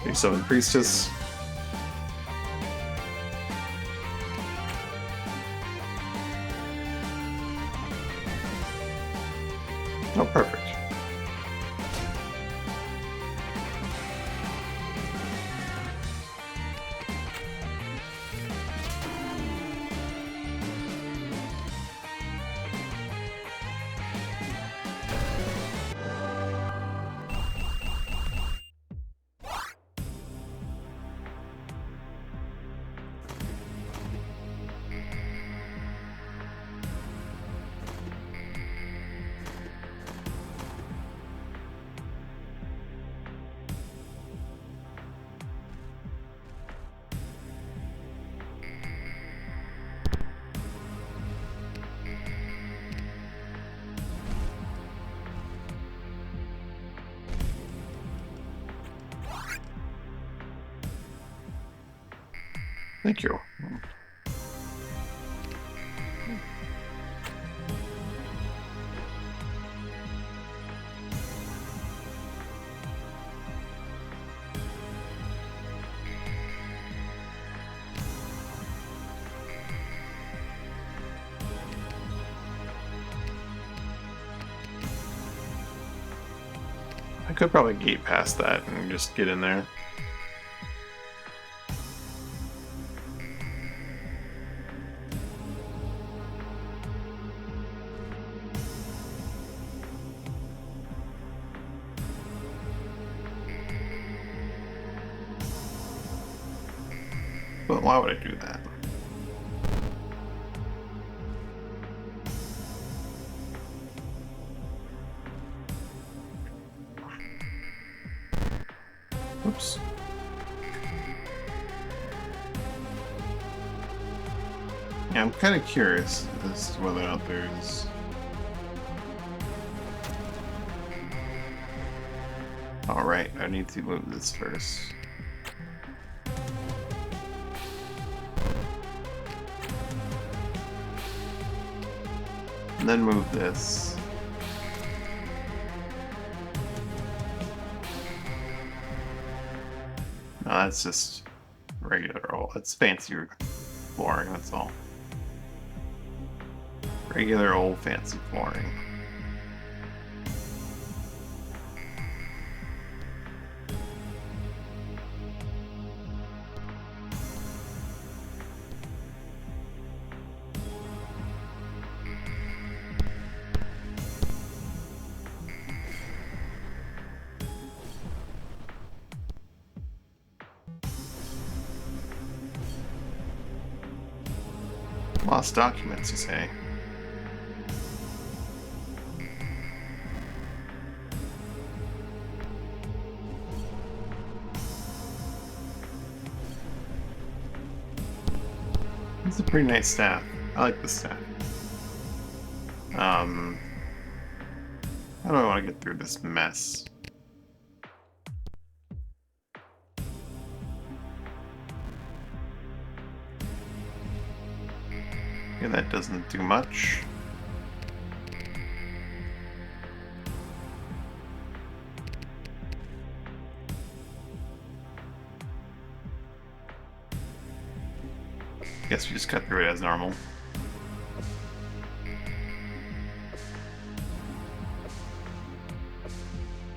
You summon Priestess. Oh, perfect. Thank you. I could probably gate past that and just get in there. But why would I do that? Oops. Yeah, I'm kind of curious as to whether or not there's... Alright, I need to move this first. And then move this. No, that's just regular old. It's fancy flooring, that's all. Regular old fancy flooring. Lost documents, you say? It's a pretty nice staff. I like this staff. How do I want to get through this mess? Okay, that doesn't do much. Guess we just cut through it as normal.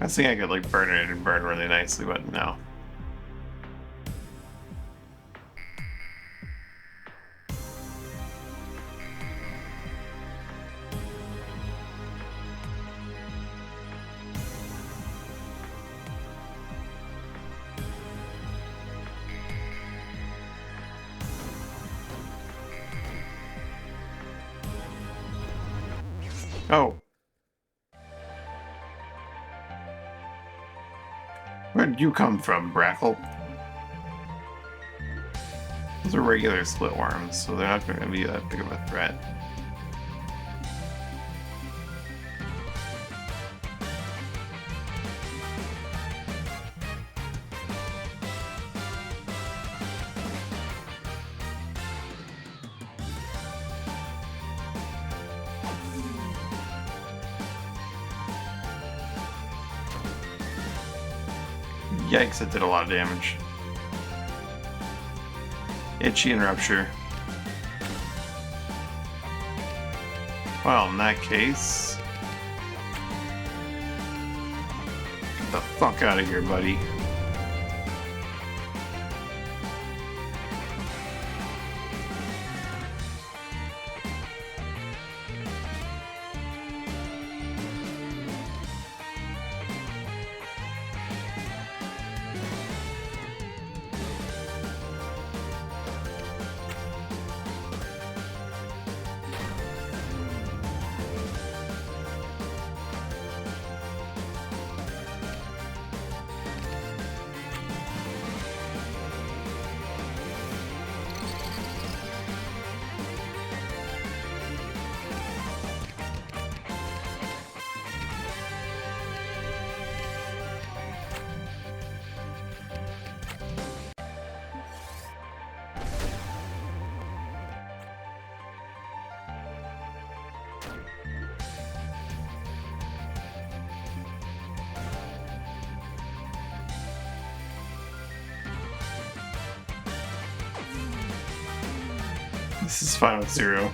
I was thinking I could like burn it and burn really nicely, but no. Oh. Where did you come from, Brackle? Those are regular split worms, so they're not going to be that big of a threat. Yikes, that did a lot of damage. Itchy and Rupture. Well, in that case... Get the fuck out of here, buddy. This is fine with 0.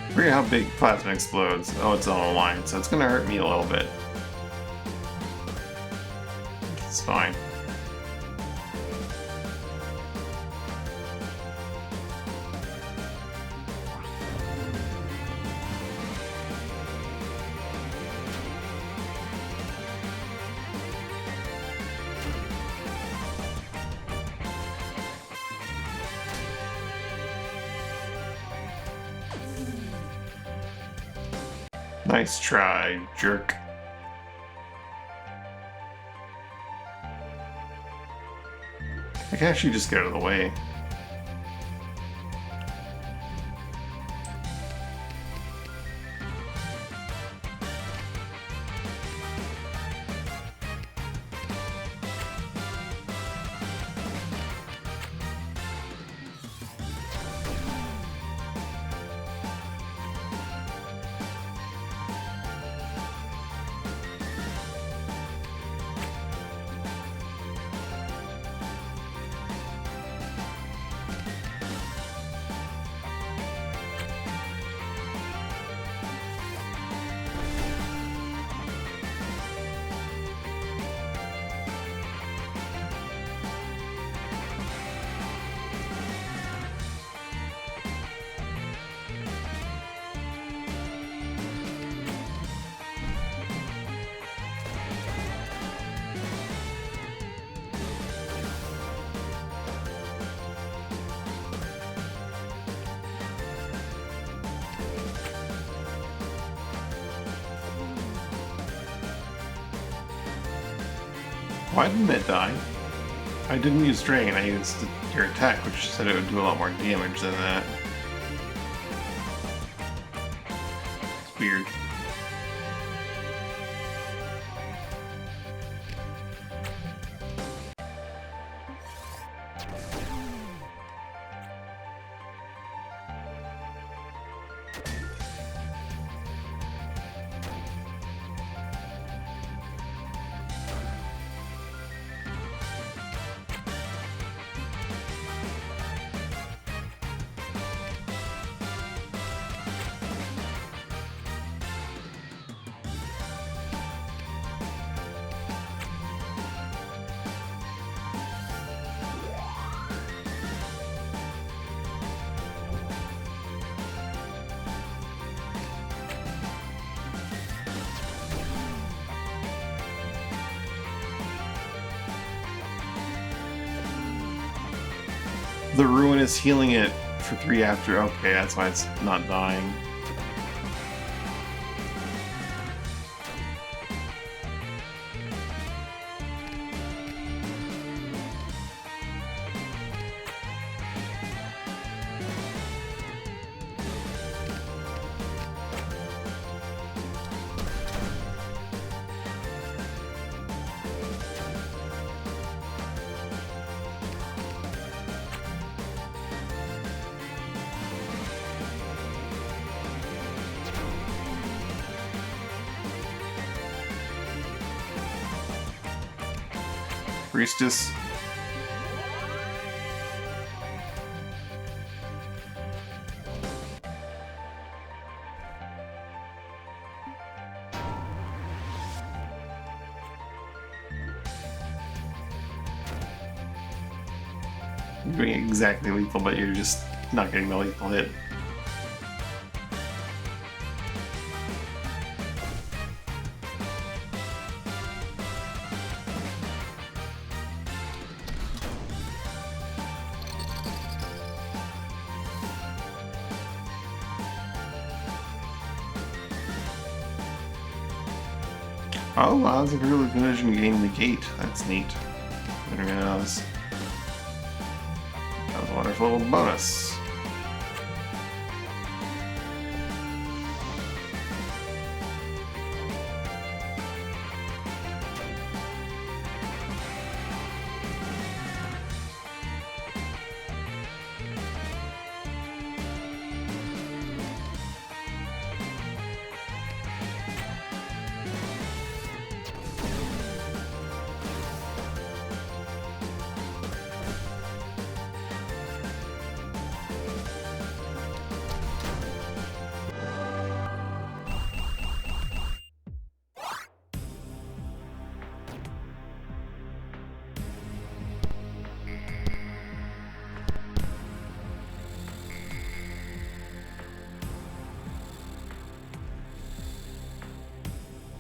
I forget how big Plasma explodes. Oh, it's on a line, so it's gonna hurt me a little bit. It's fine. Nice try, jerk. I can actually just get out of the way. Why didn't it die? I didn't use Drain, I used your attack, which said it would do a lot more damage than that. It's weird. The ruin is healing it for 3 after. Okay, that's why it's not dying. Priestess. You're doing exactly lethal, but you're just not getting the lethal hit. Oh, wow, that's a really condition gaining the gate. That's neat. I didn't realize. That was a wonderful little bonus.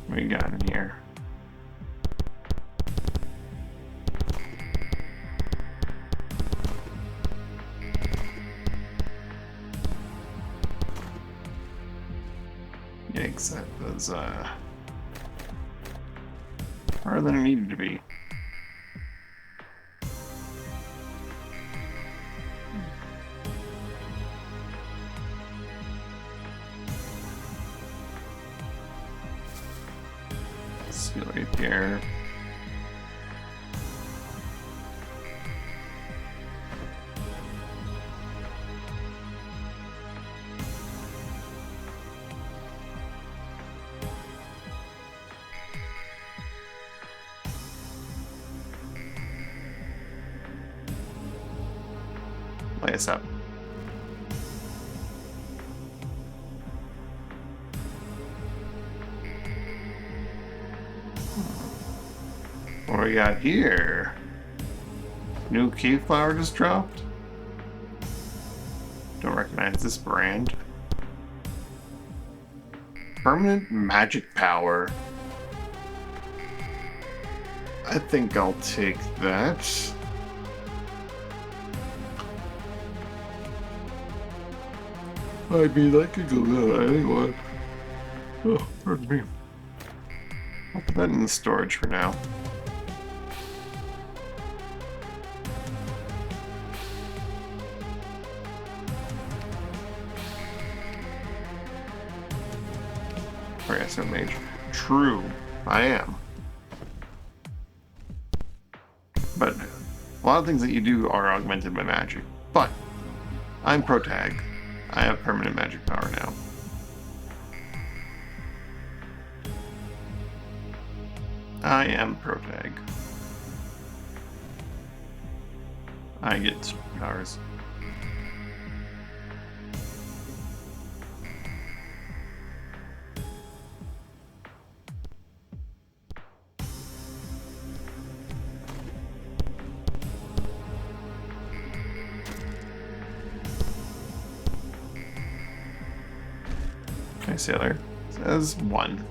What you got in here? Yikes, that was harder than it needed to be. Seal right here. Lay us up. What do we got here? New cave flower just dropped? Don't recognize this brand. Permanent magic power. I think I'll take that. I mean, I could go that anyway. Oh, pardon me. I'll put that in the storage for now. Or yes, I'm mage. True, I am. But a lot of things that you do are augmented by magic. But I'm protag. I have permanent magic power now. I am protag. I get powers. Sailor says 1.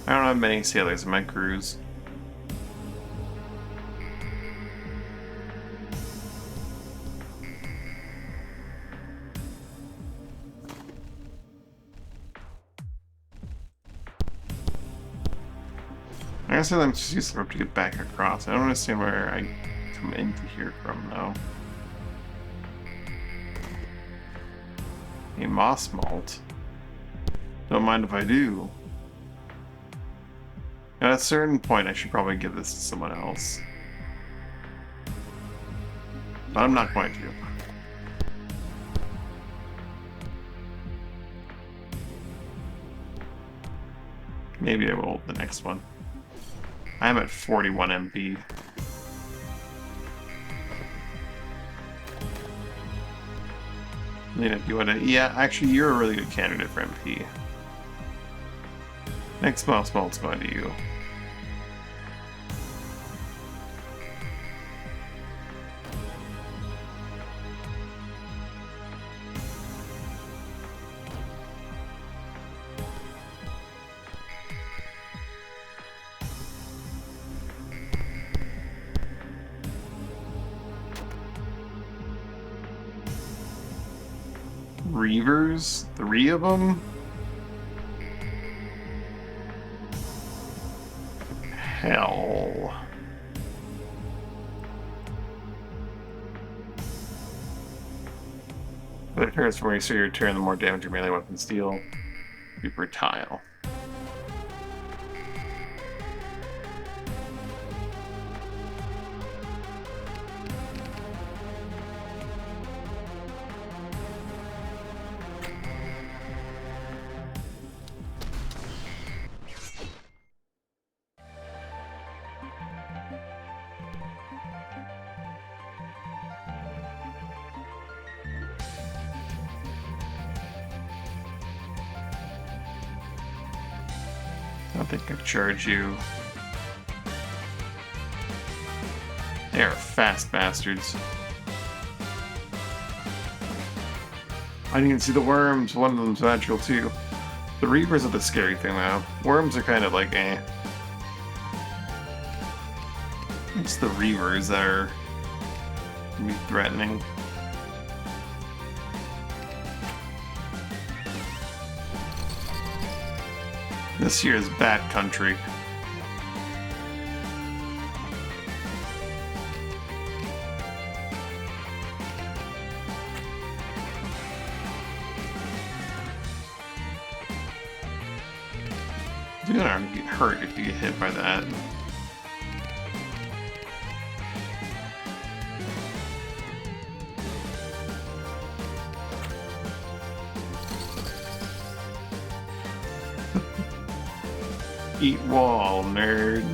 I don't have many sailors in my cruise. guess I'm just use the rope to get back across. I don't understand where I come into here from, though. A moss malt. Don't mind if I do. At a certain point, I should probably give this to someone else. But I'm not going to. Maybe I will the next one. I'm at 41 MP. Lena, do you want to? Yeah, actually, you're a really good candidate for MP. Next mouse malt's going to you. Reavers? 3 of them? Hell. But it hurts when you see your turn, the more damage your melee weapons deal. Be per tile. I don't think I charge you. They are fast bastards. I didn't even see the worms. One of them's magical too. The Reavers are the scary thing though. Worms are kind of like eh. It's the Reavers that are gonna be threatening. This here is Bat Country. You're gonna get hurt if you get hit by that. Eat wall, nerd.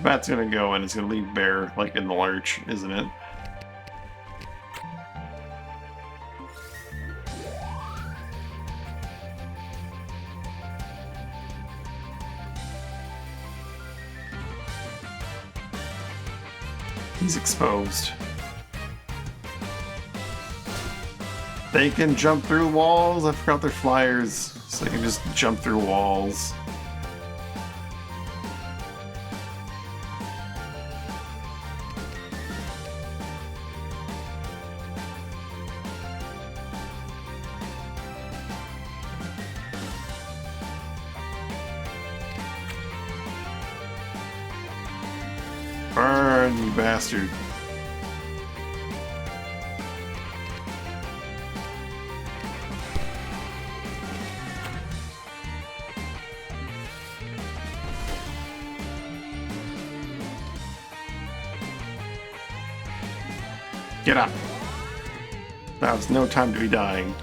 Bat's gonna go and it's gonna leave Bear like in the lurch, isn't it? He's exposed. They can jump through walls? I forgot they're flyers, so they can just jump through walls. Burn, you bastard. Get up. That was no time to be dying.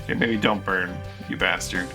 Okay, maybe don't burn, you bastard.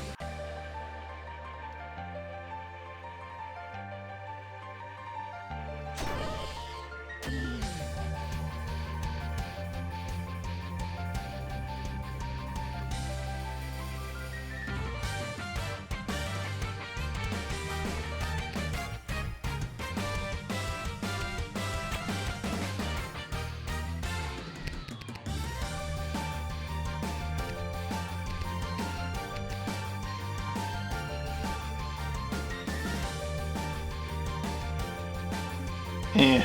Eh.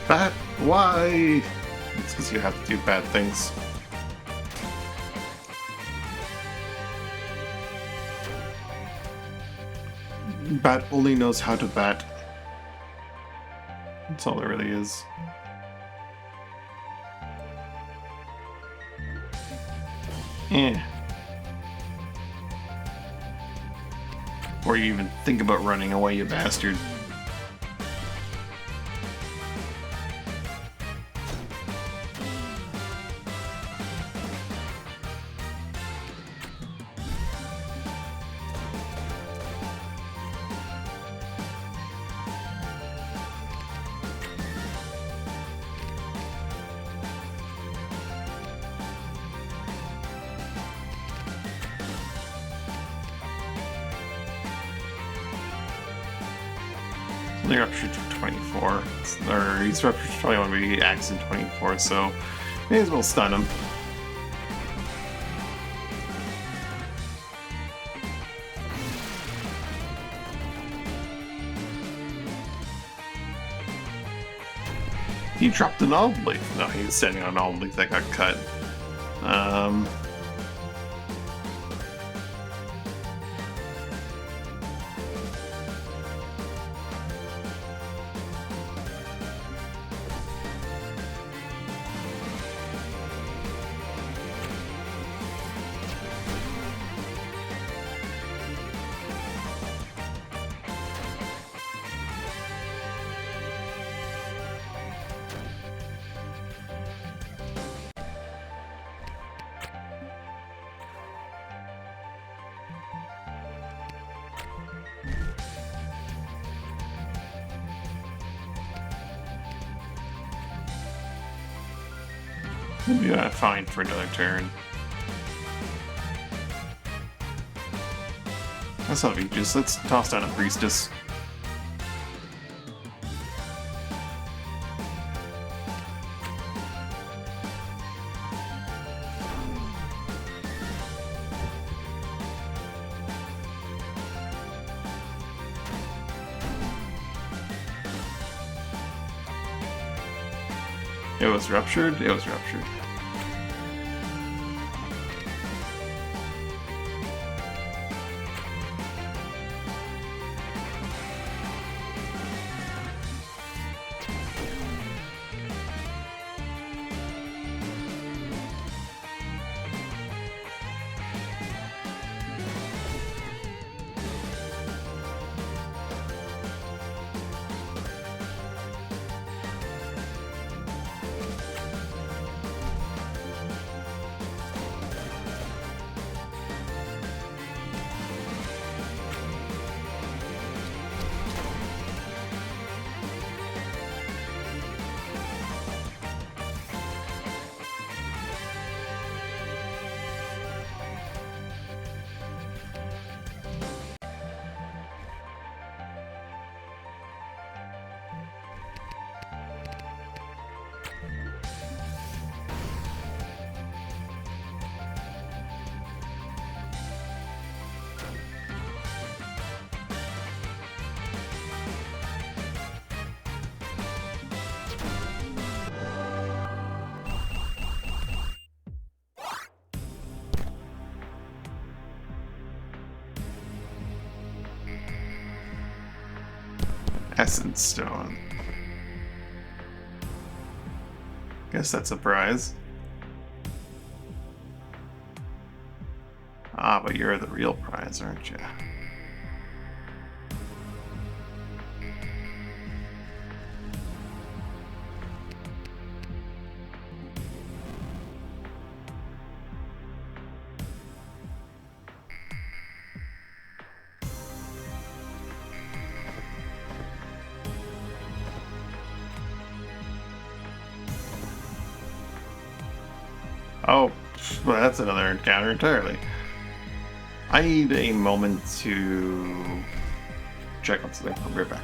Bat, why? It's because you have to do bad things. Bat only knows how to bat. That's all it really is. Eh. Or you even think about running away, you bastard. They're ruptured to 24. Or he's ruptured to 21, but he acts in 24, so may as well stun him. He dropped an olive leaf. No, he was standing on an olive leaf that got cut. We'll be fine for another turn. That's not Aegis. Let's toss down a Priestess. It was ruptured? It was ruptured. Essence Stone. Guess that's a prize. Ah, but you're the real prize, aren't you? Oh, well, that's another encounter entirely. I need a moment to check on something. I'll be right back.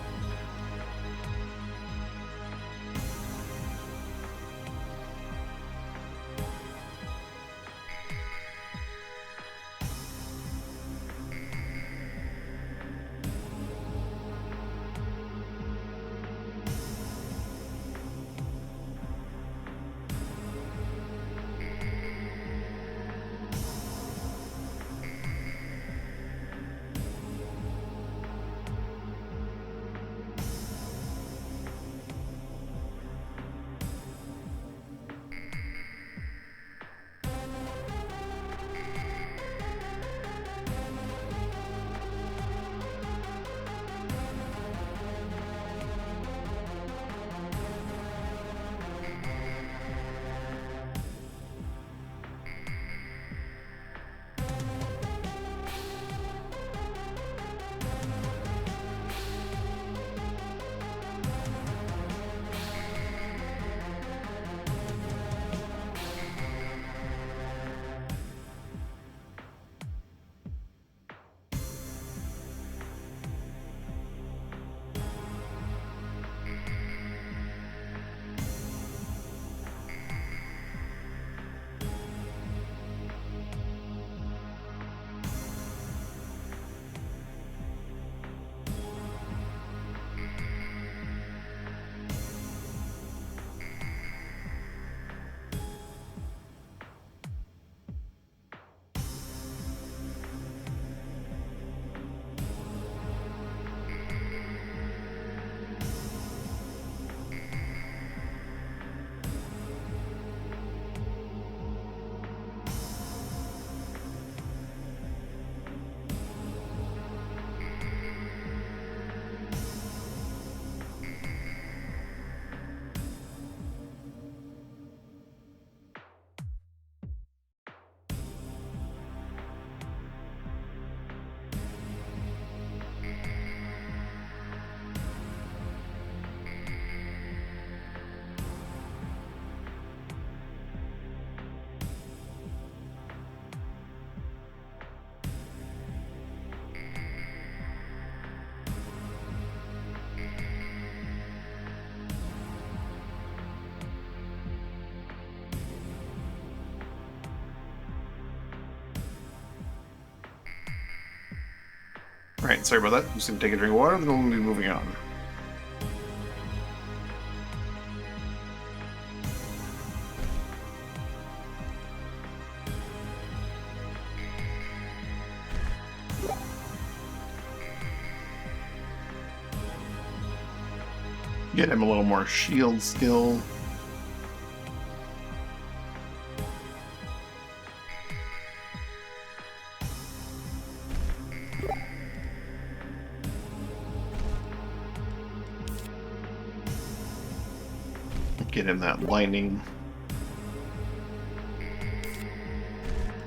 Alright, sorry about that. I'm just gonna take a drink of water, then we'll be moving on. Get him a little more shield skill. Get him that lightning.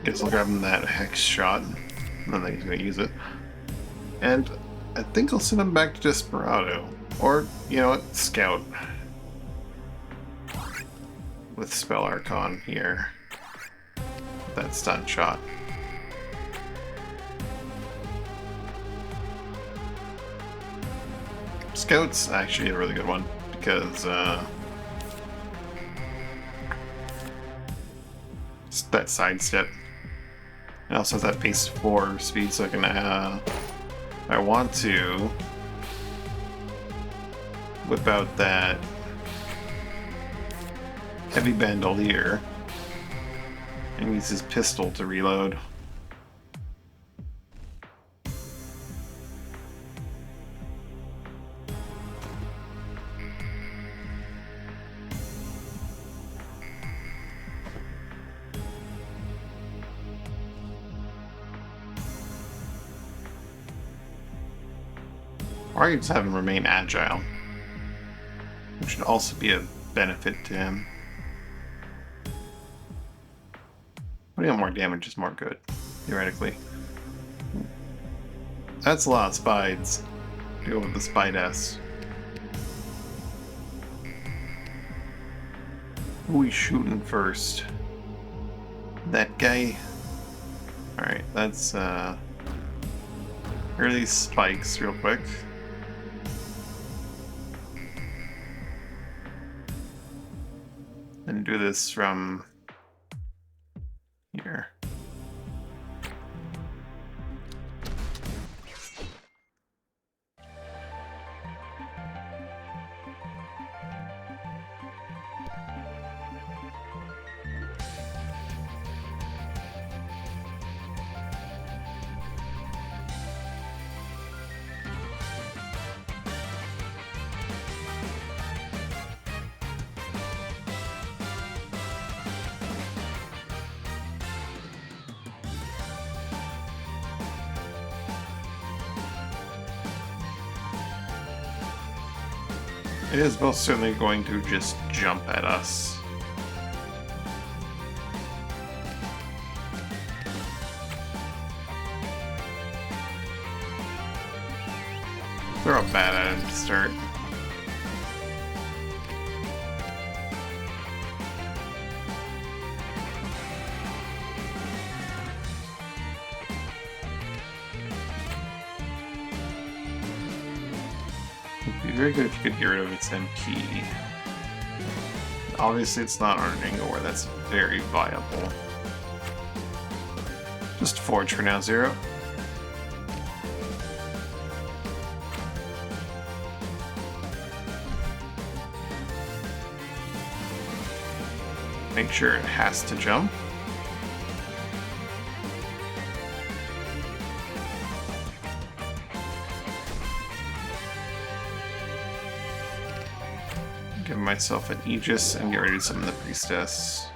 Guess I'll grab him that hex shot. I don't think he's gonna use it. And I think I'll send him back to Desperado. Or, you know what, Scout. With Spell Archon here. That stun shot. Scout's actually a really good one, because it's that sidestep. It also has that pace 4 speed, so I can, if I want to, whip out that heavy bandolier and use his pistol to reload. Or I could just have him remain agile, which should also be a benefit to him. Putting out more damage is more good, theoretically. That's a lot of spides to go with the Spide-S. Who we shooting first? that guy. Alright, let's hear these spikes real quick. And do this from here. It is most certainly going to just jump at us. Throw a bat at him to start. It'd be very good if you could get rid of its MP. Obviously it's not on an angle where that's very viable. Just forge for now, 0. Make sure it has to jump. Give myself an Aegis and get ready to summon the Priestess.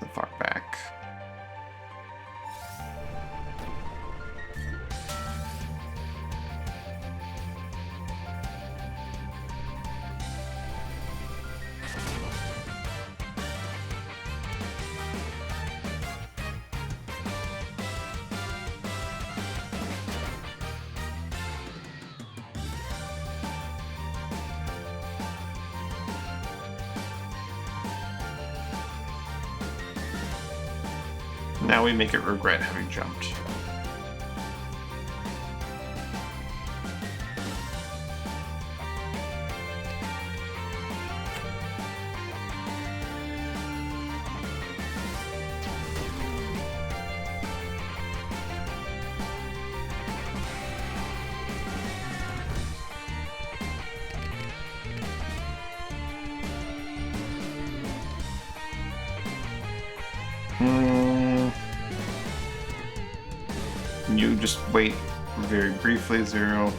The far back. Now we make it regret having jumped. You just wait very briefly, 0.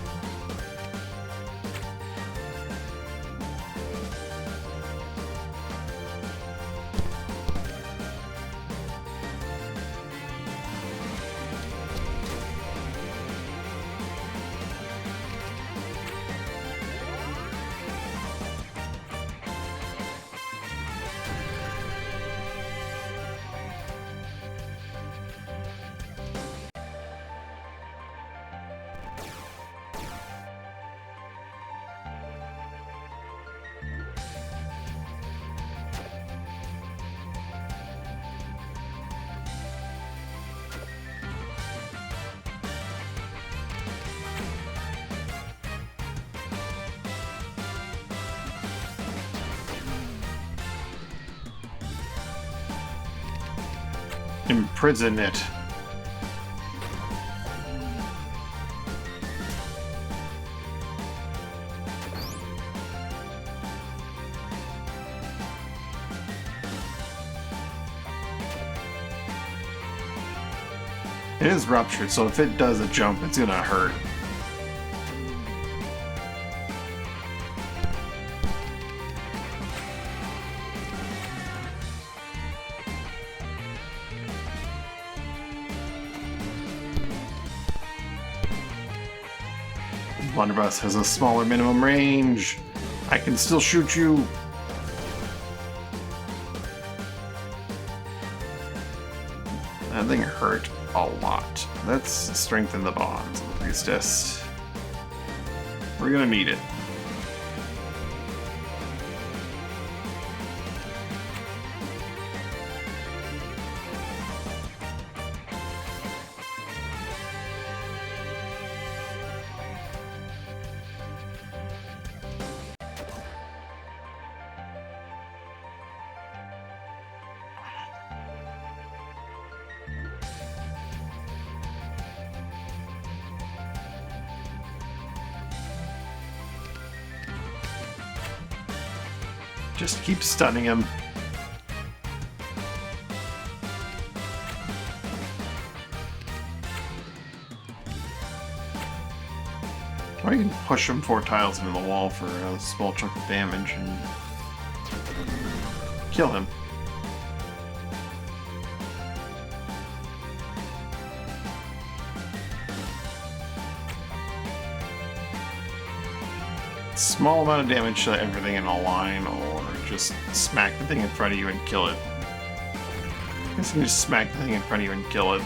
Imprison it. It is ruptured, so if it does a jump, it's gonna hurt. Blunderbuss has a smaller minimum range. I can still shoot you. That thing hurt a lot. Let's strengthen the bonds of the Priestess. We're gonna need it. Just keep stunning him. Or you can push him 4 tiles into the wall for a small chunk of damage and kill him. Small amount of damage to everything in a line, or just smack the thing in front of you and kill it. I guess you can just smack the thing in front of you and kill it.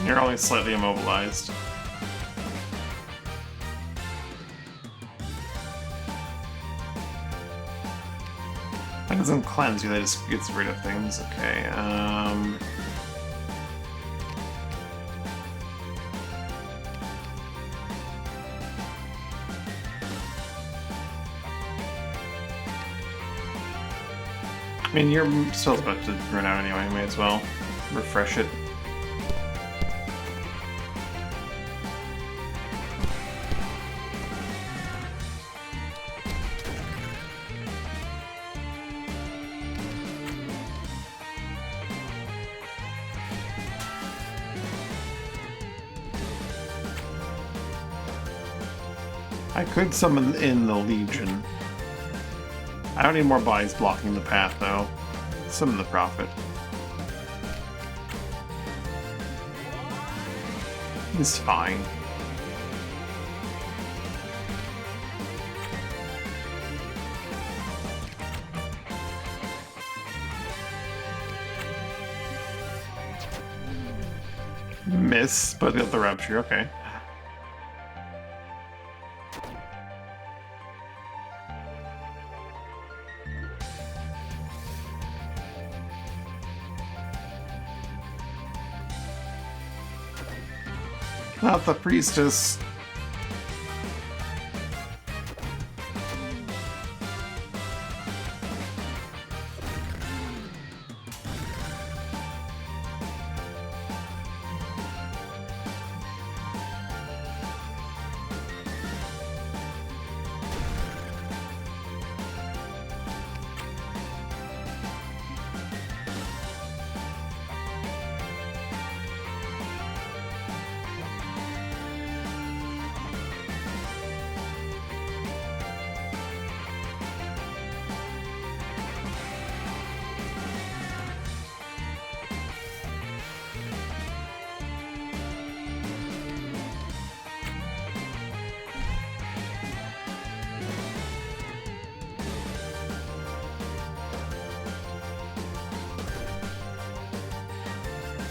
You're only slightly immobilized. That doesn't cleanse you, that just gets rid of things. Okay, I mean, your spell's about to run out anyway, may as well refresh it. I could summon in the Legion. I don't need more bodies blocking the path, though. Summon the Prophet. He's fine. Miss, but got the Rapture, okay. Not the priestess.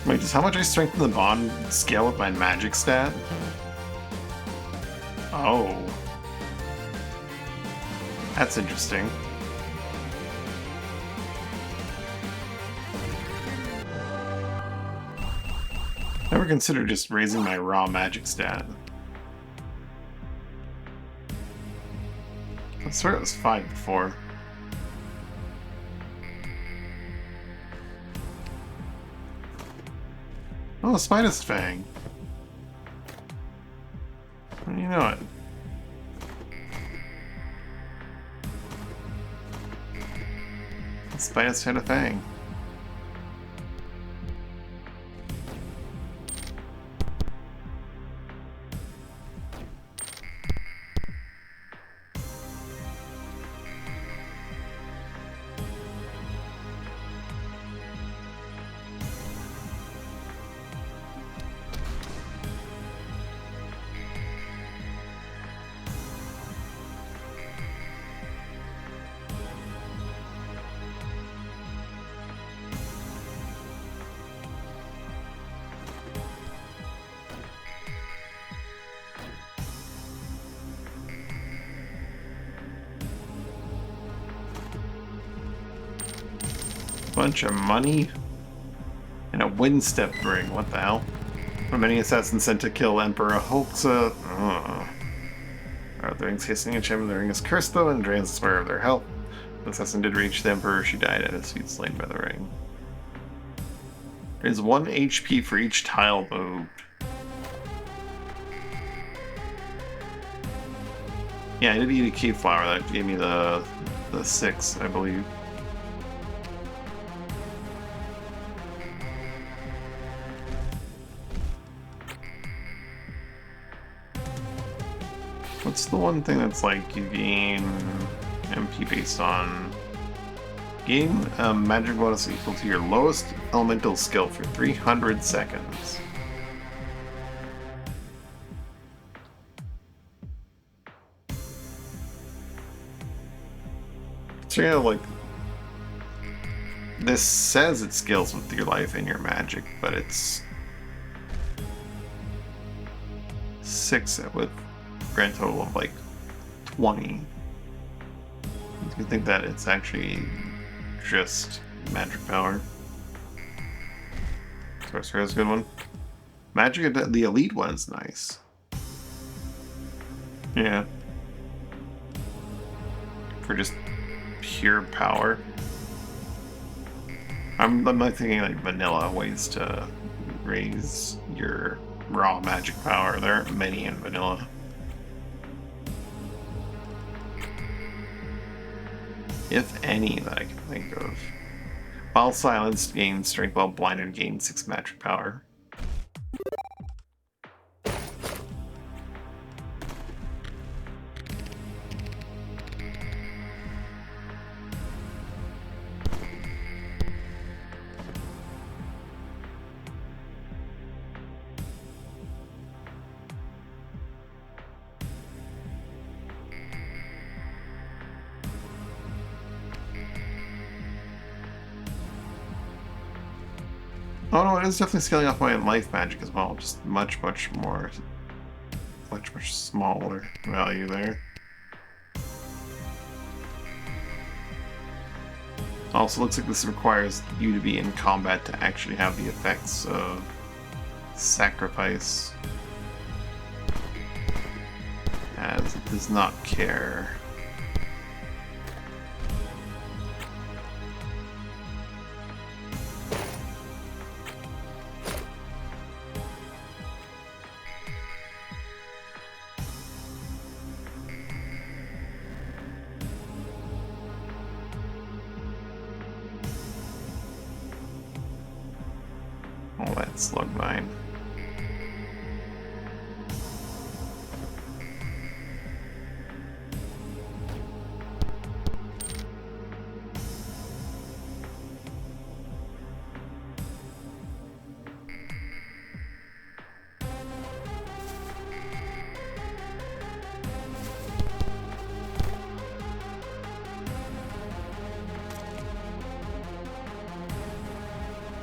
Wait, does how much I strengthen the bond scale with my magic stat? Oh. That's interesting. Never considered just raising my raw magic stat. I swear it was 5 before. Oh, Spider's Fang. How do you know it? Spider's had a fang. Bunch of money. And a wind-step ring. What the hell? From many assassins sent to kill Emperor Hoxa. The ring's hissing at him. The ring is cursed, though, and drains the spare of their health. The assassin did reach the Emperor. She died at his feet, slain by the ring. There's 1 HP for each tile moved. Yeah, I did eat a key flower. That gave me the 6, I believe. What's the one thing that's like you gain MP based on gain a magic bonus equal to your lowest elemental skill for 300 seconds? So yeah, like this says it scales with your life and your magic, but it's 6 with grand total of like 20. You think that it's actually just magic power. Sorcerer's a good one. Magic, the elite one's nice. Yeah. For just pure power. I'm like thinking like vanilla ways to raise your raw magic power. There aren't many in vanilla. If any that I can think of. While silenced, gains strength. While blinded, gains 6 magic power. Oh no, it is definitely scaling off my life magic as well. Just much more, much smaller value there. Also, looks like this requires you to be in combat to actually have the effects of sacrifice, as it does not care. Oh, that slug mine.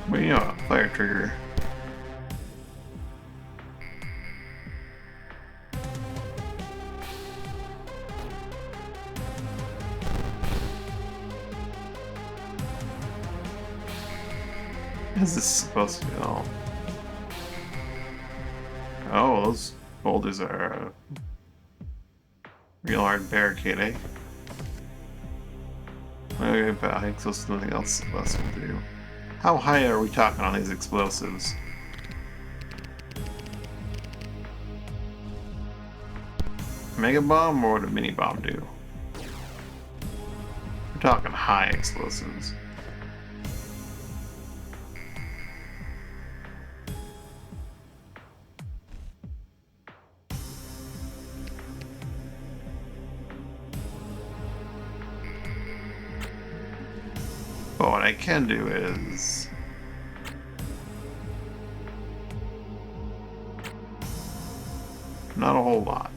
Well, you know, fire trigger. What is this supposed to be? Oh, those boulders are a real hard barricade, eh? Okay, but I think there's nothing else less to do. How high are we talking on these explosives? Mega bomb, or what would a mini bomb do? We're talking high explosives. But what I can do is not a whole lot.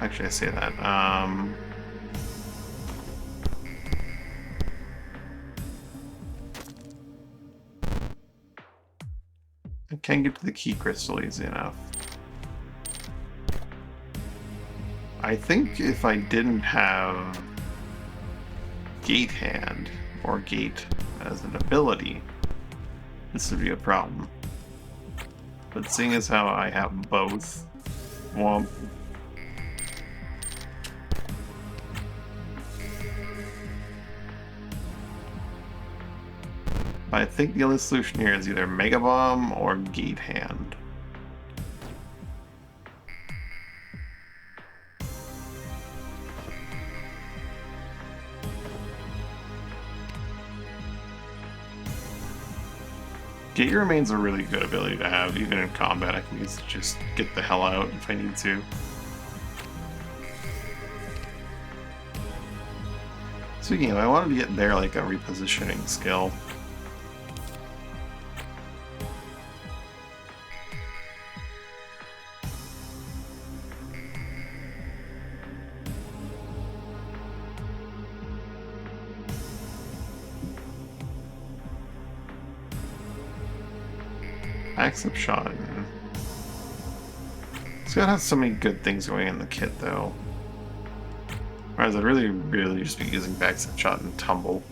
Actually, I say that. I can't get to the key crystal easy enough. I think if I didn't have Gate Hand, or Gate as an ability, this would be a problem. But seeing as how I have both, well, I think the only solution here is either Mega Bomb or Gate Hand. Gate remains a really good ability to have, even in combat. I can use it to just get the hell out if I need to. Speaking of, I wanted to get there like a repositioning skill. Accept shot. It's gotta have so many good things going in the kit, though. Whereas I'd really just be using backstep shot and tumble.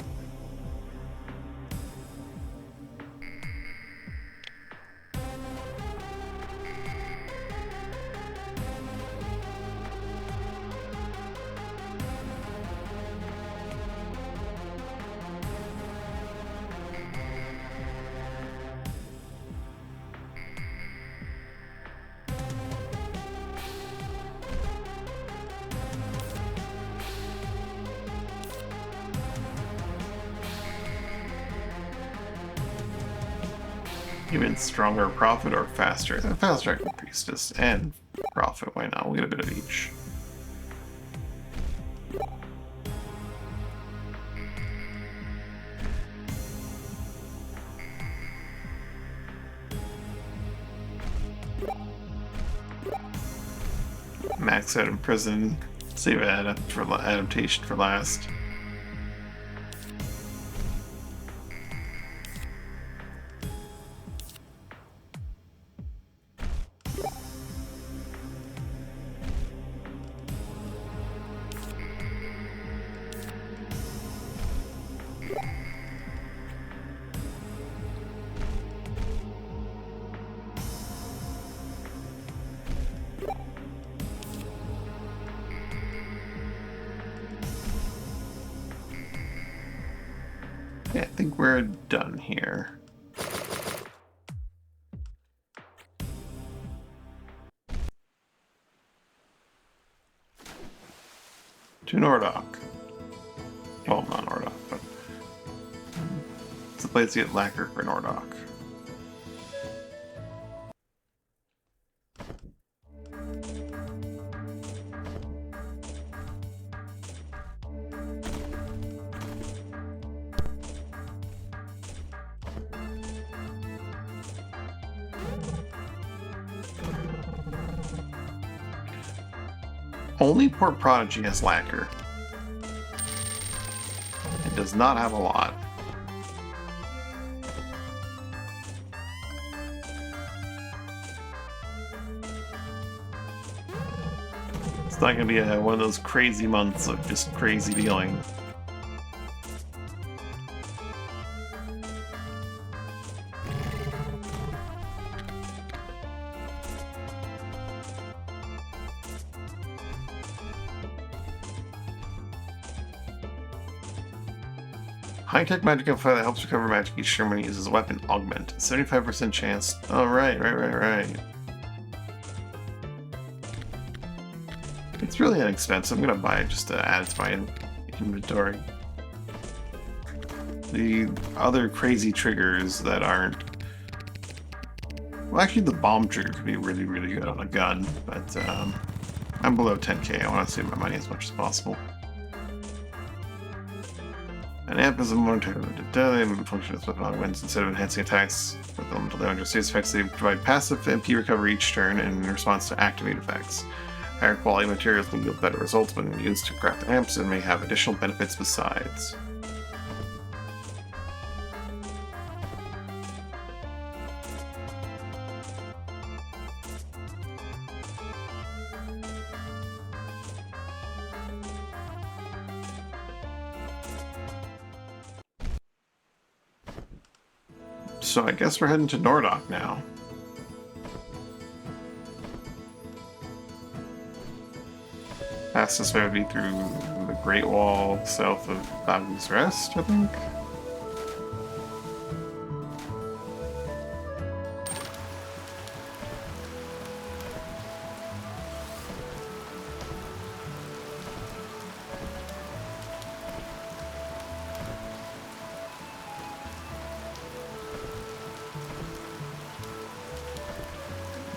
Even stronger Prophet or faster? Faster Active Priestess and Prophet, why not? We'll get a bit of each. Max out in prison, save adaptation for last. Yeah, I think we're done here. To Nordok. Well, not Nordok, but it's the place to get lacquer for Nordok. Only Port Prodigy has lacquer. It does not have a lot. It's not going to be one of those crazy months of just crazy dealing. High-tech magic amplifier that helps recover magic each turn when it uses a weapon. Augment. 75% chance. Oh, right. It's really inexpensive. I'm gonna buy it just to add it to my inventory. The other crazy triggers that aren't... Well, actually, the bomb trigger could be really good on a gun, but I'm below 10k. I want to save my money as much as possible. An amp is a momentary function as weapon augments instead of enhancing attacks with elemental damage or serious effects. They provide passive MP recovery each turn in response to activate effects. Higher quality materials can yield better results when used to craft amps and may have additional benefits besides. So I guess we're heading to Nordok now. Fastest way would be through the Great Wall south of Bagu's Rest, I think.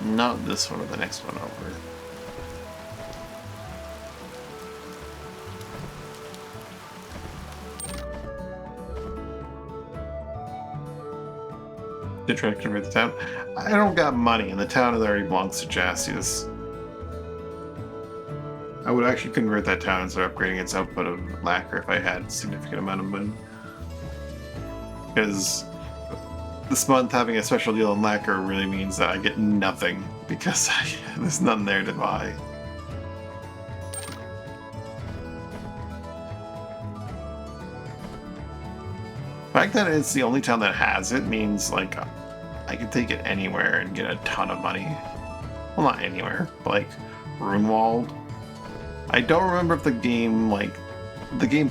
Not this one or the next one over. To try to convert the town. I don't got money, and the town already belongs to Jassius. I would actually convert that town and start upgrading its output of lacquer if I had a significant amount of money. Because this month having a special deal on lacquer really means that I get nothing because there's nothing there to buy. The fact that it's the only town that has it means like I can take it anywhere and get a ton of money. Well, not anywhere, but like Runewald. I don't remember if the game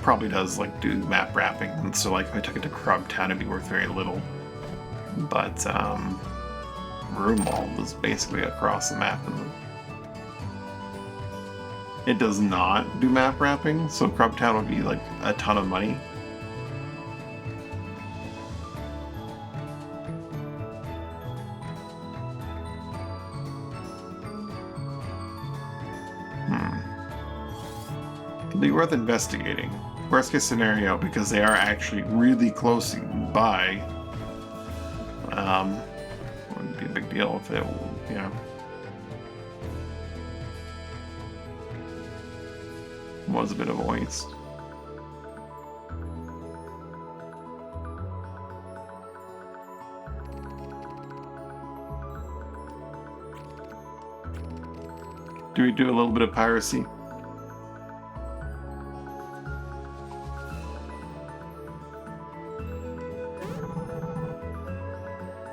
probably does like do map wrapping, and so like if I took it to Crubtown it'd be worth very little. But Runewald is basically across the map, and it does not do map wrapping, so Crubtown would be like a ton of money. It'd be worth investigating. Worst case scenario, because they are actually really close by. Wouldn't be a big deal if it, you know, was a bit of a waste. Do we do a little bit of piracy?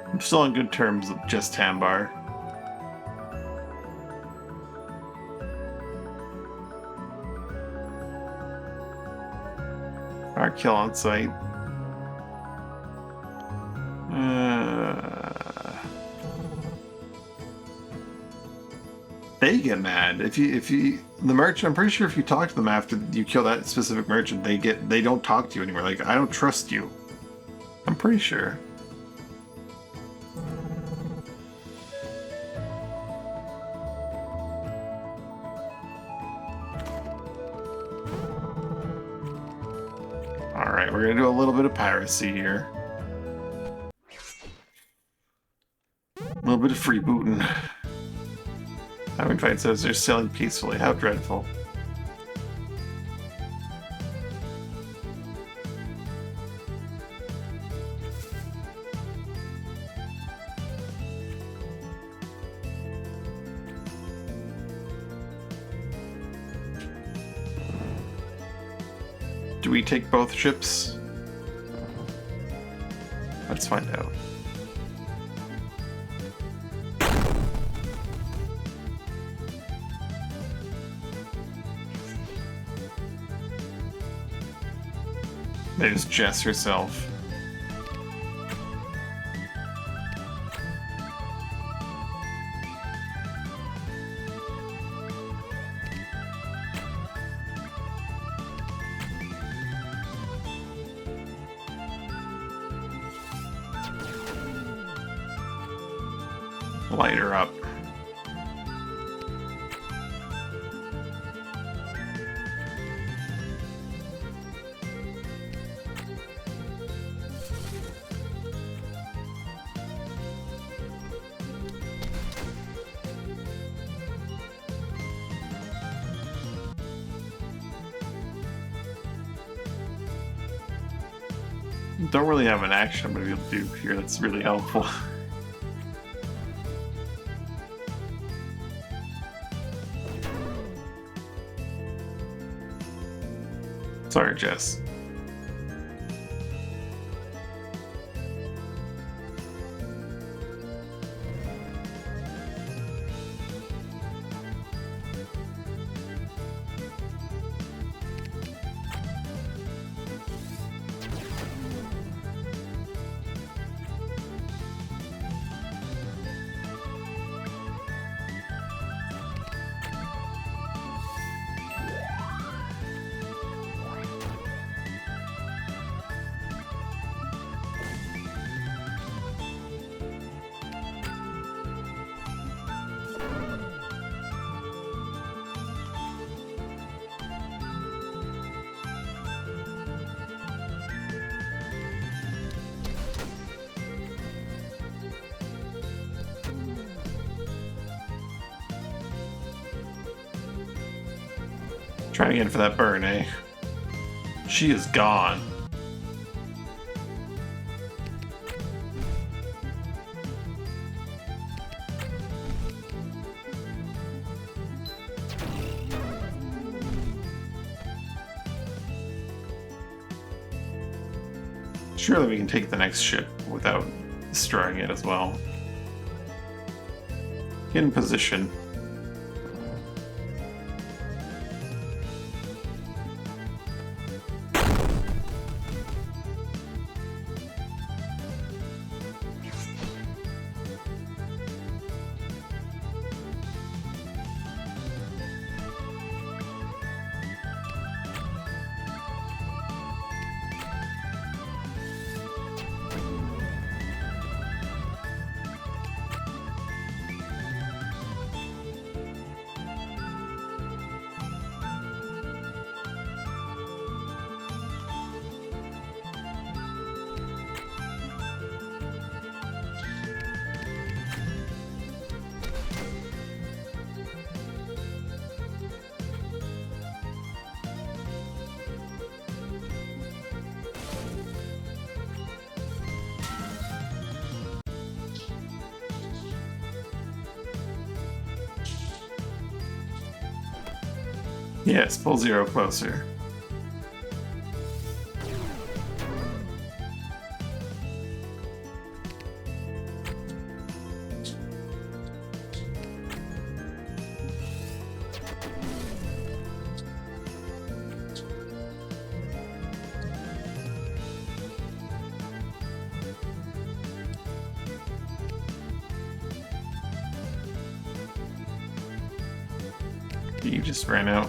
I'm still on good terms with just Tambar. Our kill on site. They get mad if you the merchant. I'm pretty sure if you talk to them after you kill that specific merchant, they don't talk to you anymore. Like, I don't trust you. I'm pretty sure. Alright, we're gonna do a little bit of piracy here. A little bit of freebooting. Having fight says they're sailing peacefully. How dreadful. Do we take both ships? Let's find out. There's Jess herself. Light her up. Don't really have an action I'm going to be able to do here that's really helpful. Sorry, Jess. Trying again for that burn, eh? She is gone. Surely we can take the next ship without destroying it as well. In position. Yes, pull zero closer. You just ran out.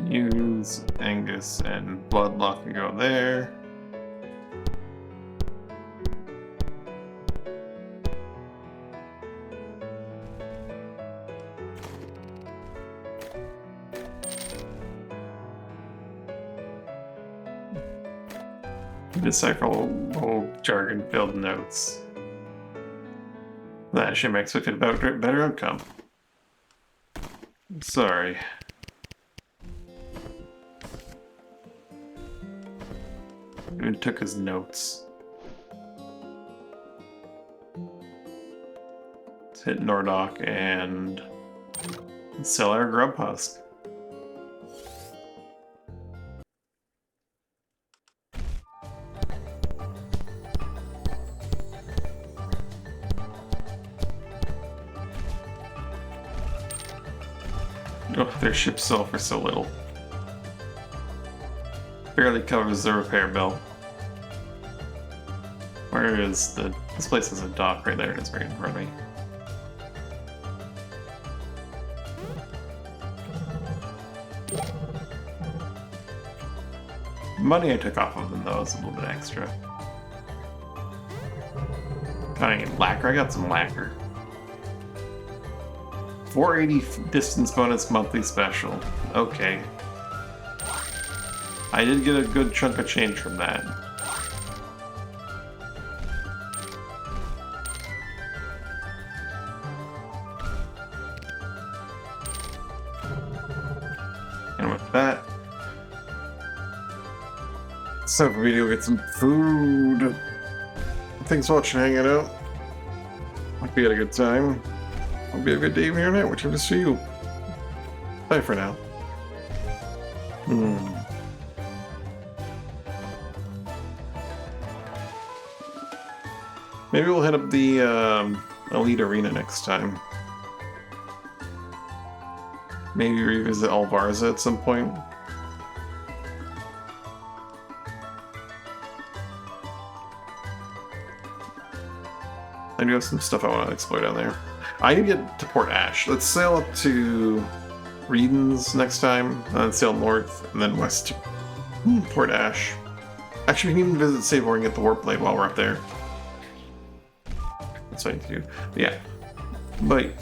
Use Angus and Bloodlock and go there. Decipher whole jargon-filled notes. That should make a better outcome. Sorry. Even took his notes. Let's hit Nordok and sell our grub husk. Oh, their ships sell for so little. Barely covers the repair bill. Where is the... This place has a dock right there. It's right in front of me. Money I took off of them, though, is a little bit extra. Can I get lacquer? I got some lacquer. 480 distance bonus monthly special. Okay. I did get a good chunk of change from that. And with that, it's time for me to go get some food. Thanks for watching, hanging out. Hope you had a good time. Hope you have a good day even your night, whichever is for you. Bye for now. Maybe we'll hit up the Elite Arena next time. Maybe revisit Alvarza at some point. I do have some stuff I want to explore down there. I need to get to Port Ash. Let's sail up to Reedens next time, and then sail north, and then west to Port Ash. Actually, we can even visit Savor and get the Warp Blade while we're up there. That's what I need to do. But yeah. But